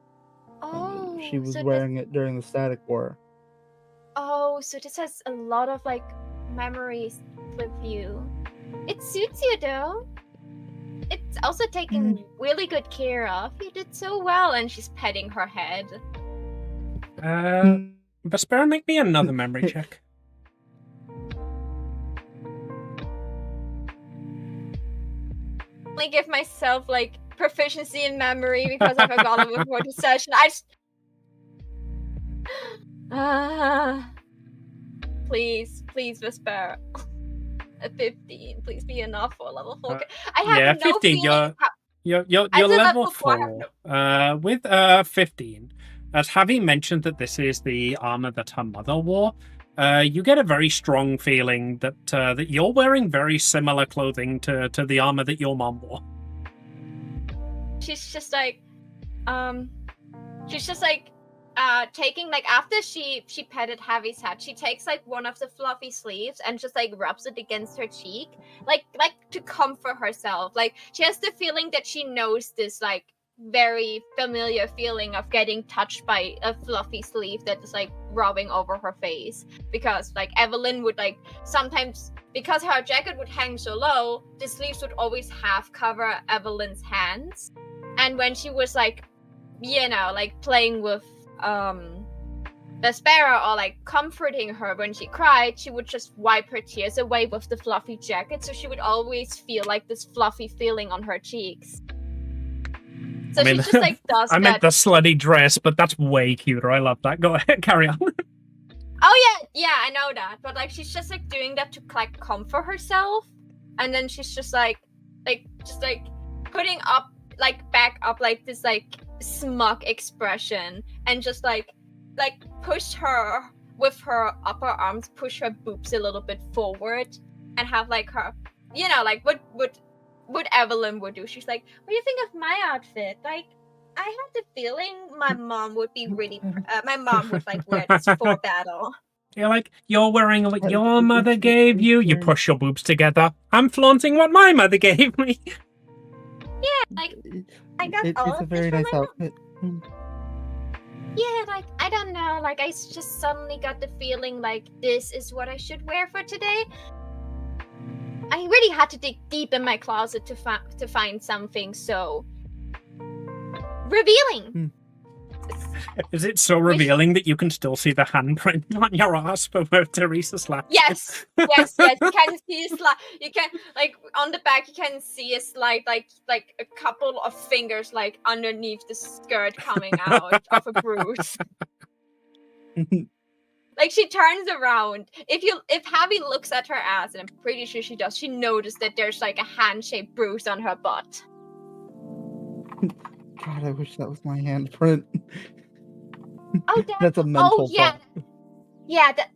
Oh, She was so wearing it during the Static War. so this has a lot of like memories with you. It suits you though. It's also taken really good care of. You did so well. And she's petting her head. Vespera, make me another memory check. I give myself like proficiency in memory because I forgot it before the session. I just please, Vespera. a 15. Please be enough for level 4. I have Yeah, no 15. feeling. You're As a level level 4, I have 4. With 15, as having mentioned that this is the armor that her mother wore, you get a very strong feeling that that you're wearing very similar clothing to the armor that your mom wore. She's just like, taking, like, after she petted Javi's head, she takes like one of the fluffy sleeves and just like rubs it against her cheek, like to comfort herself. Like, she has the feeling that she knows this like very familiar feeling of getting touched by a fluffy sleeve that is like rubbing over her face, because like Evelyn would like sometimes, because her jacket would hang so low, the sleeves would always half cover Evelyn's hands, and when she was like, you know, like playing with the sparrow or like comforting her when she cried, she would just wipe her tears away with the fluffy jacket, so she would always feel like this fluffy feeling on her cheeks. So I mean, she just like does I that. meant the slutty dress, but that's way cuter. I love that. Go ahead, carry on. Oh yeah, I know that. But like she's just like doing that to like comfort herself, and then she's just like putting up like back up like this like smug expression, and just like push her with her upper arms, push her boobs a little bit forward, and have like her, you know, like what Evelyn would do. She's like, what do you think of my outfit? Like, I had the feeling my mom would be really my mom would like wear this for battle. You're like, you're wearing what your mother gave you. You push your boobs together. I'm flaunting what my mother gave me. Yeah, like I got all It's a of very this nice from my outfit. Yeah, like, I don't know, like, I just suddenly got the feeling like this is what I should wear for today. I really had to dig deep in my closet to find something so revealing. Is it so revealing that you can still see the handprint on your ass for where Teresa slapped? Yes. You can see you can, like, on the back you can see a slight like a couple of fingers like underneath the skirt coming out of a bruise. Like, she turns around. If Javi looks at her ass, and I'm pretty sure she does, she noticed that there's like a hand-shaped bruise on her butt. God, I wish that was my handprint. Oh, That's a mental yeah. thought. Yeah, that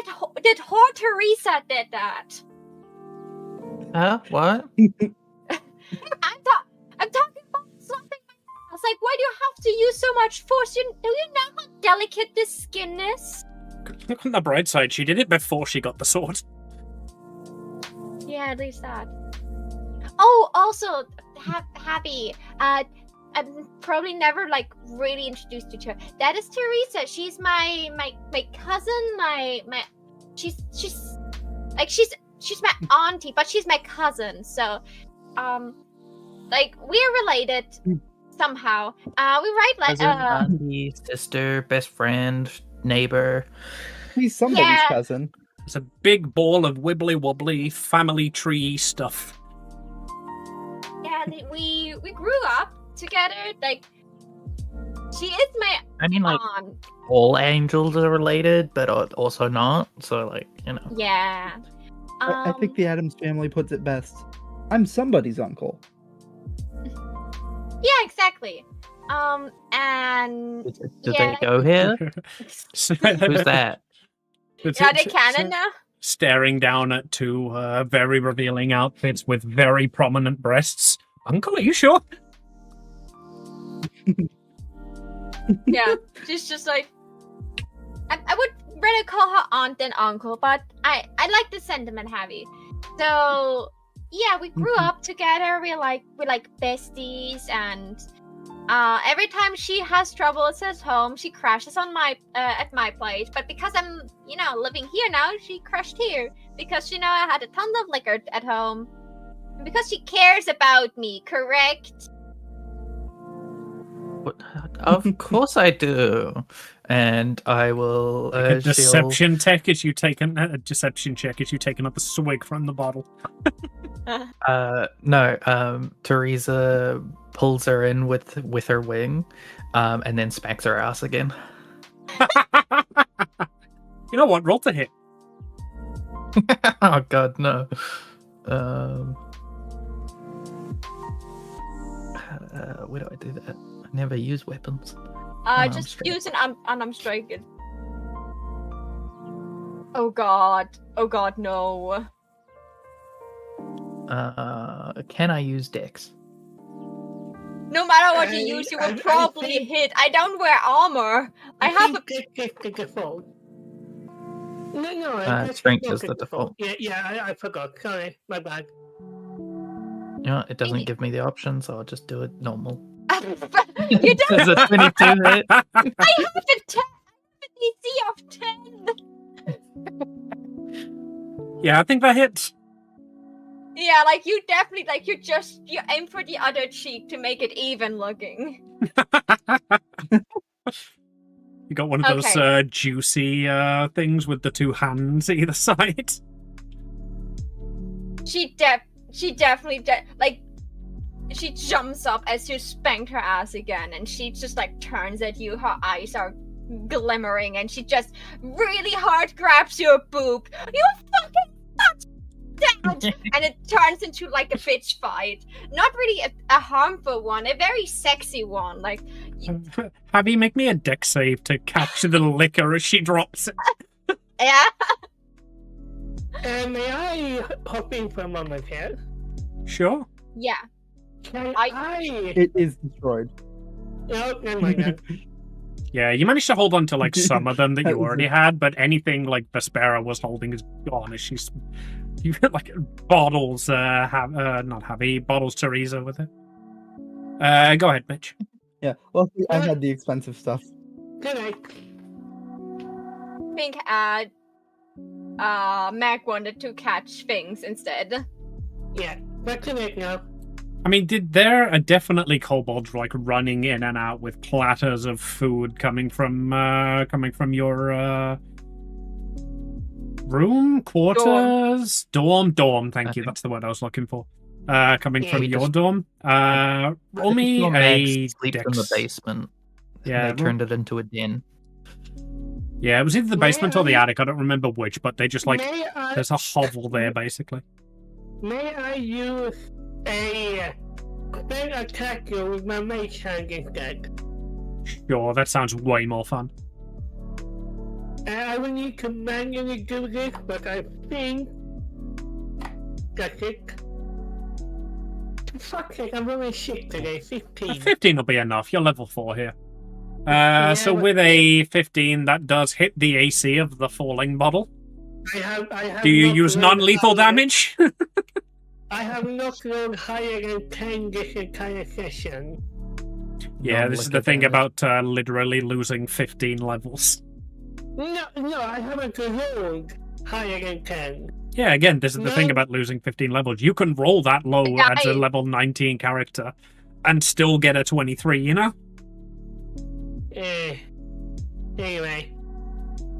whore Teresa did that. Huh? What? I'm talking about slapping my ass. Like, why do you have to use so much force? Do you know how delicate this skin is? On the bright side, she did it before she got the sword. Yeah, at least that. Oh, also, Happy. I'm probably never like really introduced you to her. That is Teresa. She's my cousin. She's my auntie, but she's my cousin. So, like, we're related somehow. We write like Cousin, auntie, sister, best friend, neighbor. He's somebody's Yeah. cousin. It's a big ball of wibbly wobbly family tree stuff. Yeah, we grew up together. Like, she is my I mean, like, aunt. all angels are related, but also not. So, like, you know. Yeah. I think the Addams family puts it best. I'm somebody's uncle. Yeah, exactly. And Did yeah, they go here? Who's that? are they canon now? Staring down at two very revealing outfits with very prominent breasts. Uncle, are you sure? Yeah, she's just like, I would rather call her aunt than uncle, but I like the sentiment heavy. So yeah, we grew up together. We're like besties, and every time she has troubles at home, she crashes on my at my place. But because I'm living here now, she crashed here because I had a ton of liquor at home. And because she cares about me, correct? Of course I do, and I will. A deception check as you take a deception check as you take another swig from the bottle. No. Teresa pulls her in with her wing, and then smacks her ass again. You know what? Roll to hit. Oh god, no. Where do I do that? I never use weapons. Just strike. use an unarmed strike. Oh god. Oh god, no. Can I use Dex? No matter what you use, you will probably hit. I don't wear armor. I have a. It's the default. No, that's strength not is the default. Yeah, I forgot. Sorry, my bad. You know, it doesn't give me the option, so I'll just do it normal. You don't. There's a 22 hit. I have a 10. DC of 10. Yeah, I think that hits. Yeah, like you definitely you aim for the other cheek to make it even looking. You got one of those juicy things with the two hands either side. She definitely she jumps up as you spanked her ass again, and she just like turns at you. Her eyes are glimmering, and she just really hard grabs your boob. You fucking down, and it turns into like a bitch fight. Not really a harmful one, a very sexy one. Like, Have you make me a dex save to catch the liquor as she drops it. Yeah. May I hop in for a moment here? Sure. Yeah. Can It is destroyed. No, never mind that. Yeah, you managed to hold on to like some of them that you already had, but anything like Vespera was holding is gone as she's you feel like bottles not heavy, bottles Teresa with it. Go ahead, Mitch. Yeah, well, I had the expensive stuff. Good night. I think Mac wanted to catch things instead. Yeah, back to Nick now. I mean, there are definitely kobolds like running in and out with platters of food coming from your room, quarters, dorm. Thank you. That's the word I was looking for. Coming from your dorm. Roll me a sleep dex. in the basement. Yeah, They turned it into a den. Yeah, it was either the basement or the attic. I don't remember which, but they just like there's a hovel there basically. May I use a spell attack you with my mage hand instead? Sure, that sounds way more fun. I will need to manually do this, but I think that's it. Fuck's sake, I'm only shit today. 15. 15 will be enough. You're level 4 here. So but- with a 15, that does hit the AC of the falling bottle. I have Do you not use rolled non-lethal higher- damage? I have not rolled higher than 10 this entire session. Yeah, this is the thing about literally losing 15 levels. No, I haven't rolled higher than 10. Yeah, again, this is the thing No. about losing 15 levels. You can roll that low as a level 19 character and still get a 23, you know? Anyway.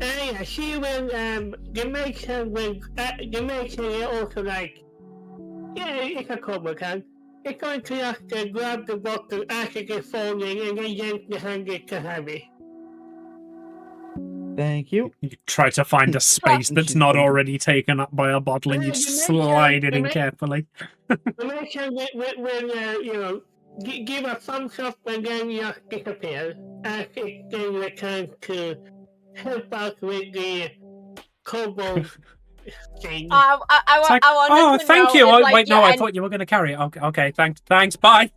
Yeah, she will, the mage hand will, the mage hand will also like, yeah, it's a combo can. It's going to just grab the bottle as it is falling and then gently hand it to Harry. Thank you. You try to find a space that's not already taken up by a bottle and you slide it in carefully. The mage hand will give a thumbs up and then just disappear as it then returns to help out with the kobold thing. I wanted to thank know you. if, Oh, like, wait, you no, I end- thought you were going to carry it. Okay, thanks, bye.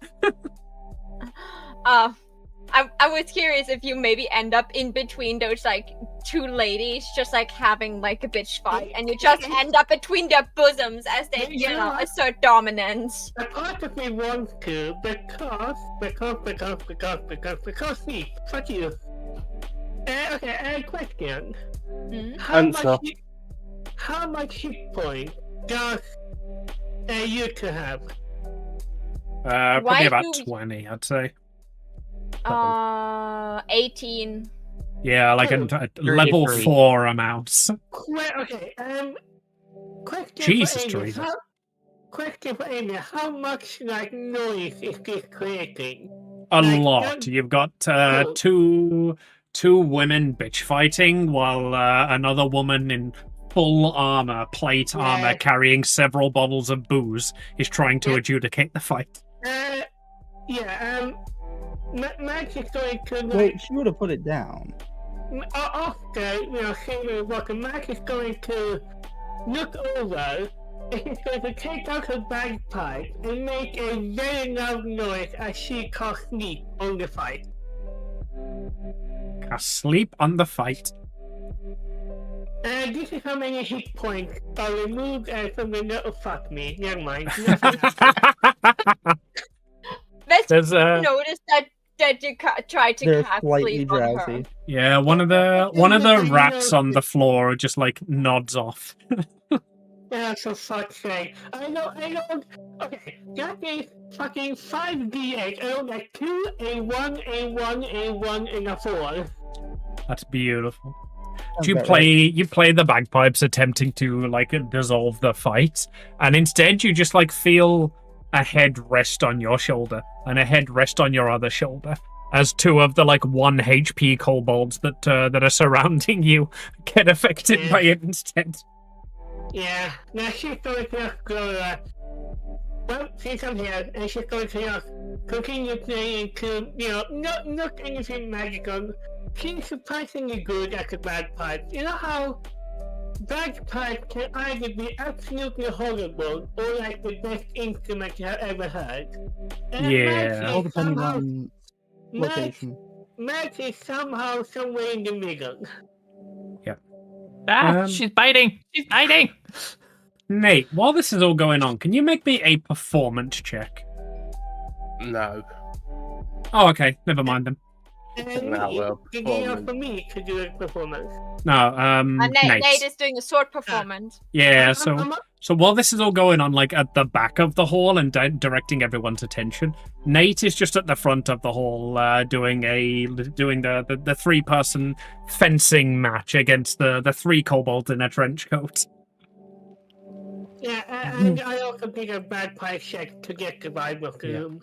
I was curious if you maybe end up in between those like two ladies just like having like a bitch fight and you just end up between their bosoms as they assert dominance. A part of me wants to because me. Fuck you. Okay, question. Answer. How much hit point does you to have? Why Probably about do- 20, I'd say. 18. Yeah, like a level 33. 4 amounts. Okay, question Jesus, for Amy. Teresa. Question for Amy. How much like noise is this creating? A Like, lot. You've got two women bitch fighting while another woman in full armor, plate armor, Yeah. carrying several bottles of booze, is trying to Yeah. adjudicate the fight. Max is going to like. Wait, she would have put it down. After, seeing the water, Max is going to look over and she's going to take out her bagpipe and make a very loud noise as she casts sleep on the fight. Asleep on the fight. This is how many hit points are removed from the little fuck me. Never mind. Let's There's notice that you tried to They're cast slightly sleep on her. drowsy. yeah, one of the rats on the floor just like nods off. Yeah, for fuck's sake. I know. Okay, that is fucking 5d8. I rolled a 2, a 1, a 1, a 1, and a 4. That's beautiful. Sounds You about play the bagpipes attempting to like dissolve the fight, and instead you just like feel a head rest on your shoulder and a head rest on your other shoulder as two of the like 1 HP kobolds that are surrounding you get affected by it instead. Yeah, now she's going to go, well, since I'm here, and she's going to continue playing to, not anything magical. She's surprisingly good at the bagpipes. You know how bagpipes can either be absolutely horrible or like the best instrument you have ever heard. And Yeah. Max All is depending somehow- on Max- location. Max is somehow somewhere in the middle. She's biting. She's biting. Nate, while this is all going on, can you make me a performance check? No. Oh, okay. Never mind then. And Nah, well, it's easier performance. for me to do a performance. No, Nate Nate. is doing a sword performance. Yeah, I'm- so while this is all going on, like at the back of the hall and directing everyone's attention, Nate is just at the front of the hall, doing the 3-person fencing match against the 3 kobolds in a trench coat. Yeah, and I also did a bagpipe check to get the vibe of the Yeah. room.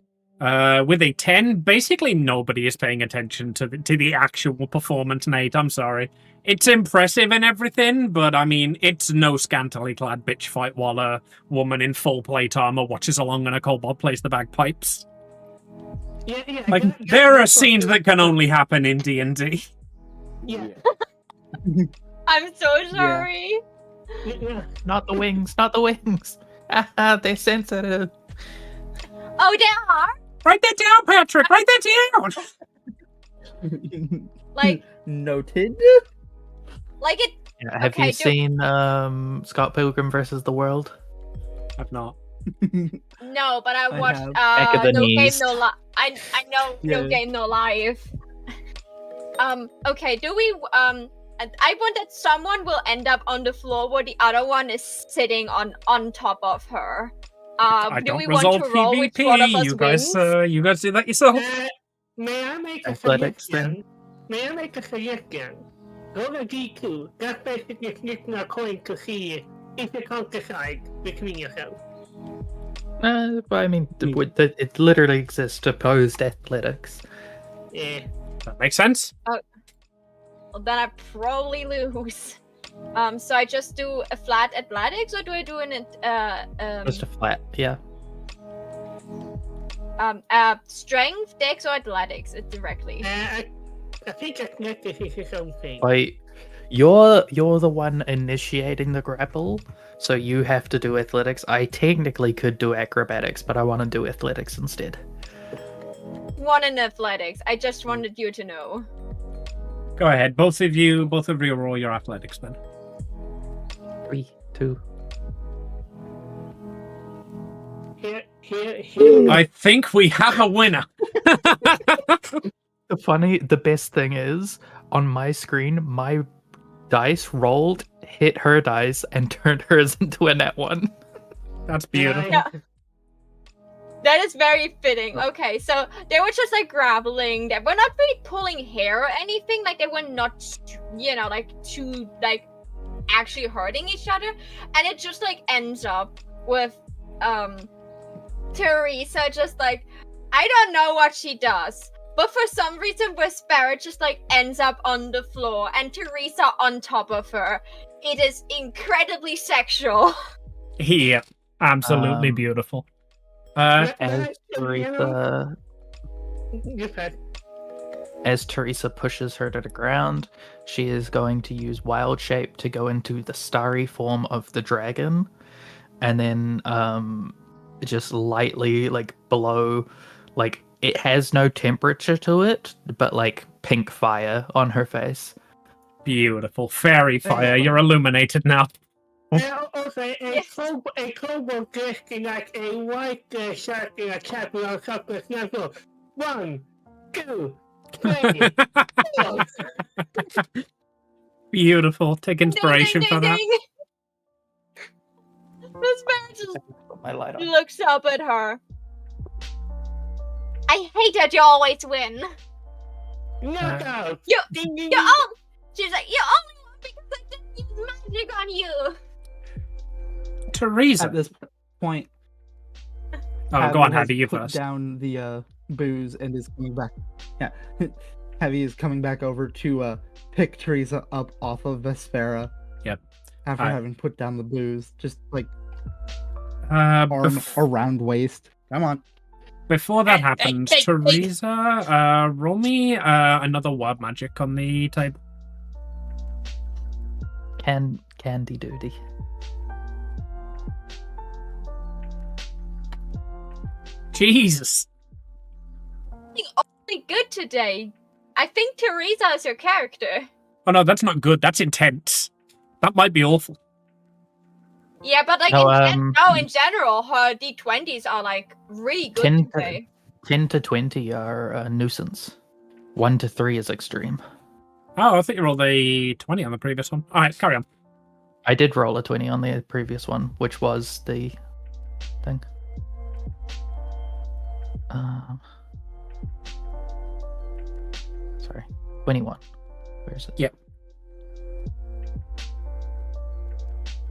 With a 10, basically nobody is paying attention to the actual performance, Nate. I'm sorry. It's impressive and everything, but I mean, it's no scantily clad bitch fight while a woman in full plate armor watches along and a kobold plays the bagpipes. Yeah, Like, there are scenes that can only happen in D&D. Yeah, I'm so sorry. yeah. Not the wings. Not the wings. They're sensitive. Oh, they are? Write that down, Patrick! Write that down! Like Noted. it. Yeah, have Okay, you seen Scott Pilgrim versus the World? I've not. No, but I watched have. Back of the No Game knees. No Life. I know No Yeah. Game No Life. Okay, do we I want that someone will end up on the floor where the other one is sitting on top of her. I Do don't we want resolve to roll which one of PvP. us You guys, wins? you guys do that yourself. May I make a Athletics, suggestion? May I make a suggestion? Roll a D2. That's basically flipping a coin to see if you can't decide between yourselves. But I mean, it literally exists to opposed athletics. Yeah. That makes sense. Well, then I probably lose. So I just do a flat athletics, or do I do an Just a flat, yeah. strength, dex, or athletics directly? I think athletics is his own thing. Like, you're the one initiating the grapple, so you have to do athletics. I technically could do acrobatics, but I want to do athletics instead. One in athletics. I just wanted you to know. Go ahead, both of you roll your athletics then. 3, 2. Here. I think we have a winner. The best thing is, on my screen, my dice rolled, hit her dice, and turned hers into a nat 1. That's beautiful. Yeah. That is very fitting. Okay, so they were just like grappling. They were not really pulling hair or anything. Like they were not, too actually hurting each other. And it just like ends up with Teresa just like, I don't know what she does, But for some reason, Vespera just like ends up on the floor, and Teresa on top of her. It is incredibly sexual. Yeah, absolutely Um, beautiful. As Teresa, You said. as Teresa pushes her to the ground, she is going to use Wild Shape to go into the starry form of the dragon, and then just lightly like below, like it has no temperature to it, but like pink fire on her face. Beautiful. Fairy fire, you're illuminated now. Also, a kobold dressed in like a white shirt and a cap with a couple of snaps. 1, 2, 3, 4. Beautiful. Take inspiration from that. Vespera just Put my light on. looks up at her. I hate that you always win. Knockout. You, Ding, ding, you ding. all, she's like, you only won because I didn't use magic on you. Teresa. At this point, Oh, go on, has Heavy, you put first. down the booze and is coming back. Yeah, Heavy is coming back over to pick Teresa up off of Vespera. Yep. After Alright. having put down the booze, just like arm around waist. Come on. Before that Hey, happens, hey, hey. Teresa, roll me another word magic on the table. Candy duty. Jesus. Only good today. I think Teresa is your character. Oh no, that's not good. That's intense. That might be awful. Yeah, but like No, in general, her D20s are like really good 10 today. 10 to 20 are a nuisance. 1 to 3 is extreme. Oh, I think you rolled a 20 on the previous one. Alright, carry on. I did roll a 20 on the previous one, which was the thing. Sorry, 21. Where is it? Yep.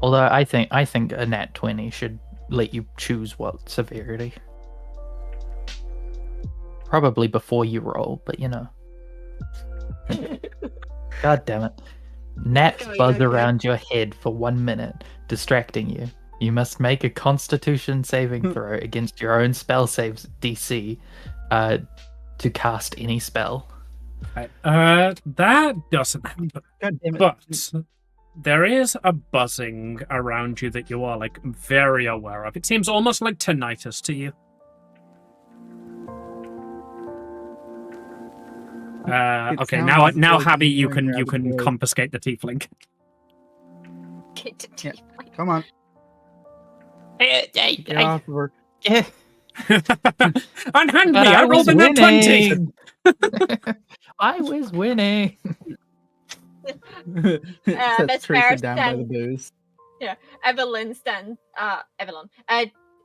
Although I think a nat 20 should let you choose what severity. Probably before you roll, but you know. God damn it. Gnats buzz around your head for 1 minute, distracting you. You must make a constitution saving throw against your own spell saves DC to cast any spell. Right. That doesn't happen. God damn it. But there is a buzzing around you that you are like very aware of. It seems almost like tinnitus to you. It Okay, sounds now like Habby, he's you going can rabbit hole. confiscate the tiefling. Get to Yeah. tiefling. Come on. Get off of her. Unhand me! But I rolled a nat 20! winning! I was winning! Sets that's Teresa fair, down by the then. booze. Evelyn stands.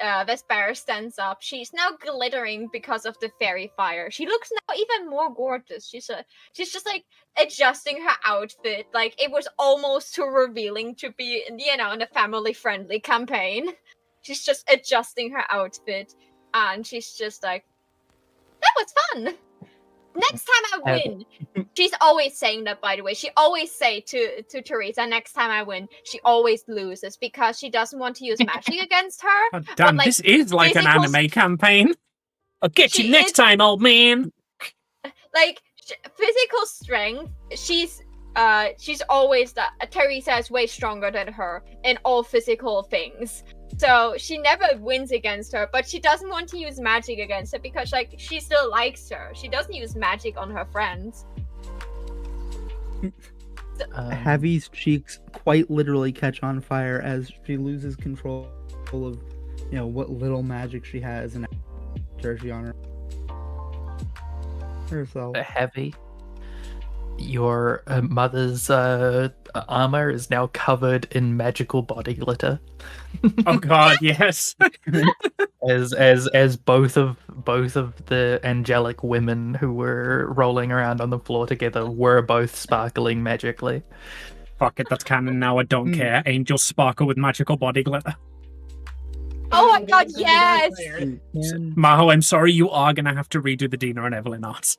Vespera stands up. She's now glittering because of the fairy fire. She looks now even more gorgeous. She's just like adjusting her outfit. Like it was almost too revealing to be, in a family-friendly campaign. She's just adjusting her outfit, and she's just like, "That was fun. Next time I win." She's always saying that, by the way. She always say to Teresa, "Next time I win," she always loses because she doesn't want to use magic against her. God damn, like, this is like an physical anime campaign. I'll get She you next is- time, old man. Like physical strength, she's always that. Teresa is way stronger than her in all physical things. So she never wins against her, but she doesn't want to use magic against her because like she still likes her. She doesn't use magic on her friends. Havi's cheeks quite literally catch on fire as she loses control of, what little magic she has and energy on herself. Heavy. Your mother's armor is now covered in magical body glitter. Oh god, yes. as both of the angelic women who were rolling around on the floor together were both sparkling magically. Fuck it, that's canon now. I don't care. Angels sparkle with magical body glitter. Oh my god, yes! Maho, I'm sorry, you are gonna have to redo the Dina and Evelyn arts.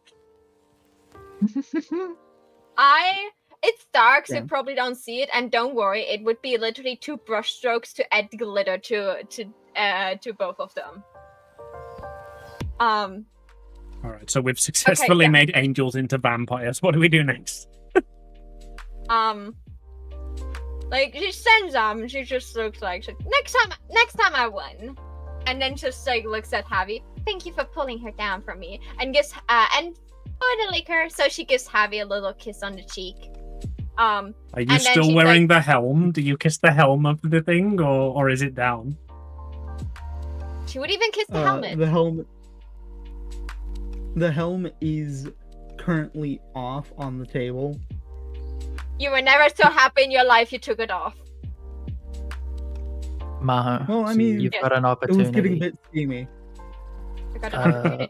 It's dark, so Yeah. you probably don't see it, and don't worry, it would be literally 2 brush strokes to add glitter to both of them. Alright, so we've successfully yeah. made angels into vampires. What do we do next? Like she sends them, she just looks like next time I win, and then just like looks at Javi. Thank you for pulling her down from me, and gives and for the liquor, so she gives Javi a little kiss on the cheek. Are you still wearing the helm? Do you kiss the helm of the thing, or is it down? She would even kiss the helmet. The helm is currently off on the table. You were never so happy in your life you took it off. Maho, Well, I mean, you've got an It opportunity. was getting a bit steamy. I got an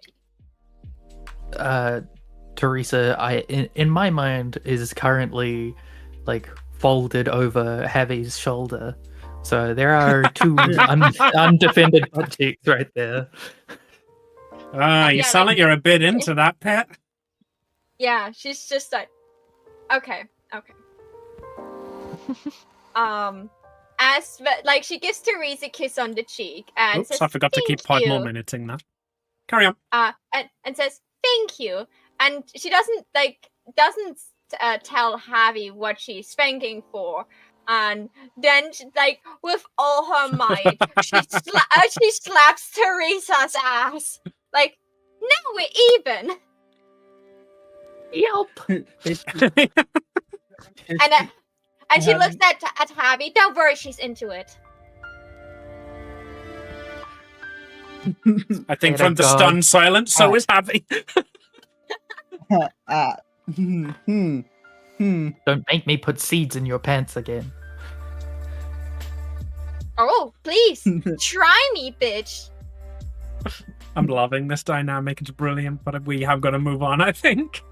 opportunity. Teresa, in my mind is currently like folded over Javi's shoulder, so there are 2 undefended butt cheeks right there. You sound like you're a bit into that, pet. Yeah, she's just like, okay. Like she gives Teresa a kiss on the cheek and Oops, says, I forgot to keep "Thank 5 more you." minuting that. Carry on. And says thank you, and she doesn't tell Javi what she's thanking for, and then like with all her might she slaps Teresa's ass like, now we're even. Yelp. And she looks at Javi. Don't worry, she's into it. I think Let from her the go. stunned silence, so is Javi. Don't make me put seeds in your pants again. Oh, please try me, bitch. I'm loving this dynamic. It's brilliant, but we have got to move on, I think.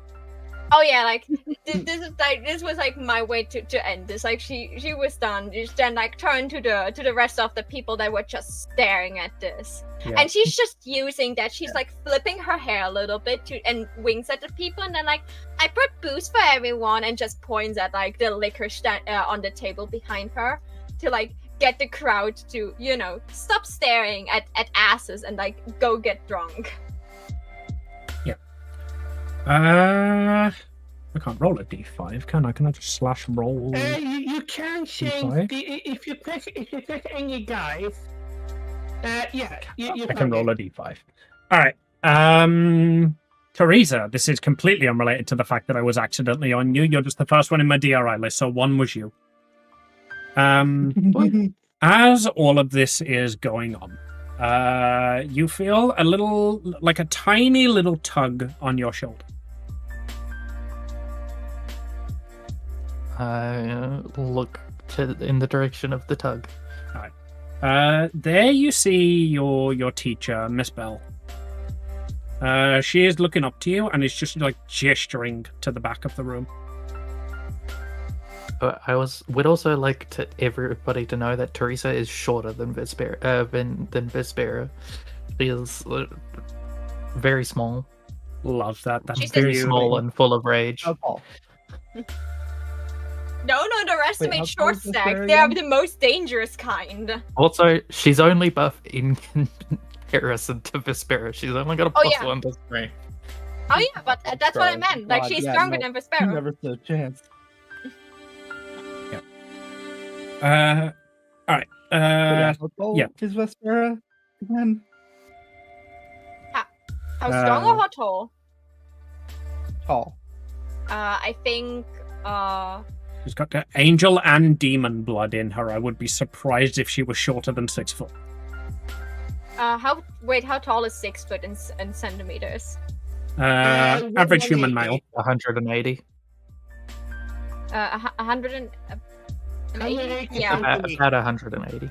Oh yeah, like this was like my way to end this. Like she was done. She then like turned to the rest of the people that were just staring at this, and she's just using that. She's like flipping her hair a little bit and winks at the people, and then like, I brought booze for everyone, and just points at like the liquor on the table behind her to like get the crowd to, you know, stop staring at asses and like go get drunk. I can't roll a d5, can I? Can I just slash roll? You can change if you pick any guys. Yeah, you I can roll a d5. All right. Teresa, this is completely unrelated to the fact that I was accidentally on you. You're just the first one in my DRI list, so 1 was you. As all of this is going on, you feel a little, like a tiny little tug on your shoulder. I look in the direction of the tug. All right. There you see your teacher, Miss Bell. She is looking up to you and is just like gesturing to the back of the room. Would also like everybody to know that Teresa is shorter than Vespera. Than Vespera. She is very small. Love that. That's She's Very beautiful. small and full of rage. How tall? Don't underestimate how short tall is this stack. bear They are again? the most dangerous kind. Also, she's only buff in comparison to Vespera. She's only got a plus yeah. 1 to strength. Oh yeah, but that's what I meant. Like God, she's yeah, stronger no, than Vespera. Never stood a chance. All right. How tall yeah. is Vespera again? How strong or how tall? Tall. I think She's got the angel and demon blood in her. I would be surprised if she was shorter than 6 foot. how tall is 6 foot in centimeters? Average human male. 180. 180. Yeah. About 180.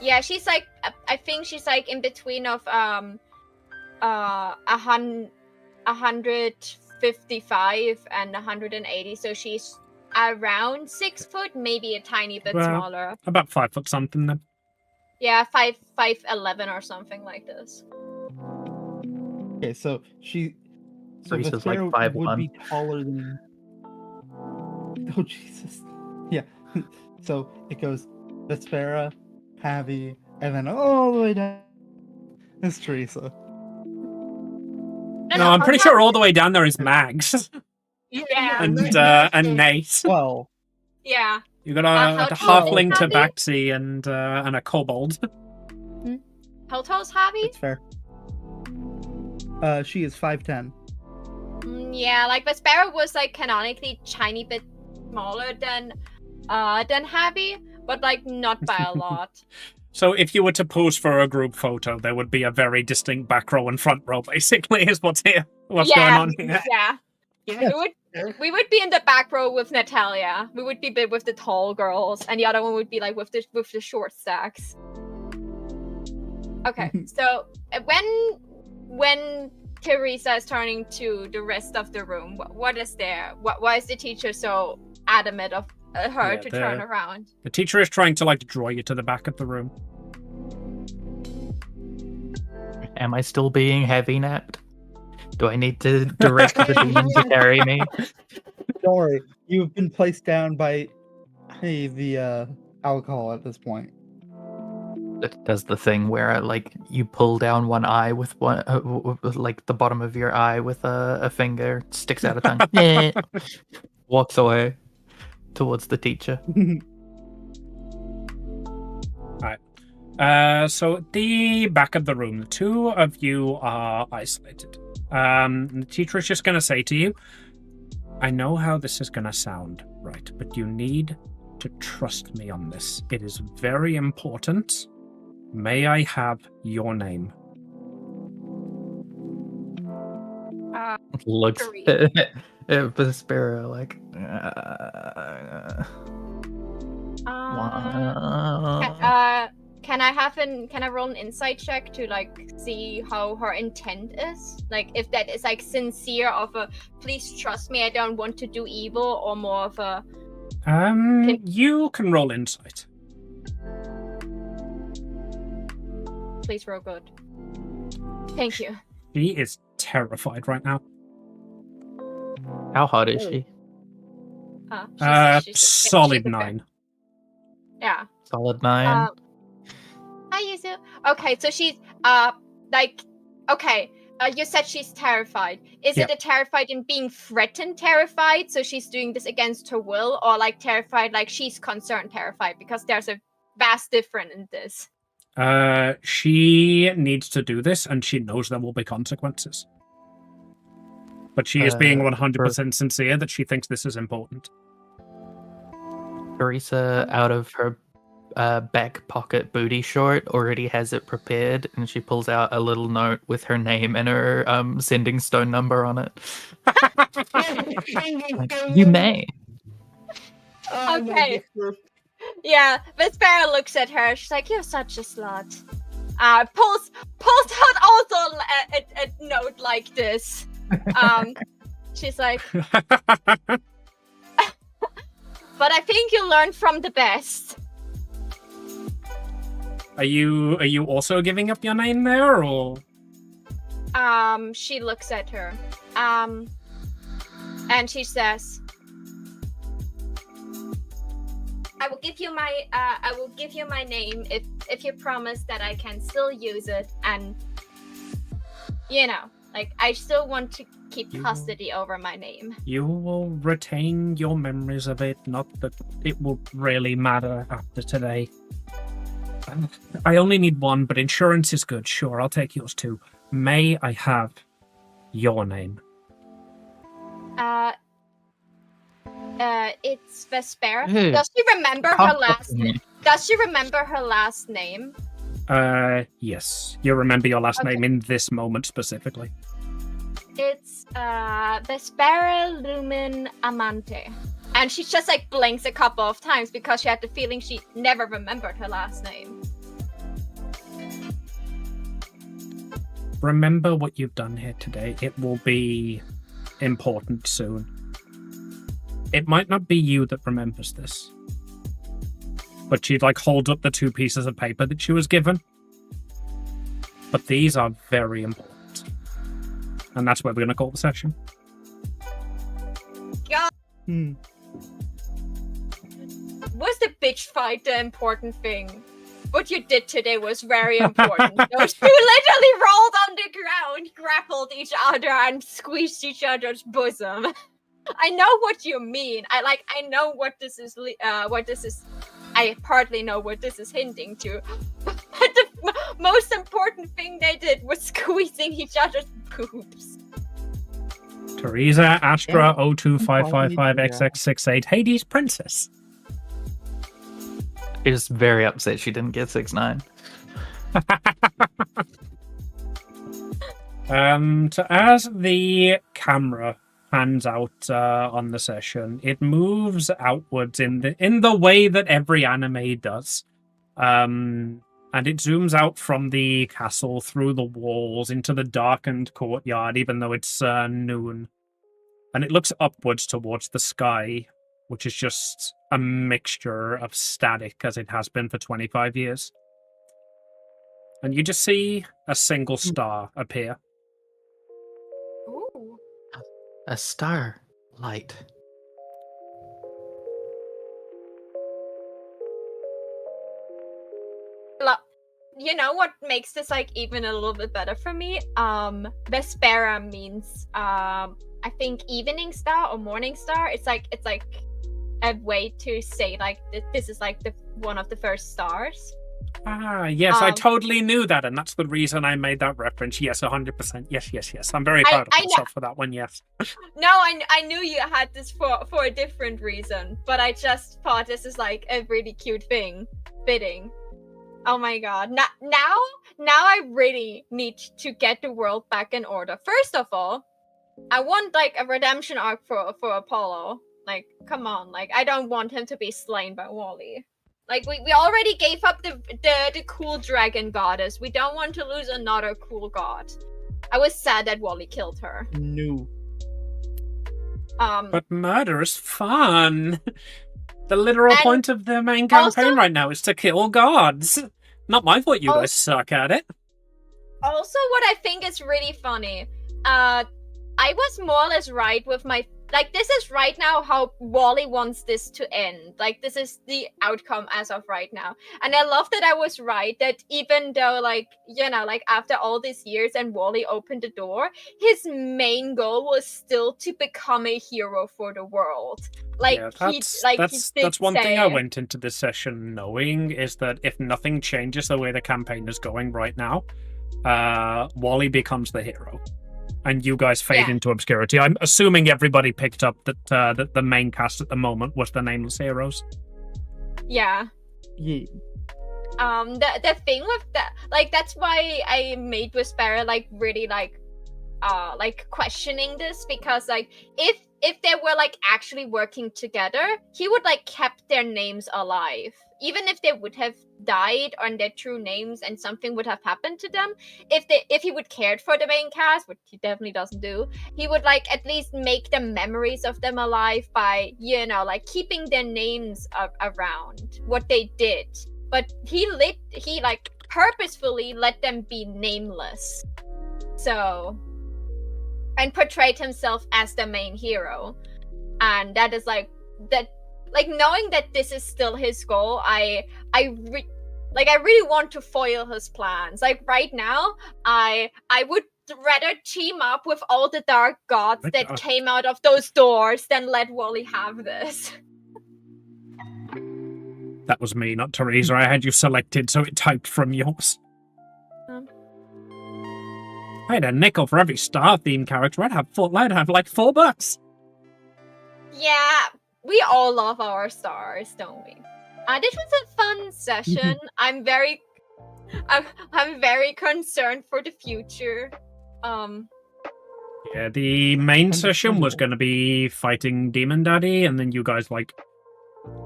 Yeah, she's like, I think she's like in between of 155 and 180. So she's around 6 foot, maybe a tiny bit Well, smaller. About 5 foot something then. Yeah, 5'11" or something like this. Okay, so Teresa's like Vespera would 5'1". be taller than. Oh Jesus! Yeah. So it goes Vespera, Pavi, and then all the way down is Teresa. No, I'm pretty sure all the way down there is Mags Yeah. and Nate. Well, Yeah. You got how a tall is halfling Javi? tabaxi and a kobold. How tall is Javi? it's fair. She is 5'10". Yeah, like Vespera was like canonically tiny bit smaller than Javi, but like not by a lot. So if you were to pose for a group photo, there would be a very distinct back row and front row, basically, is what's going on here. Yeah. Yeah. We would be in the back row with Natalia. We would be with the tall girls, and the other one would be like with the short stacks. Okay, so when Teresa is turning to the rest of the room, what is there? Why is the teacher so adamant of her Yeah, to turn around? The teacher is trying to like draw you to the back of the room. Am I still being heavy napped? Do I need to direct the demon to carry me? Don't worry, you've been placed down by the alcohol at this point. It does the thing where like you pull down one eye with one, like the bottom of your eye with a finger, sticks out a tongue, walks away towards the teacher. So at the back of the room, the two of you are isolated. The teacher is just going to say to you, I know how this is going to sound, right? But you need to trust me on this. It is very important. May I have your name? Looks Three. at Vespera like. Can I roll an insight check to like see how her intent is? Like if that is like sincere of a please trust me, I don't want to do evil, or more of a you can roll insight. please roll good. Thank you. She is terrified right now. How hot is she? She's Solid a 9. Yeah. Solid 9. Hi, Yuzu. Okay, so she's you said she's terrified. Is it a terrified in being threatened terrified, so she's doing this against her will, or like terrified like she's concerned terrified? Because there's a vast difference in this. She needs to do this, and she knows there will be consequences. But she is being 100% sincere that she thinks this is important. Teresa, out of her back pocket booty short, already has it prepared, and she pulls out a little note with her name and her sending stone number on it. You may. Okay. Yeah, Vespera looks at her. She's like, "You're such a slut." Pulls out also a note like this. She's like, "But I think you learned from the best." Are you also giving up your name there, or? She looks at her. And she says, I will give you my name if you promise that I can still use it, and like I still want to keep custody over my name. You will retain your memories of it, not that it will really matter after today. I only need one, but insurance is good. Sure, I'll take yours too. May I have your name? It's Vespera. Hey, Does she remember her last name? Does she remember her last name? Yes. You remember your last name in this moment specifically. It's Vespera Lumen Amante. And she just like blinks a couple of times because she had the feeling she never remembered her last name. Remember what you've done here today. It will be important soon. It might not be you that remembers this, But she'd like hold up the 2 pieces of paper that she was given. But these are very important. And that's where we're going to call the session. God, Hmm. was the bitch fight the important thing? What you did today was very important. Those two literally rolled on the ground, grappled each other, and squeezed each other's bosom. I know what you mean. I know what this is. I partly know what this is hinting to. But the most important thing they did was squeezing each other's boobs. Teresa, Astra, Yeah. 02555XX68, Hades Princess. Is very upset she didn't get 6-9. So as the camera pans out on the session, it moves outwards in the way that every anime does. And it zooms out from the castle through the walls into the darkened courtyard, even though it's noon. And it looks upwards towards the sky, which is just a mixture of static as it has been for 25 years. And you just see a single star appear. Ooh. A star light. You know what makes this like even a little bit better for me? Vespera means I think evening star or morning star. It's like a way to say like this is like the one of the first stars. Ah, yes, I totally knew that, and that's the reason I made that reference. Yes, 100%. Yes. I'm very proud of myself for that one, yes. No, I knew you had this for a different reason, but I just thought this is like a really cute thing. Fitting. Oh my god. Now I really need to get the world back in order. First of all, I want like a redemption arc for Apollo. Like, come on, like I don't want him to be slain by Wally. Like we already gave up the cool dragon goddess. We don't want to lose another cool god. I was sad that Wally killed her. No. But murder is fun. The literal And point of the main campaign also- right now is to kill gods. Not my fault you guys suck at it. Also, what I think is really funny, I was more or less right with my like this is right now how Wally wants this to end. Like this is the outcome as of right now. And I love that I was right that even though like, you know, like after all these years and Wally opened the door, his main goal was still to become a hero for the world. Like Yeah, that's one thing I went into this session knowing is that if nothing changes the way the campaign is going right now, Wally becomes the hero. And you guys fade into obscurity. I'm assuming everybody picked up that the main cast at the moment was the Nameless Heroes. Yeah. Yeah. The thing with that, like that's why I made Whisperer like really like questioning this, because like if they were like actually working together, he would like kept their names alive. Even if they would have died on their true names and something would have happened to them, if he would cared for the main cast, which he definitely doesn't do, he would like at least make the memories of them alive by, you know, like keeping their names around what they did. But he like purposefully let them be nameless. So, and portrayed himself as the main hero. And that is like that. Like knowing that this is still his goal, I really want to foil his plans. Like right now, I would rather team up with all the dark gods that came out of those doors than let Wally have this. That was me, not Teresa. I had you selected, so it typed from yours. I had a nickel for every star-themed character. I'd have like $4. Yeah. We all love our stars, don't we? This was a fun session. I'm very concerned for the future. Yeah, the main session was going to be fighting Demon Daddy, and then you guys like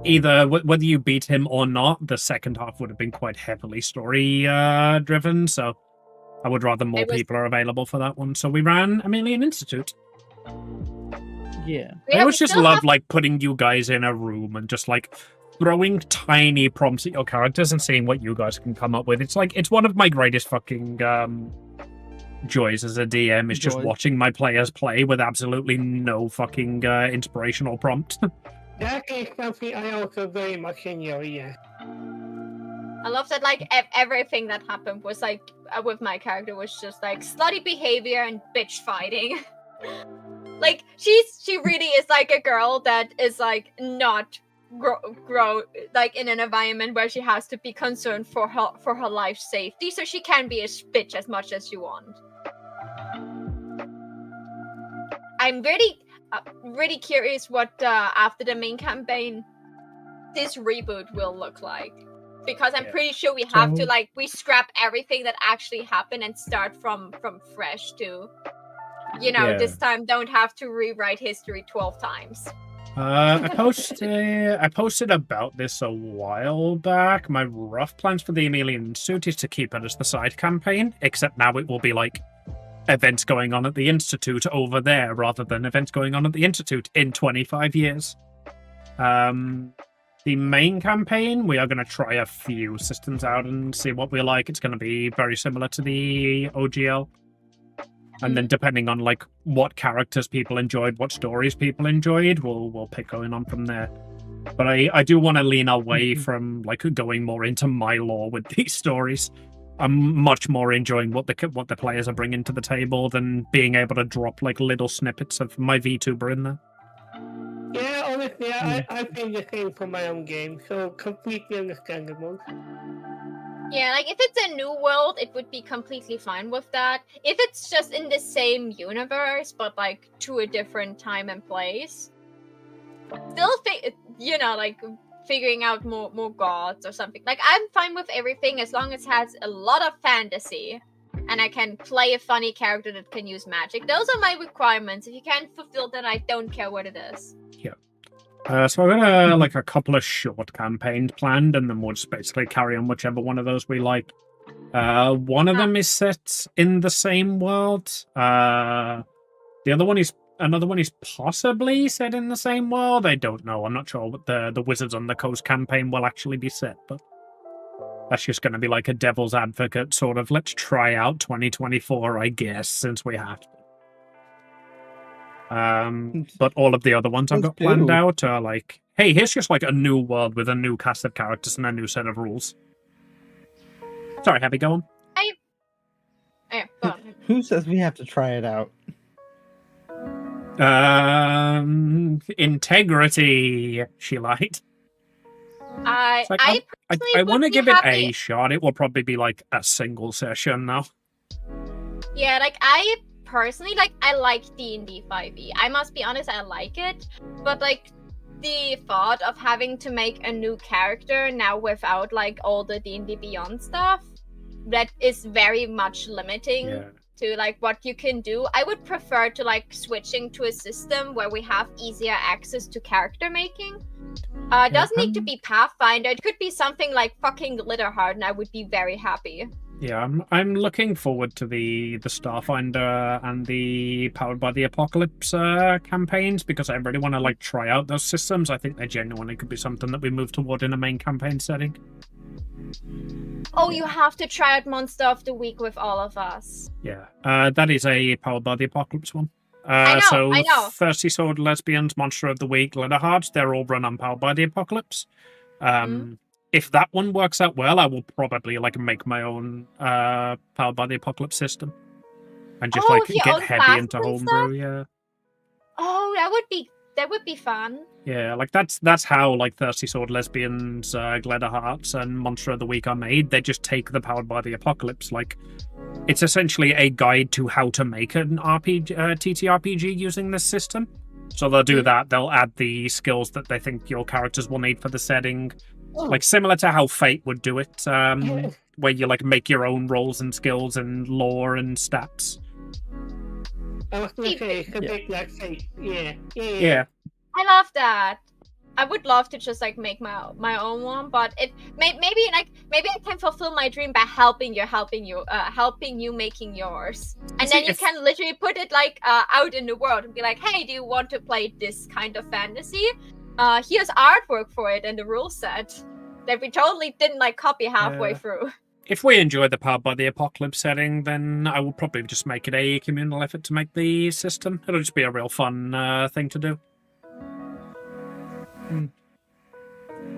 either whether you beat him or not, the second half would have been quite heavily story driven. So I would rather more people are available for that one. So we ran Amelian Institute. Yeah. I always just love like putting you guys in a room and just like throwing tiny prompts at your characters and seeing what you guys can come up with. It's like, it's one of my greatest fucking joys as a DM is just Joy. watching my players play with absolutely no fucking inspirational prompt. That is something I also very much enjoy, yeah. I love that, like, everything that happened was, like, with my character was just, like, slutty behavior and bitch fighting. Like, she really is, like, a girl that is, like, not grow like, in an environment where she has to be concerned for her life's safety, so she can be a bitch as much as she wants. I'm really curious what, after the main campaign, this reboot will look like. Because I'm pretty sure we have to, like, we scrap everything that actually happened and start from fresh to, you know, this time don't have to rewrite history 12 times. I posted about this a while back. My rough plans for the Amelian suit is to keep it as the side campaign, except now it will be, like, events going on at the Institute over there rather than events going on at the Institute in 25 years. The main campaign, we are going to try a few systems out and see what we like. It's going to be very similar to the OGL. And then depending on, like, what characters people enjoyed, what stories people enjoyed, we'll pick going on from there. But I do want to lean away from, like, going more into my lore with these stories. I'm much more enjoying what the players are bringing to the table than being able to drop, like, little snippets of my VTuber in there. Yeah, honestly, I feel the same for my own game, so completely understandable. Yeah, like, if it's a new world, it would be completely fine with that. If it's just in the same universe, but, like, to a different time and place, still, you know, like, figuring out more gods or something. Like, I'm fine with everything as long as it has a lot of fantasy, and I can play a funny character that can use magic. Those are my requirements. If you can't fulfill that, I don't care what it is. So I've got like a couple of short campaigns planned, and then we'll just basically carry on whichever one of those we like. One of them is set in the same world. Another one is possibly set in the same world. I don't know. I'm not sure what the Wizards on the Coast campaign will actually be set, but that's just going to be like a devil's advocate sort of, let's try out 2024, I guess, since we have to. But all of the other ones I've got planned out are like, hey, here's just like a new world with a new cast of characters and a new set of rules. Sorry, happy going? Who says we have to try it out? Integrity, she lied. I want to give it a shot. It will probably be like a single session now. Yeah, like, I personally, like, I like DnD 5e. I must be honest, I like it, but, like, the thought of having to make a new character now without, like, all the D&D Beyond stuff, that is very much limiting to, like, what you can do. I would prefer to, like, switching to a system where we have easier access to character making. It doesn't need to be Pathfinder. It could be something like fucking Glitterheart, and I would be very happy. Yeah, I'm looking forward to the Starfinder and the Powered by the Apocalypse campaigns, because I really want to, like, try out those systems. I think they genuinely could be something that we move toward in a main campaign setting. Oh, you have to try out Monster of the Week with all of us. Yeah, that is a Powered by the Apocalypse one. I know. Thirsty Sword, Lesbians, Monster of the Week, Glitterheart, they're all run on Powered by the Apocalypse. If that one works out well, I will probably, like, make my own Powered by the Apocalypse system. And just, like, get heavy into homebrew, yeah. Oh, that would be fun. Yeah, like, that's how, like, Thirsty Sword, Lesbians, Glitterhearts, and Monster of the Week are made. They just take the Powered by the Apocalypse. Like, it's essentially a guide to how to make an TTRPG using this system. So they'll do that. They'll add the skills that they think your characters will need for the setting. Like, similar to how Fate would do it, where you, like, make your own roles and skills and lore and stats. I was gonna say, it's a bit like Fate. Yeah. I love that. I would love to just, like, make my own one, but maybe I can fulfill my dream by helping you making yours, and then you can literally put it, like, out in the world and be like, hey, do you want to play this kind of fantasy? here's artwork for it and the rule set that we totally didn't like copy halfway Yeah. through. If we enjoy the Powered by the Apocalypse setting, then I will probably just make it a communal effort to make the system. It'll just be a real fun thing to do.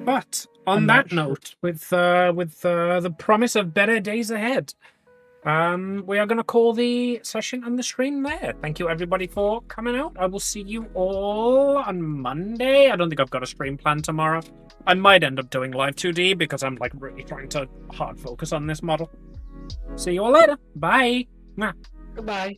But on I'm that not sure. note, with the promise of better days ahead, we are going to call the session and the stream there. Thank you, everybody, for coming out. I will see you all on Monday. I don't think I've got a stream plan tomorrow. I might end up doing live 2D because I'm like really trying to hard focus on this model. See you all later. Bye. Mwah. Goodbye.